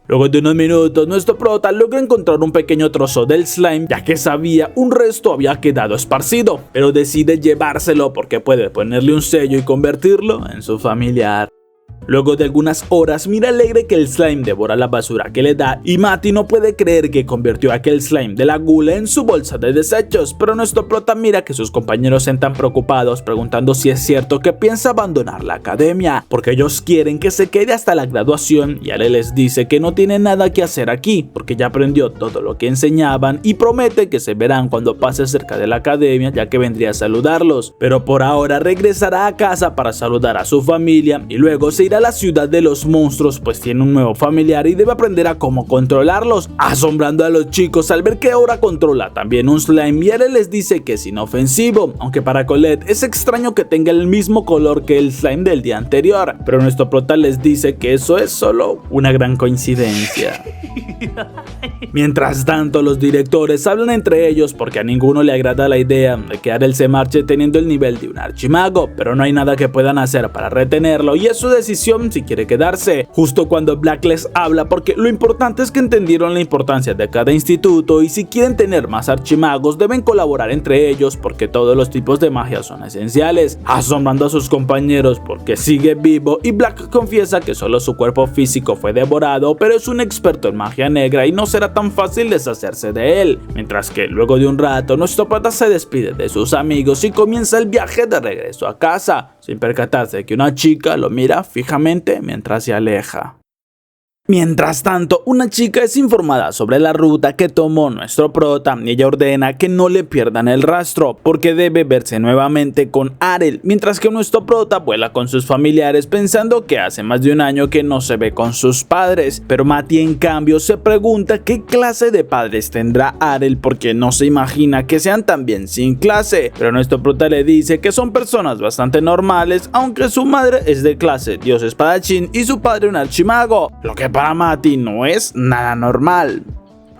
A: Luego de unos minutos, nuestro prota logra encontrar un pequeño trozo del slime, ya que sabía un resto había quedado esparcido, pero decide llevárselo porque puede ponerle un sello y convertirlo en su familiar. Luego de algunas horas mira alegre que el slime devora la basura que le da, y Matty no puede creer que convirtió aquel slime de la gula en su bolsa de desechos, pero nuestro prota mira que sus compañeros están preocupados preguntando si es cierto que piensa abandonar la academia, porque ellos quieren que se quede hasta la graduación, y Ale les dice que no tiene nada que hacer aquí porque ya aprendió todo lo que enseñaban y promete que se verán cuando pase cerca de la academia, ya que vendría a saludarlos, pero por ahora regresará a casa para saludar a su familia y luego se irá a la ciudad de los monstruos, pues tiene un nuevo familiar y debe aprender a cómo controlarlos, asombrando a los chicos al ver que ahora controla también un slime, y Arel les dice que es inofensivo, aunque para Colette es extraño que tenga el mismo color que el slime del día anterior, pero nuestro prota les dice que eso es solo una gran coincidencia. Mientras tanto, los directores hablan entre ellos porque a ninguno le agrada la idea de que Arel se marche teniendo el nivel de un archimago, pero no hay nada que puedan hacer para retenerlo y es su decisión si quiere quedarse. Justo cuando Black les habla porque lo importante es que entendieron la importancia de cada instituto y si quieren tener más archimagos deben colaborar entre ellos porque todos los tipos de magia son esenciales, asombrando a sus compañeros porque sigue vivo, y Black confiesa que solo su cuerpo físico fue devorado, pero es un experto en magia negra y no será tan fácil deshacerse de él, mientras que luego de un rato nuestro prota se despide de sus amigos y comienza el viaje de regreso a casa, sin percatarse de que una chica lo mira fijamente mientras se aleja. Mientras tanto, una chica es informada sobre la ruta que tomó nuestro prota y ella ordena que no le pierdan el rastro porque debe verse nuevamente con Arel, mientras que nuestro prota vuela con sus familiares pensando que hace más de un año que no se ve con sus padres, pero Mati en cambio se pregunta qué clase de padres tendrá Arel porque no se imagina que sean también sin clase, pero nuestro prota le dice que son personas bastante normales, aunque su madre es de clase dios espadachín y su padre un archimago, lo que para Mati no es nada normal.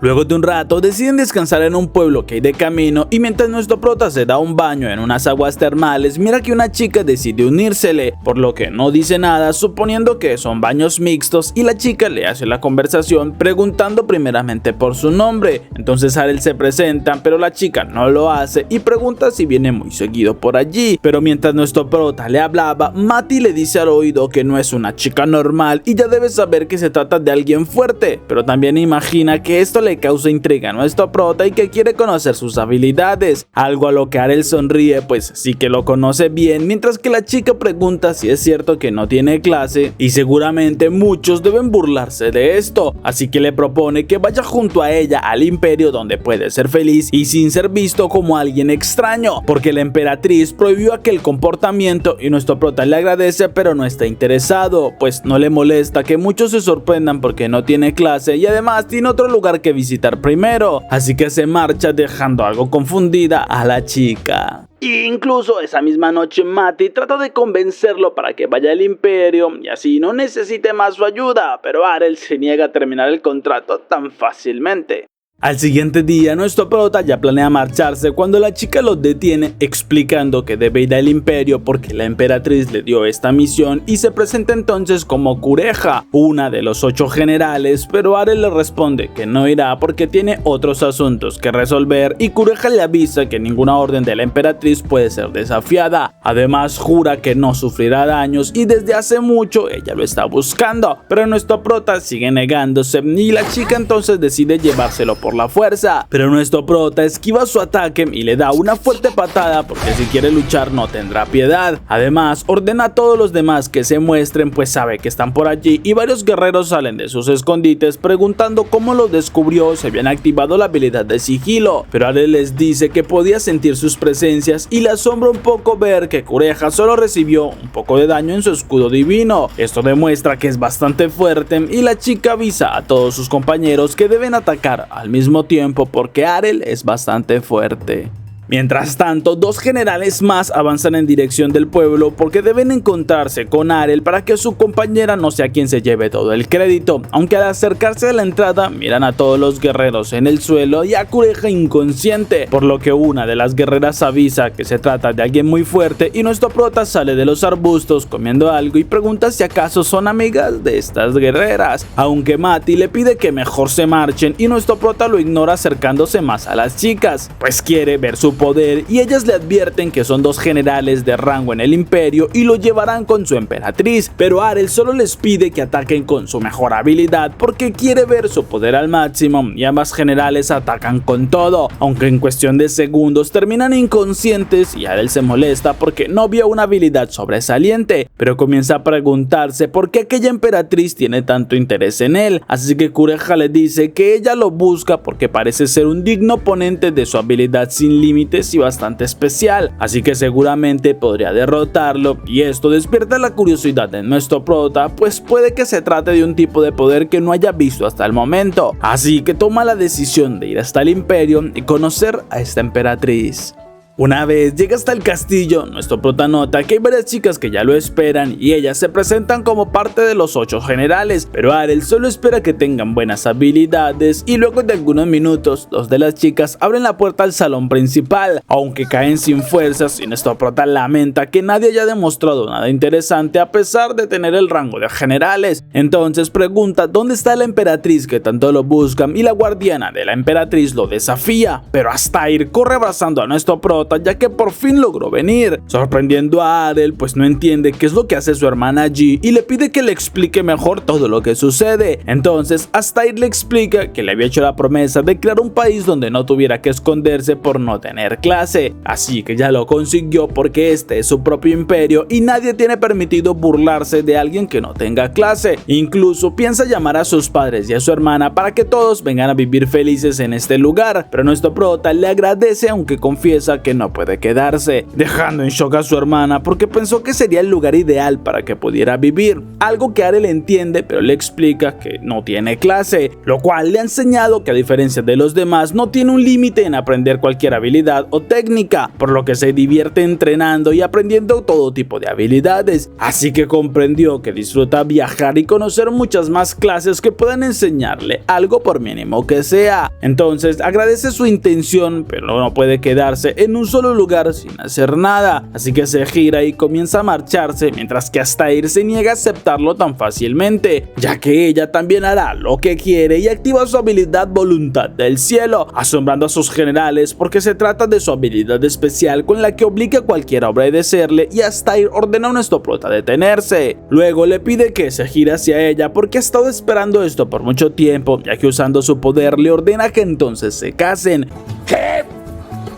A: Luego de un rato deciden descansar en un pueblo que hay de camino y mientras nuestro prota se da un baño en unas aguas termales, mira que una chica decide unírsele, por lo que no dice nada suponiendo que son baños mixtos y la chica le hace la conversación preguntando primeramente por su nombre. Entonces Arel se presenta pero la chica no lo hace y pregunta si viene muy seguido por allí, pero mientras nuestro prota le hablaba, Mati le dice al oído que no es una chica normal y ya debe saber que se trata de alguien fuerte, pero también imagina que esto le causa intriga a nuestro prota y que quiere conocer sus habilidades, algo a lo que Arel sonríe pues sí que lo conoce bien, mientras que la chica pregunta si es cierto que no tiene clase y seguramente muchos deben burlarse de esto, así que le propone que vaya junto a ella al imperio donde puede ser feliz y sin ser visto como alguien extraño, porque la emperatriz prohibió aquel comportamiento y nuestro prota le agradece pero no está interesado, pues no le molesta que muchos se sorprendan porque no tiene clase y además tiene otro lugar que visitar primero, así que se marcha dejando algo confundida a la chica.
C: Incluso esa misma noche Mati trata de convencerlo para que vaya al imperio y así no necesite más su ayuda, pero Arel se niega a terminar el contrato tan fácilmente.
A: Al siguiente día, nuestro prota ya planea marcharse cuando la chica lo detiene explicando que debe ir al imperio porque la emperatriz le dio esta misión y se presenta entonces como Cureja, una de los 8 generales, pero Arel le responde que no irá porque tiene otros asuntos que resolver y Cureja le avisa que ninguna orden de la emperatriz puede ser desafiada. Además jura que no sufrirá daños y desde hace mucho ella lo está buscando, pero nuestro prota sigue negándose y la chica entonces decide llevárselo por la fuerza, pero nuestro prota esquiva su ataque y le da una fuerte patada porque si quiere luchar no tendrá piedad. Además ordena a todos los demás que se muestren pues sabe que están por allí y varios guerreros salen de sus escondites preguntando cómo los descubrió si habían activado la habilidad de sigilo, pero Arel les dice que podía sentir sus presencias y le asombra un poco ver que Cureja solo recibió un poco de daño en su escudo divino. Esto demuestra que es bastante fuerte y la chica avisa a todos sus compañeros que deben atacar al mismo tiempo porque Arel es bastante fuerte. Mientras tanto, 2 generales más avanzan en dirección del pueblo porque deben encontrarse con Arel para que su compañera no sea quien se lleve todo el crédito, aunque al acercarse a la entrada miran a todos los guerreros en el suelo y a Cureja inconsciente, por lo que una de las guerreras avisa que se trata de alguien muy fuerte y nuestro prota sale de los arbustos comiendo algo y pregunta si acaso son amigas de estas guerreras, aunque Mati le pide que mejor se marchen y nuestro prota lo ignora acercándose más a las chicas, pues quiere ver su poder y ellas le advierten que son 2 generales de rango en el imperio y lo llevarán con su emperatriz, pero Arel solo les pide que ataquen con su mejor habilidad porque quiere ver su poder al máximo y ambas generales atacan con todo, aunque en cuestión de segundos terminan inconscientes y Arel se molesta porque no vio una habilidad sobresaliente, pero comienza a preguntarse por qué aquella emperatriz tiene tanto interés en él, así que Cureja le dice que ella lo busca porque parece ser un digno oponente de su habilidad sin límite y bastante especial, así que seguramente podría derrotarlo y esto despierta la curiosidad de nuestro prota, pues puede que se trate de un tipo de poder que no haya visto hasta el momento, así que toma la decisión de ir hasta el imperio y conocer a esta emperatriz. Una vez llega hasta el castillo, nuestro prota nota que hay varias chicas que ya lo esperan y ellas se presentan como parte de los 8 generales, pero Arel solo espera que tengan buenas habilidades y luego de algunos minutos 2 de las chicas abren la puerta al salón principal, aunque caen sin fuerzas y nuestro prota lamenta que nadie haya demostrado nada interesante a pesar de tener el rango de generales. Entonces pregunta dónde está la emperatriz que tanto lo buscan y la guardiana de la emperatriz lo desafía, pero Astair corre abrazando a nuestro prota prota, ya que por fin logró venir, sorprendiendo a Arel, pues no entiende qué es lo que hace su hermana allí y le pide que le explique mejor todo lo que sucede. Entonces Astair le explica que le había hecho la promesa de crear un país donde no tuviera que esconderse por no tener clase, así que ya lo consiguió porque este es su propio imperio y nadie tiene permitido burlarse de alguien que no tenga clase. Incluso piensa llamar a sus padres y a su hermana para que todos vengan a vivir felices en este lugar, pero nuestro prota le agradece aunque confiesa que no puede quedarse, dejando en shock a su hermana porque pensó que sería el lugar ideal para que pudiera vivir, algo que Arel entiende pero le explica que no tiene clase, lo cual le ha enseñado que a diferencia de los demás no tiene un límite en aprender cualquier habilidad o técnica, por lo que se divierte entrenando y aprendiendo todo tipo de habilidades, así que comprendió que disfruta viajar y conocer muchas más clases que puedan enseñarle algo por mínimo que sea. Entonces agradece su intención pero no puede quedarse en un solo lugar sin hacer nada, así que se gira y comienza a marcharse, mientras que Astair se niega a aceptarlo tan fácilmente, ya que ella también hará lo que quiere y activa su habilidad Voluntad del Cielo, asombrando a sus generales porque se trata de su habilidad especial con la que obliga a cualquiera a obedecerle, y Astair ordena a nuestro prota detenerse. Luego le pide que se gire hacia ella porque ha estado esperando esto por mucho tiempo, ya que usando su poder le ordena que entonces se casen.
E: ¡Qué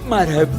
E: maravilla!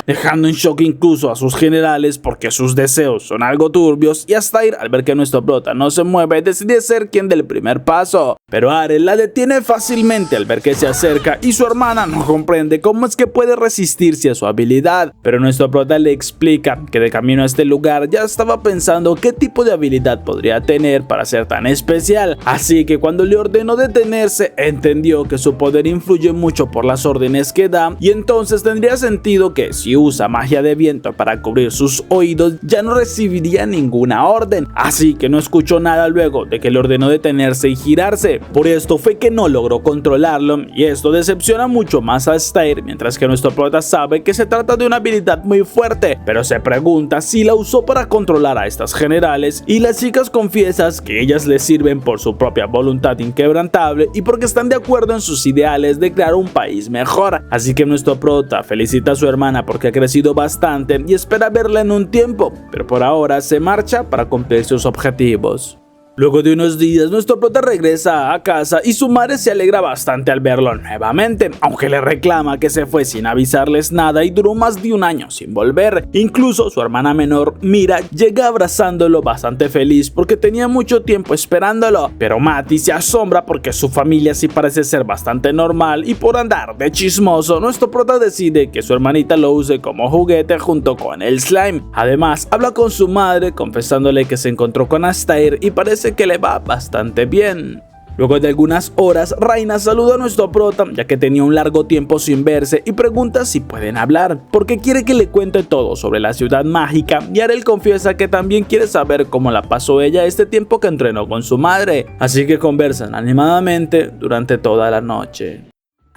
A: Dejando en shock incluso a sus generales porque sus deseos son algo turbios, y Astair, al ver que nuestro prota no se mueve, decide ser quien dé el primer paso, pero Arel la detiene fácilmente al ver que se acerca y su hermana no comprende cómo es que puede resistirse a su habilidad, pero nuestro prota le explica que de camino a este lugar ya estaba pensando qué tipo de habilidad podría tener para ser tan especial, así que cuando le ordenó detenerse entendió que su poder influye mucho por las órdenes que da, y entonces tendría sentido que si usa magia de viento para cubrir sus oídos ya no recibiría ninguna orden, así que no escuchó nada luego de que le ordenó detenerse y girarse. Por esto fue que no logró controlarlo, y esto decepciona mucho más a Astair, mientras que nuestro prota sabe que se trata de una habilidad muy fuerte, pero se pregunta si la usó para controlar a estas generales, y las chicas confiesan que ellas le sirven por su propia voluntad inquebrantable y porque están de acuerdo en sus ideales de crear un país mejor, así que nuestro prota felicita a su hermana porque ha crecido bastante y espera verla en un tiempo, pero por ahora se marcha para cumplir sus objetivos. Luego de unos días, nuestro prota regresa a casa y su madre se alegra bastante al verlo nuevamente, aunque le reclama que se fue sin avisarles nada y duró más de un año sin volver. Incluso su hermana menor, Mira, llega abrazándolo bastante feliz porque tenía mucho tiempo esperándolo, pero Mati se asombra porque su familia sí parece ser bastante normal, y por andar de chismoso, nuestro prota decide que su hermanita lo use como juguete junto con el slime. Además, habla con su madre confesándole que se encontró con Astair y parece que le va bastante bien. Luego de algunas horas, Raina saluda a nuestro prota ya que tenía un largo tiempo sin verse y pregunta si pueden hablar porque quiere que le cuente todo sobre la ciudad mágica, y Arel confiesa que también quiere saber cómo la pasó ella este tiempo que entrenó con su madre, así que conversan animadamente durante toda la noche.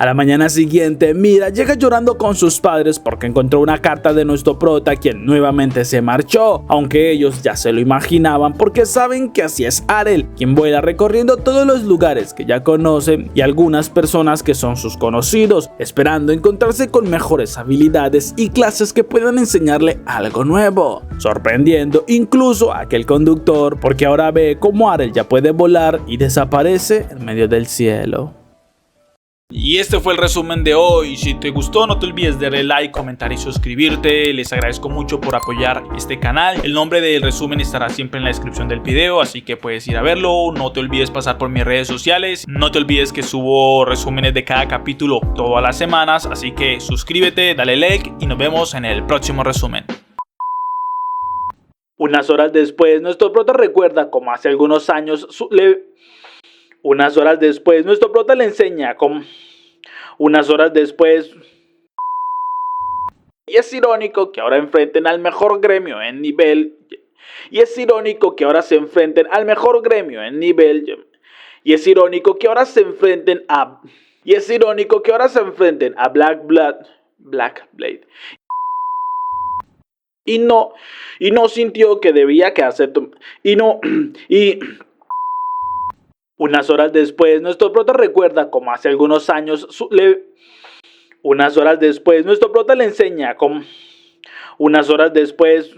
A: A la mañana siguiente, Mira llega llorando con sus padres porque encontró una carta de nuestro prota, quien nuevamente se marchó, aunque ellos ya se lo imaginaban porque saben que así es Arel, quien vuela recorriendo todos los lugares que ya conocen y algunas personas que son sus conocidos, esperando encontrarse con mejores habilidades y clases que puedan enseñarle algo nuevo, sorprendiendo incluso a aquel conductor porque ahora ve cómo Arel ya puede volar y desaparece en medio del cielo.
F: Y este fue el resumen de hoy. Si te gustó, no te olvides de darle like, comentar y suscribirte. Les agradezco mucho por apoyar este canal. El nombre del resumen estará siempre en la descripción del video, así que puedes ir a verlo. No te olvides pasar por mis redes sociales. No te olvides que subo resúmenes de cada capítulo todas las semanas, así que suscríbete, dale like y nos vemos en el próximo resumen.
C: Unas horas después, nuestro prota recuerda cómo hace algunos años Unas horas después, nuestro prota le enseña cómo... Unas horas después... Y es irónico que ahora enfrenten al mejor gremio en nivel... Y es irónico que ahora se enfrenten al mejor gremio en nivel... Y es irónico que ahora se enfrenten a... Y es irónico que ahora se enfrenten a Black Blade. Y no sintió que debía quedarse... Unas horas después, nuestro prota recuerda cómo hace algunos años Unas horas después, nuestro prota le enseña cómo... Unas horas después,